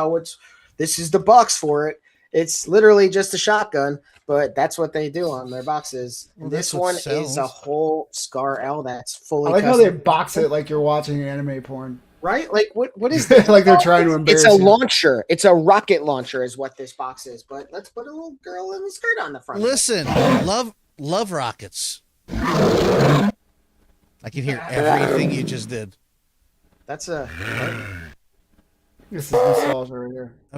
the box for it. It's literally just a shotgun, but that's what they do on their boxes. Well, this one is a whole Scar L that's fully. I like how they box it like you're watching anime porn. Right? Like what is this? Like they're trying to embarrass It's a you. launcher. It's a rocket launcher is what this box is. But let's put a little girl in the skirt on the front. Listen, love rockets. I can hear everything you just did. That's a This is nostalgia right here. I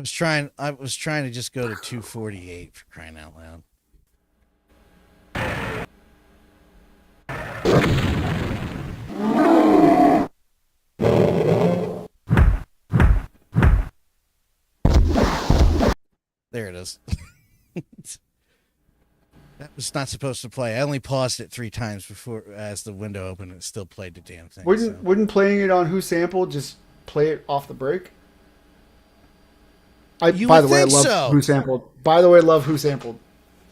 was trying to just go to 248 for crying out loud. There it is. That was not supposed to play. I only paused it 3 times before as the window opened and it still played the damn thing. Wouldn't playing it on Who Sampled just play it off the break? By the way, I love Who Sampled. By the way, love Who Sampled.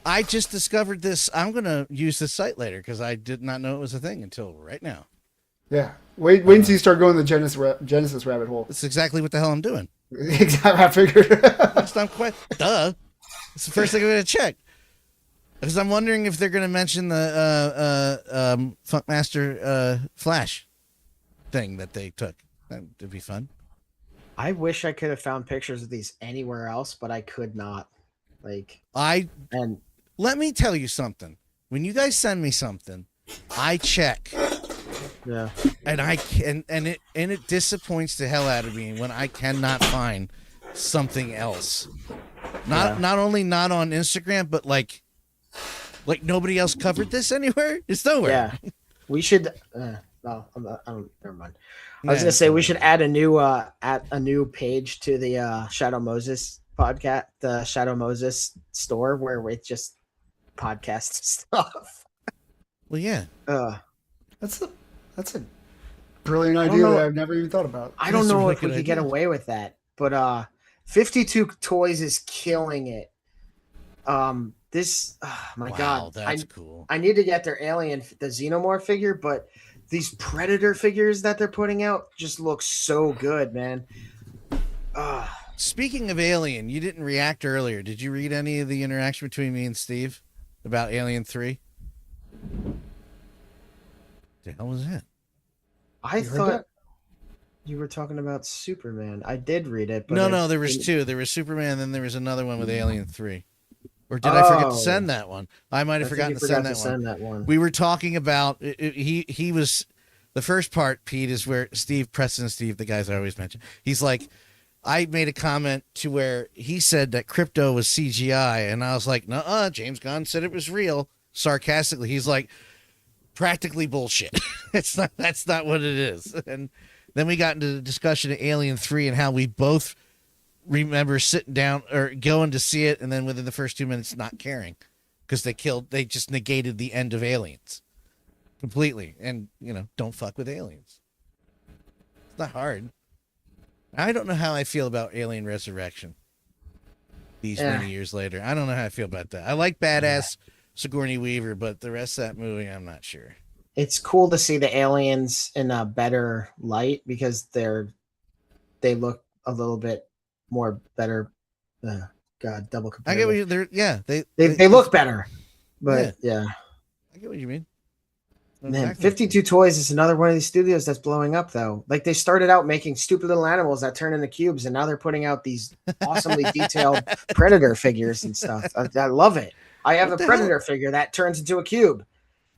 I just discovered this. I'm going to use this site later because I did not know it was a thing until right now. Yeah. Wait until you start going the Genesis rabbit hole. That's exactly what the hell I'm doing. Exactly. I figured. I'm quite duh. It's the first thing I'm going to check. Because I'm wondering if they're going to mention the Funkmaster Flash thing that they took. That would be fun. I wish I could have found pictures of these anywhere else, but I could not. And let me tell you something. When you guys send me something, I check. Yeah. And it disappoints the hell out of me when I cannot find something else. Not only not on Instagram, but like nobody else covered this anywhere. It's nowhere. Yeah. We should. No, never mind. I was gonna say we should add a new page to the Shadow Moses podcast, the Shadow Moses store, where we just podcast stuff. Well, yeah. That's a brilliant idea that I've never even thought about. I don't know if we could get away with that, but 52 Toys is killing it. This, oh my God, that's cool. I need to get their Alien, the Xenomorph figure, but these Predator figures that they're putting out just look so good, man. Speaking of Alien, you didn't react earlier. Did you read any of the interaction between me and Steve about Alien 3? The hell was that? I thought you were talking about Superman. I did read it. But no, there was 2. There was Superman, and then there was another one with Alien 3. Or did I forget to send that one? I might have forgotten to send that one. We were talking about he was the first part, Pete, is where Preston Steve, the guys I always mention. He's like, I made a comment to where he said that crypto was CGI, and I was like, nuh-uh, James Gunn said it was real, sarcastically. He's like, practically bullshit. That's not what it is. And then we got into the discussion of Alien 3 and how we both remember sitting down or going to see it and then within the first 2 minutes not caring because they just negated the end of Aliens completely. And don't fuck with aliens. It's not hard. I don't know how I feel about Alien Resurrection these many years later. I don't know how I feel about that. I like badass Sigourney Weaver, but the rest of that movie, I'm not sure. It's cool to see the aliens in a better light because they look a little bit more better. God, double compare. I get what you. They look better, but yeah. I get what you mean. Man, 52 Toys is another one of these studios that's blowing up, though. Like, they started out making stupid little animals that turn into cubes, and now they're putting out these awesomely detailed Predator figures and stuff. I love it. I have a Predator figure that turns into a cube,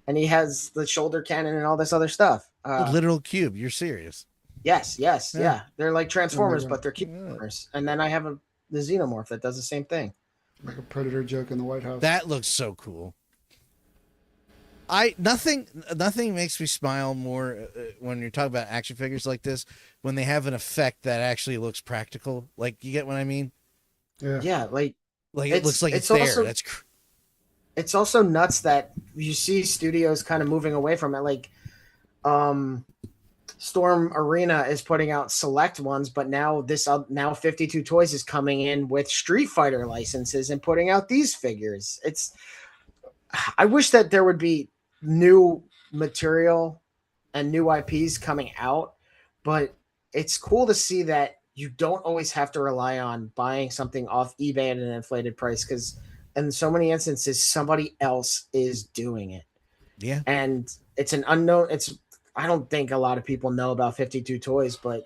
and he has the shoulder cannon and all this other stuff. A literal cube. You're serious? Yes, yeah. They're like Transformers, but they're cubes. And then I have the Xenomorph that does the same thing. Like a Predator joke in the White House. That looks so cool. Nothing makes me smile more when you're talking about action figures like this when they have an effect that actually looks practical. Like, you get what I mean? Yeah, like it looks like it's there. Also, it's also nuts that you see studios kind of moving away from it. Like, Storm Arena is putting out select ones, but now 52 Toys is coming in with Street Fighter licenses and putting out these figures. I wish that there would be new material and new IPs coming out, but it's cool to see that you don't always have to rely on buying something off eBay at an inflated price, because in so many instances somebody else is doing it. Yeah. And it's an unknown. I don't think a lot of people know about 52 Toys, but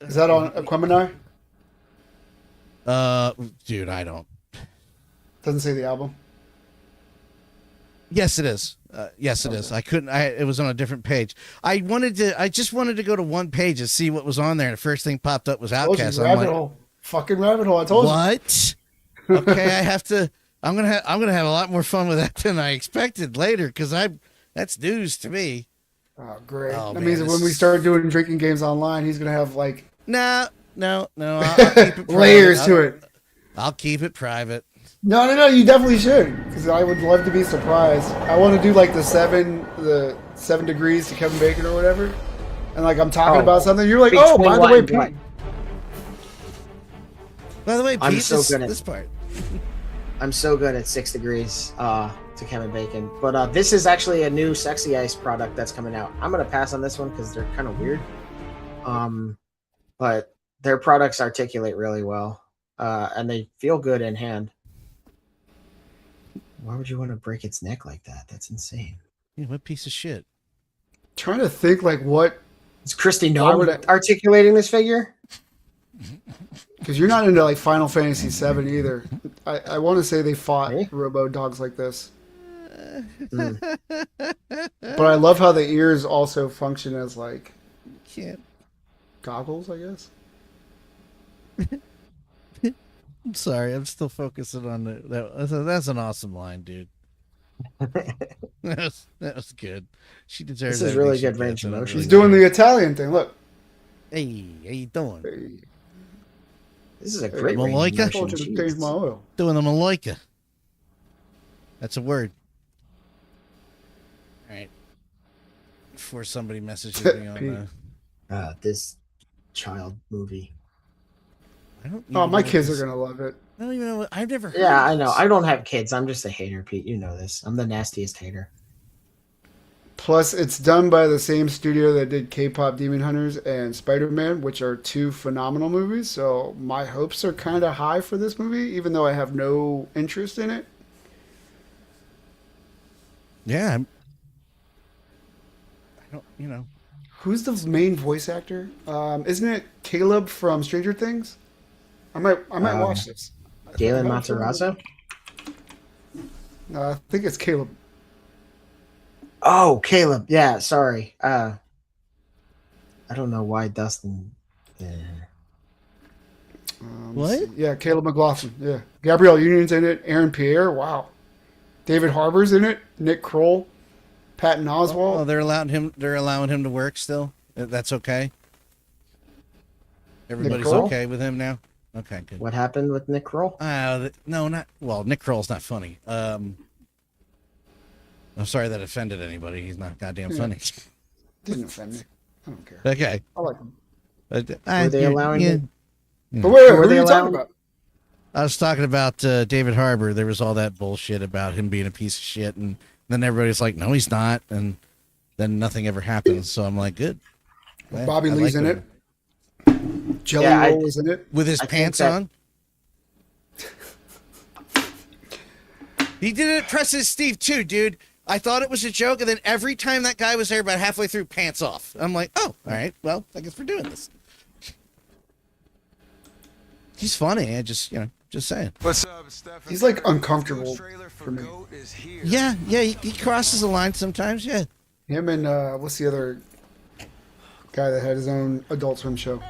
those. Is that on 𝗀𝗵𝗁? Dude, I don't. Doesn't say the album. Yes, it is. Yes, it is. I couldn't. It was on a different page. I just wanted to go to one page and see what was on there. And the first thing popped up was Outkast. Rabbit hole. Fucking rabbit hole. I told you. What? Okay, I have to. I'm gonna have a lot more fun with that than I expected later because that's news to me. Oh, great. Oh, that man, means when we start doing drinking games online, he's gonna have like no. I'll keep it layers to it. I'll keep it private. No. You definitely should, because I would love to be surprised. I want to do like the 7 degrees to Kevin Bacon or whatever, and like I'm talking about something, you're like, oh, by the way, Pete. By the way, Pete, I'm so good at this part. I'm so good at 6 degrees to Kevin Bacon, but this is actually a new Sexy Ice product that's coming out. I'm gonna pass on this one because they're kind of weird, but their products articulate really well, and they feel good in hand. Why would you want to break its neck like that? That's insane. Yeah, what piece of shit? Trying to think like what is Christy Nolan articulating this figure? Because you're not into like Final Fantasy VII either. I want to say they fought robo dogs like this. But I love how the ears also function as like goggles, I guess. I'm sorry, I'm still focusing on that's an awesome line, dude. that was good. She deserves. This is really good range of motion. She's doing the Italian thing. Look. Hey, how you doing? Hey. This is a great Maloika. Doing the Maloika. That's a word. All right. Before somebody messages me on this child movie. My kids are gonna love it. I don't even know. I've never heard I know. I don't have kids. I'm just a hater, Pete. You know this. I'm the nastiest hater. Plus, it's done by the same studio that did K-pop Demon Hunters and Spider-Man, which are 2 phenomenal movies. So my hopes are kind of high for this movie, even though I have no interest in it. Yeah, I don't. Who's the main voice actor? Isn't it Caleb from Stranger Things? I might watch this. Galen Matarazzo? No, I think it's Caleb. Oh, Caleb. Yeah, sorry. I don't know why Dustin. What? Yeah, Caleb McLaughlin. Yeah, Gabrielle Union's in it. Aaron Pierre. Wow. David Harbour's in it. Nick Kroll. Patton Oswalt. Oh, they're allowing him. They're allowing him to work still. That's okay. Everybody's okay with him now. Okay, good. What happened with Nick Kroll? No, not well. Nick Kroll's not funny. I'm sorry that offended anybody. He's not goddamn funny. Didn't offend me. I don't care. Okay. I like him. Were they allowing him? But wait, what are you talking about? I was talking about David Harbour. There was all that bullshit about him being a piece of shit, and then everybody's like, "No, he's not," and then nothing ever happens. So I'm like, "Good." Bobby Lee's in it. Jelly Roll is in it with his pants on. He did it at Preston Steve too, dude. I thought it was a joke, and then every time that guy was there, about halfway through, pants off. I'm like, "Oh, all right. Well, I guess we're doing this." He's funny. I just saying. What's up, Stephen? He's like uncomfortable for me. Yeah, he crosses the line sometimes. Yeah. Him and what's the other guy that had his own Adult Swim show?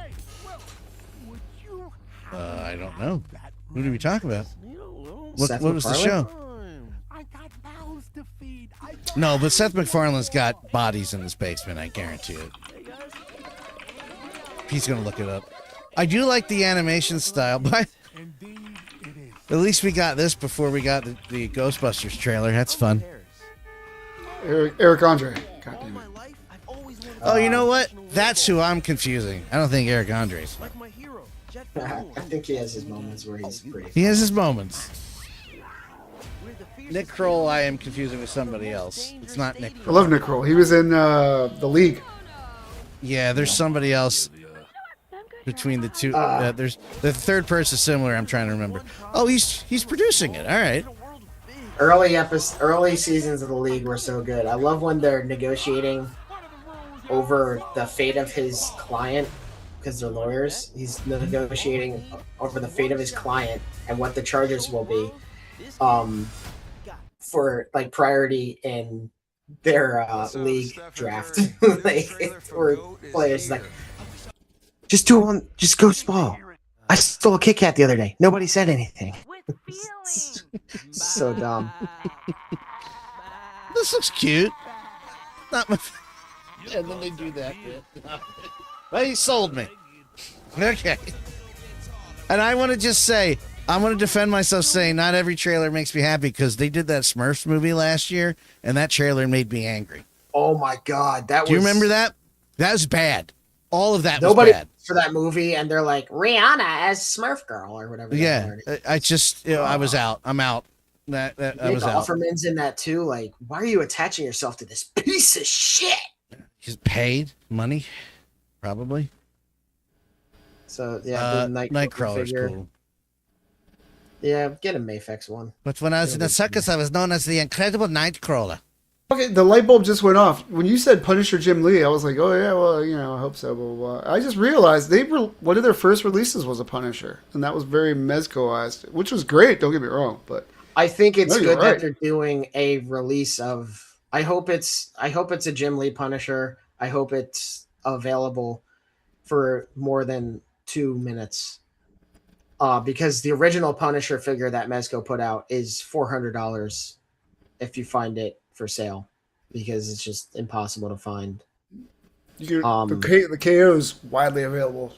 I don't know. Who did we talk about? What was the show? No, but Seth MacFarlane's got bodies in his basement. I guarantee it. He's gonna look it up. I do like the animation style, but at least we got this before we got the Ghostbusters trailer. That's fun. Eric Andre. God damn it. Oh, you know what? That's who I'm confusing. I don't think Eric Andre's. I think he has his moments where he's pretty. He has his moments. Nick Kroll, I am confusing with somebody else. It's not Nick Kroll. I love Nick Kroll. He was in the League. Yeah, there's somebody else between the two. There's the third person similar. I'm trying to remember. Oh, he's producing it. All right. Early seasons of the League were so good. I love when they're negotiating over the fate of his client because they're lawyers. He's negotiating over the fate of his client and what the charges will be, for like priority in their league draft. Like for players like, just go small. I stole a Kit Kat the other day. Nobody said anything. So dumb. This looks cute. Not my. And then they do that. Well, he sold me. Okay. And I want to just say, I want to defend myself saying not every trailer makes me happy because they did that Smurfs movie last year, and that trailer made me angry. Oh my God. Do you remember that? That was bad. All of that was bad. For that movie, and they're like, Rihanna as Smurf Girl or whatever. Yeah. I just, I was out. I'm out. I was out. Offerman's in that too. Like, why are you attaching yourself to this piece of shit? He's paid money, probably. So yeah, Nightcrawler's cool. Yeah, get a Mafex one. But when I was in the circus, I was known as the Incredible Nightcrawler. Okay, the light bulb just went off. When you said Punisher Jim Lee, I was like, oh yeah, well, I hope so, blah, blah, blah. I just realized one of their first releases was a Punisher, and that was very Mezcoized, which was great, don't get me wrong, but I think it's good that they're doing a release of, I hope it's a Jim Lee Punisher. I hope it's available for more than 2 minutes. Because the original Punisher figure that Mezco put out is $400 if you find it for sale, because it's just impossible to find. The KO is widely available.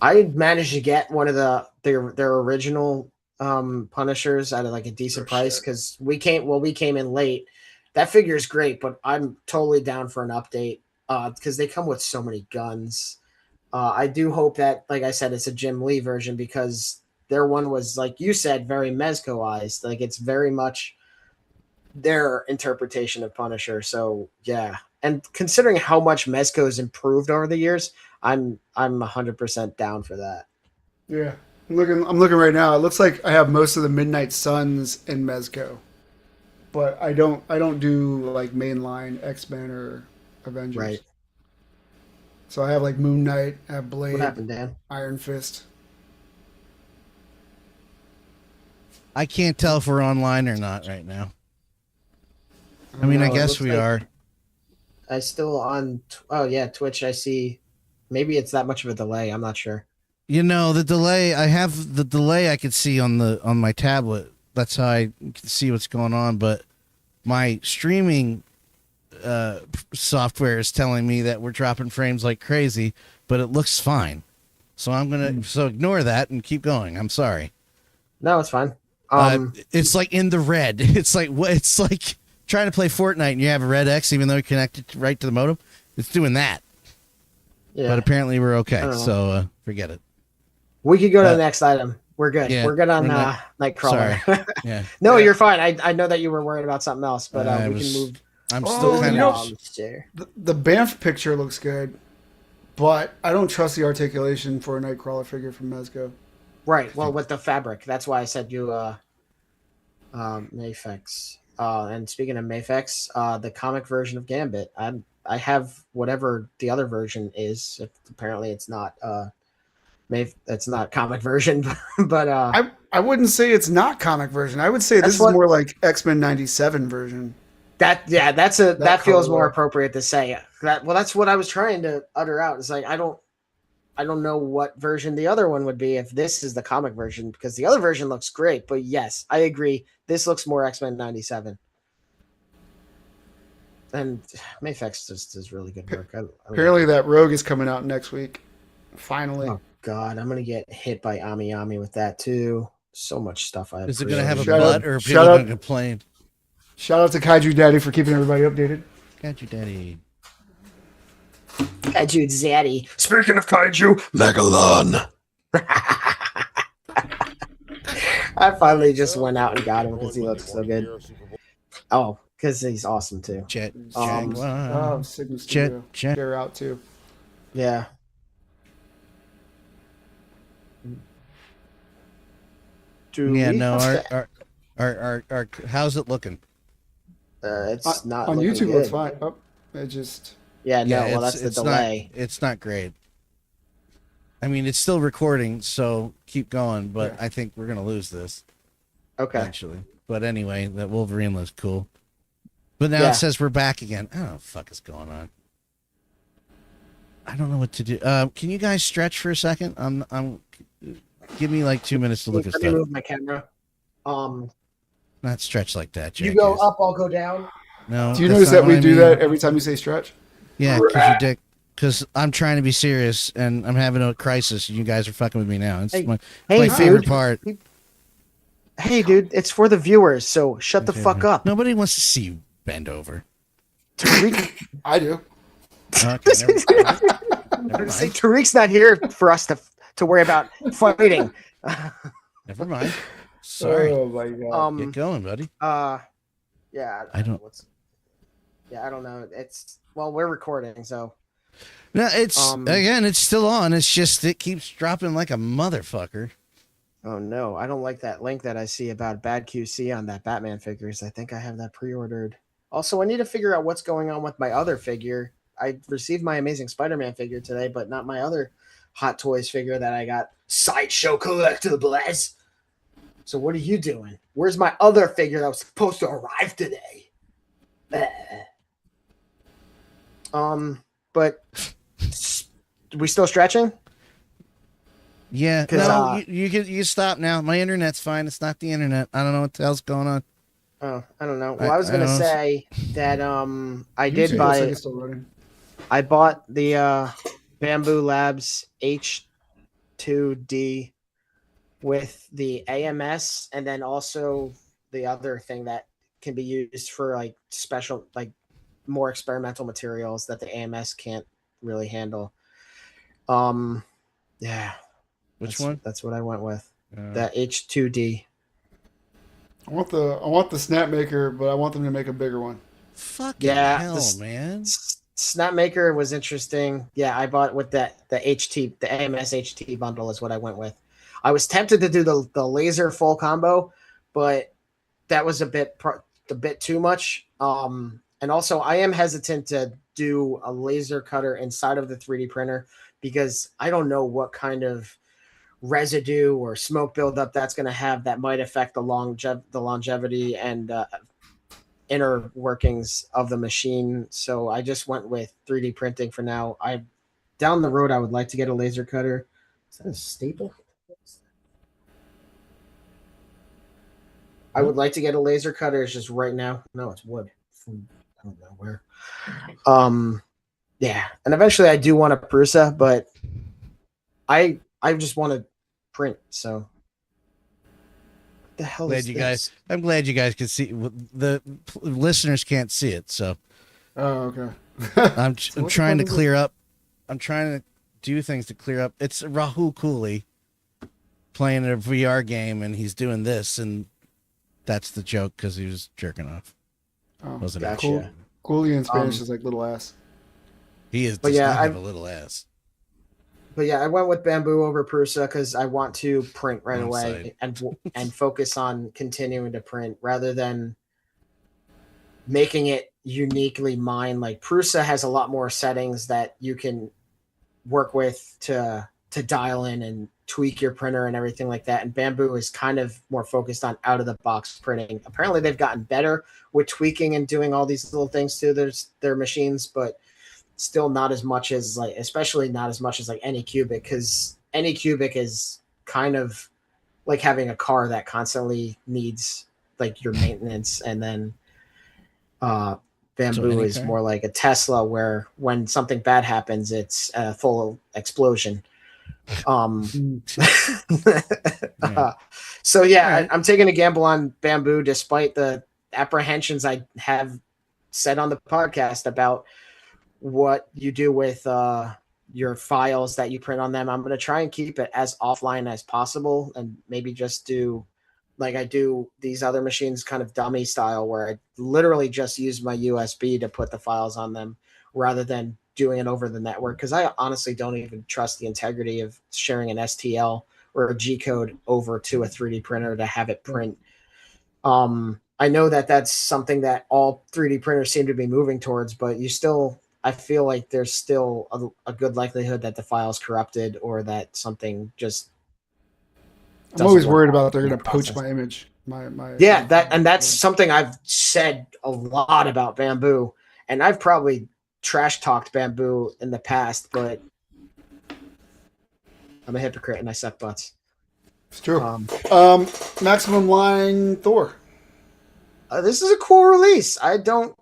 I managed to get one of their original Punishers at like a decent price because we came in late. That figure is great, but I'm totally down for an update because they come with so many guns. I do hope that, like I said, it's a Jim Lee version because their one was, like you said, very Mezcoized. Like it's very much their interpretation of Punisher. So yeah, and considering how much Mezco has improved over the years, I'm 100% down for that. Yeah, I'm looking right now. It looks like I have most of the Midnight Suns in Mezco, but I don't do like mainline X-Men or Avengers. Right. So I have like Moon Knight, I have Blade, What happened, Dan? Iron Fist. I can't tell if we're online or not right now. I mean, I guess we are. I still on. Oh yeah, Twitch. I see Maybe it's that much of a delay. I'm not sure. You know, the delay, I have the delay I could see on my tablet. That's how I can see what's going on. But my streaming software is telling me that we're dropping frames like crazy, but it looks fine. So I'm going to ignore that and keep going. I'm sorry. No, it's fine. It's like in the red. It's like trying to play Fortnite and you have a red X even though you're connected right to the modem. It's doing that. Yeah. But apparently we're okay. So forget it. We could go to the next item. We're good. Yeah, we're good on Nightcrawler. Yeah. No, you're fine. I know that you were worried about something else, but we can move. I'm still kind of. The Banff picture looks good, but I don't trust the articulation for a Nightcrawler figure from Mezco. Right. Well, with the fabric, that's why I said you Mayfex. And speaking of Mayfex, the comic version of Gambit, I have whatever the other version is. Apparently, it's not. It's not comic version, but I wouldn't say it's not comic version. I would say this is more like X-Men 97 version. That feels more appropriate to say. That's what I was trying to utter out. It's like I don't know what version the other one would be if this is the comic version, because the other version looks great. But yes, I agree. This looks more X-Men 97. And Mayfex just does really good work. Apparently that Rogue is coming out next week. Finally. Oh God, I'm gonna get hit by 𝗬𝗵𝗵𝗵 with that too. So much stuff I have. Is it gonna have a butt or are people gonna complain? Shout out to Kaiju Daddy for keeping everybody updated. Kaiju Daddy. Kaiju Daddy. Speaking of Kaiju, Megalon. I finally just went out and got him because he looks so good. Oh, because he's awesome too. Sigma Studio. They're out too. Yeah. Our how's it looking? It's not on YouTube. Good. It's fine. Oh, it just that's the delay. It's not great. I mean, it's still recording, so keep going. But I think we're gonna lose this. Okay. Actually, but anyway, that Wolverine looks cool. But now it says we're back again. I don't know what the fuck is going on. I don't know what to do. Can you guys stretch for a second? Give me like 2 minutes to look at stuff. Let me move my camera. Not stretch like that. You go up, I'll go down. No. Do you notice that we do that every time you say stretch? Yeah, because you dick. Because I'm trying to be serious and I'm having a crisis. And you guys are fucking with me now. It's my favorite part. Hey, dude, it's for the viewers, so shut the fuck up. Nobody wants to see you bend over. Tarik, I do. Okay, never mind. Tarik's not here for us to worry about fighting. Never mind. Sorry. Oh my God. Get going, buddy. Yeah. I don't know. We're recording, so. No, it's again. It's still on. It's just it keeps dropping like a motherfucker. Oh no, I don't like that link that I see about bad QC on that Batman figures. I think I have that pre-ordered. Also, I need to figure out what's going on with my other figure. I received my Amazing Spider-Man figure today, but not my other Hot Toys figure that I got. Sideshow Collectibles. So what are you doing? Where's my other figure that was supposed to arrive today? But we still stretching? Yeah. No, you stop now. My internet's fine. It's not the internet. I don't know what the hell's going on. Oh, I don't know. Well, I was gonna say that I did buy. I bought the Bamboo Labs H2D with the AMS, and then also the other thing that can be used for like special, like more experimental materials that the AMS can't really handle. Yeah. Which one? That's what I went with. The H2D. I want the Snapmaker, but I want them to make a bigger one. Fucking hell, man. Snapmaker was interesting. Yeah, I bought with the AMS HT bundle is what I went with. I was tempted to do the laser full combo, but that was a bit too much. And also I am hesitant to do a laser cutter inside of the 3D printer because I don't know what kind of residue or smoke buildup that's going to have that might affect the longevity and inner workings of the machine. So I just went with 3D printing for now. I down the road, I would like to get a laser cutter. Is that a staple? I would like to get a laser cutter. It's just right now. No, it's wood. From, I don't know where. Yeah, and eventually I do want a Prusa, but I just want to print. So what the hell glad is you this? guys. I'm glad you guys can see. The listeners can't see it, so. Oh, okay. I'm So what the trying to fuck is clear up. I'm trying to do things to clear up. It's 𝗵𝗂𝗊𝗿 playing a VR game, and he's doing this, and that's the joke because he was jerking off. Oh, Wasn't gotcha. cool. Coolie in Spanish is like little ass. He is. But Does yeah, not have a little ass. But yeah, I went with Bamboo over Prusa because I want to print right On away and focus on continuing to print rather than making it uniquely mine. Like Prusa has a lot more settings that you can work with to dial in and tweak your printer and everything like that. And Bamboo is kind of more focused on out of the box printing. Apparently they've gotten better with tweaking and doing all these little things to their machines, but still not as much as like, especially not as much as like 𝗍𝗄𝗏, because 𝗍𝗄𝗏 is kind of like having a car that constantly needs like your maintenance. And then Bamboo is car? more like a Tesla where when something bad happens, it's a full explosion. So yeah, Right. I'm taking a gamble on Bamboo despite the apprehensions I have said on the podcast about what you do with your files that you print on them. I'm going to try and keep it as offline as possible and maybe just do like I do these other machines kind of dummy style where I literally just use my USB to put the files on them rather than doing it over the network, because I honestly don't even trust the integrity of sharing an STL or a G code over to a 3D printer to have it print. I know that that's something that all 3D printers seem to be moving towards, but I feel like there's still a good likelihood that the file's corrupted or that something just. I'm always worried about they're going to poach my image. Yeah, that's something I've said a lot about Bamboo, and I've probably trash talked Bamboo in the past, but I'm a hypocrite and I suck butts. It's true. Maximum Line Thor. This is a cool release. I don't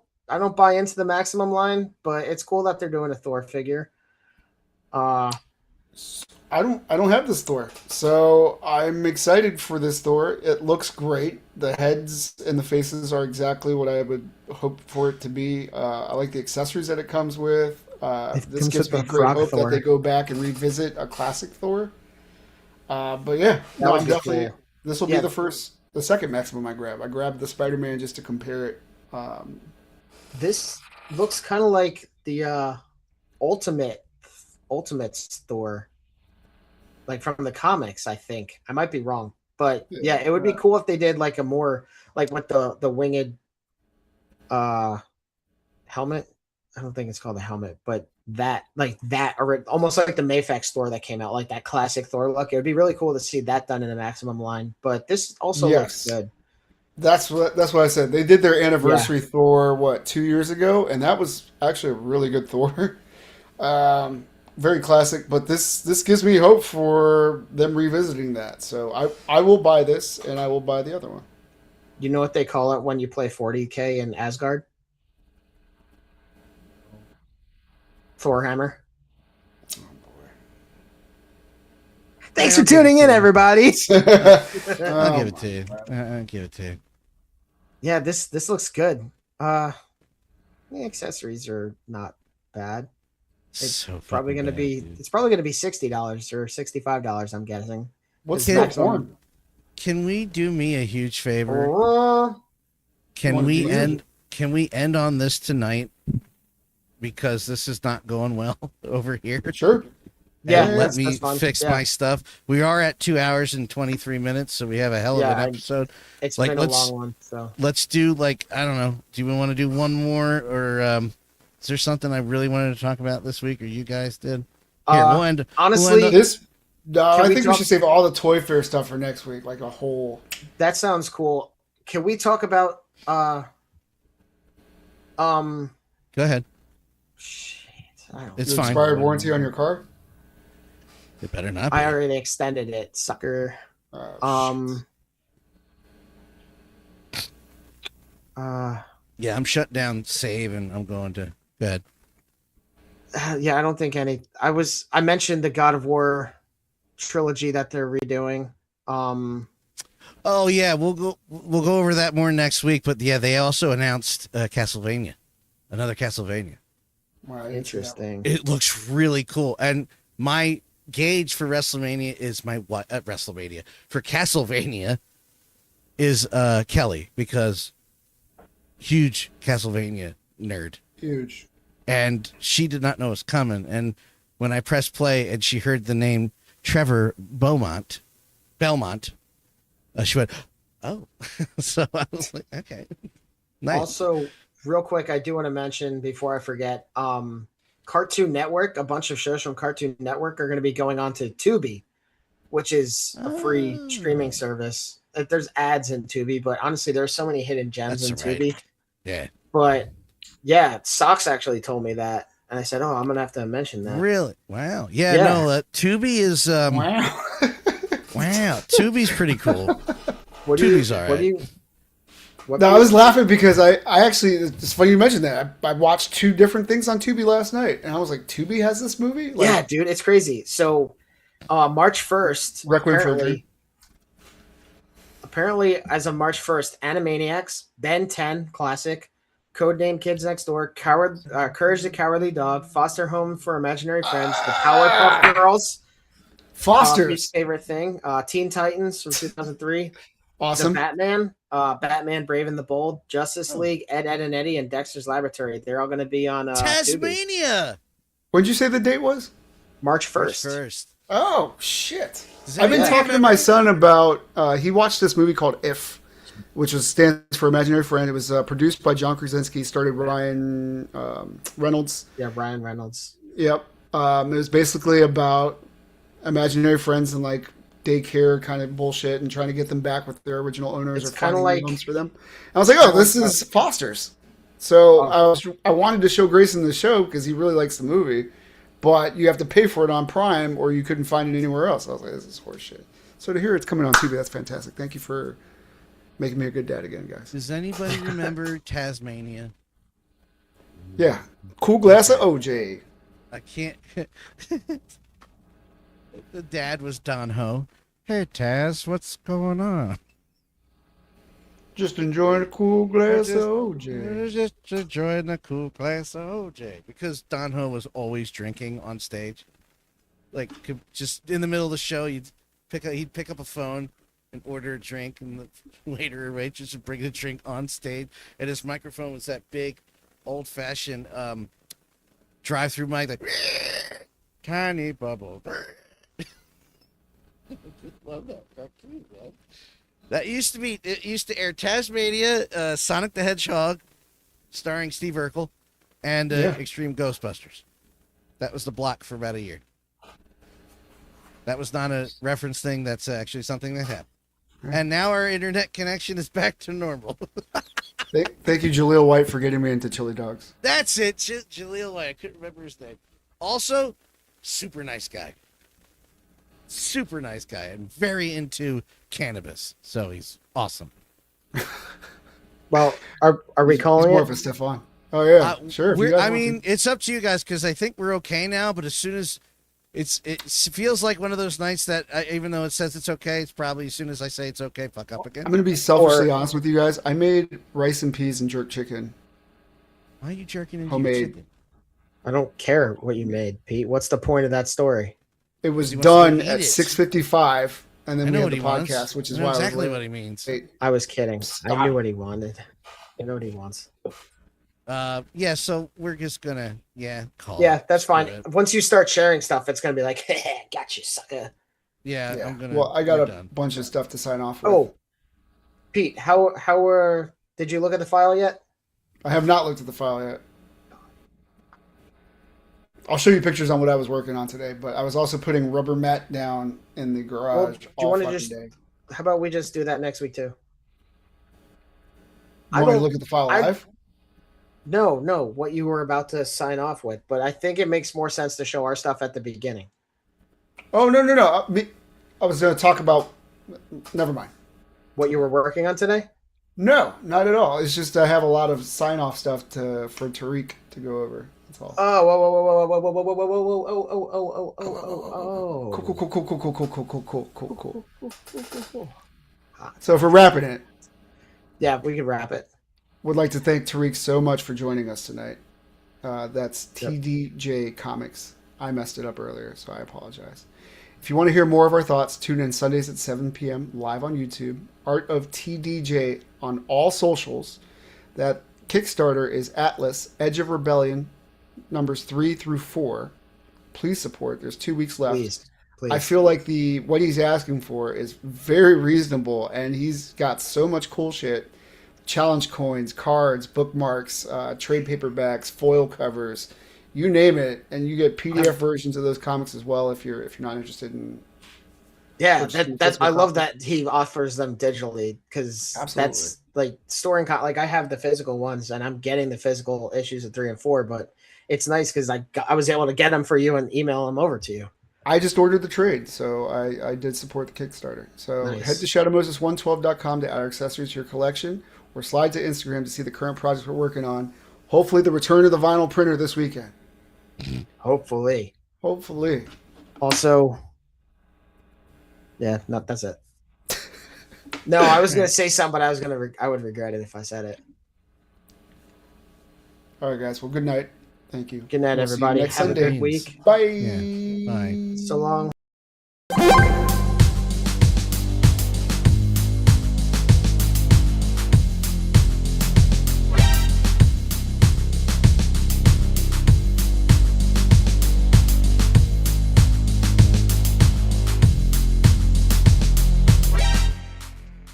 buy into the Maximum line, but it's cool that they're doing a Thor figure. I don't have this Thor, so I'm excited for this Thor. It looks great. The heads and the faces are exactly what I would hope for it to be. I like the accessories that it comes with. This gives me great hope that they go back and revisit a classic Thor. But yeah, no, I'm definitely. Cool. This will be the second Maximum I grab. I grabbed the Spider-Man just to compare it. This looks kind of like the Ultimates Thor. Like from the comics, I think. I might be wrong. But yeah, it would be cool if they did like a more like with the winged helmet. I don't think it's called a helmet, but that almost like the Mafex Thor that came out, like that classic Thor look. It would be really cool to see that done in the Maximum line. But this also looks good. That's what I said. They did their anniversary Thor 2 years ago, and that was actually a really good Thor. Very classic, but this gives me hope for them revisiting that. So I will buy this, and I will buy the other one. You know what they call it when you play 40K in Asgard? Thor hammer. Oh boy! Thanks for tuning in, everybody. I'll give it to you. I'll give it to you. Yeah, this looks good. The accessories are not bad. It's probably going to be $60 or $65. I'm guessing. What's the form? Can we do me a huge favor? Can we end on this tonight? Because this is not going well over here. Sure. Yeah. Let me fix my stuff. We are at 2 hours and 23 minutes, so we have a hell of an episode. It's been a long one. So let's do I don't know. Do we want to do one more, or is there something I really wanted to talk about this week, or you guys did? Here, we'll end. Honestly, I think we should save all the Toy Fair stuff for next week, like a whole. That sounds cool. Can we talk about? Go ahead. Shit. It's Your fine. expired warranty on your car? It better not be. I already extended it, sucker. Yeah, I'm shut down save and I'm going to bed. Yeah, I don't think any. I mentioned the God of War trilogy that they're redoing. Oh yeah, we'll go over that more next week. But yeah, they also announced Castlevania, another Castlevania. Wow, Interesting. It looks really cool, and my gauge for WrestleMania is WrestleMania for Castlevania is Kelly, because huge Castlevania nerd. Huge. And she did not know it was coming. And when I pressed play and she heard the name Trevor Belmont, she went, oh. So I was like, okay. Nice. Also, real quick, I do want to mention before I forget, Cartoon Network, a bunch of shows from Cartoon Network are going to be going on to Tubi, which is a free streaming service. There's ads in Tubi, but honestly, there's so many hidden gems in Tubi. Yeah. But yeah, Socks actually told me that. And I said, oh, I'm going to have to mention that. Really? Wow. Yeah. No, Tubi is... wow. Wow. Tubi's pretty cool. Tubi's all right. No, I was laughing because I actually, it's funny you mentioned that. I watched 2 different things on Tubi last night, and I was like, Tubi has this movie? Like, yeah, dude, it's crazy. So, March 1st, apparently, as of March 1st, Animaniacs, Ben 10, classic, Codename Kids Next Door, Courage the Cowardly Dog, Foster Home for Imaginary Friends, The Powerpuff Girls, Foster's favorite thing, Teen Titans from 2003, awesome. The Batman Brave and the Bold, Justice League, Ed, Ed and Eddie, and Dexter's Laboratory. They're all going to be on Tasmania. When did you say the date was? March 1st. Oh shit! I've been talking to my son about. He watched this movie called If, which stands for Imaginary Friend. It was produced by John Krasinski, started Ryan Reynolds. Yeah, Ryan Reynolds. Yep. It was basically about imaginary friends and like daycare kind of bullshit and trying to get them back with their original owners, or finding new homes for them. And I was like, oh, this is Foster's. So I wanted to show Grayson the show because he really likes the movie, but you have to pay for it on Prime or you couldn't find it anywhere else. I was like, this is horseshit. So to hear it's coming on TV, that's fantastic. Thank you for making me a good dad again, guys. Does anybody remember Tasmania? Yeah. Cool glass of OJ. I can't. The dad was Don Ho. Hey, Taz, what's going on? Just enjoying a cool glass of OJ. Just enjoying a cool glass of OJ. Because Don Ho was always drinking on stage. Like, just in the middle of the show, he'd pick up a phone and order a drink, and the waiter or waitress would bring the drink on stage. And his microphone was that big, old-fashioned drive-through mic, like, tiny bubble. Love that cartoon, man. It used to air Tasmania, Sonic the Hedgehog, starring Steve Urkel, and Extreme Ghostbusters. That was the block for about a year. That was not a reference thing. That's actually something that happened. And now our internet connection is back to normal. Thank you, Jaleel White, for getting me into chili dogs. That's it. Jaleel White. I couldn't remember his name. Also, super nice guy. Super nice guy and very into cannabis. So he's awesome. Well, are we calling more it? of a Stefan. Oh yeah, sure. I mean, it's up to you guys because I think we're okay now. But as soon as it feels like one of those nights that even though it says it's okay, it's probably as soon as I say it's okay, fuck up again. I'm gonna be selfishly honest with you guys. I made rice and peas and jerk chicken. Why are you jerking into homemade your chicken? I don't care what you made, Pete. What's the point of that story? It was done at 6:55, and then we had the podcast, wants. which is I know why exactly I was what he means. I was kidding. Stop. I knew what he wanted. I know what he wants. Yeah, so we're just gonna call. Yeah, it. that's fine. It. Once you start sharing stuff, it's gonna be like, got you, sucker. Yeah, I'm gonna. Well, I got a bunch of stuff to sign off with. Oh, Pete, how did you look at the file yet? I have not looked at the file yet. I'll show you pictures on what I was working on today, but I was also putting rubber mat down in the garage all fucking day. How about we just do that next week too? You want me to look at the file live? No, what you were about to sign off with, but I think it makes more sense to show our stuff at the beginning. Oh, no. I was going to talk about. Never mind. What you were working on today? No, not at all. It's just I have a lot of sign off stuff for Tarik to go over. That's all. Oh, whoa. Cool. So if we're wrapping it, Yeah, we can wrap it. would like to thank Tarik so much for joining us tonight. That's TDJ Comics. I messed it up earlier, so I apologize. If you want to hear more of our thoughts, tune in Sundays at 7 p.m. live on YouTube. Art of TDJ on all socials. That Kickstarter is Atlas, Edge of Rebellion, numbers 3 through 4. Please support. There's 2 weeks left. Please. I feel like what he's asking for is very reasonable, and he's got so much cool shit. Challenge coins, cards, bookmarks, trade paperbacks, foil covers, you name it, and you get PDF versions of those comics as well if you're not interested in. Yeah, that's I love that he offers them digitally, because that's like storing like I have the physical ones and I'm getting the physical issues of 3 and 4, but it's nice because I was able to get them for you and email them over to you. I just ordered the trade, so I did support the Kickstarter. So head to shadowmoses112.com to add our accessories to your collection, or slide to Instagram to see the current projects we're working on. Hopefully the return of the vinyl printer this weekend. Hopefully. Also, yeah, that's it. No, I was gonna say something, but I would regret it if I said it. All right, guys. Well, good night. Thank you. Good night, everybody. Next Have Sunday. a good week. Bye. Yeah. Bye. So long.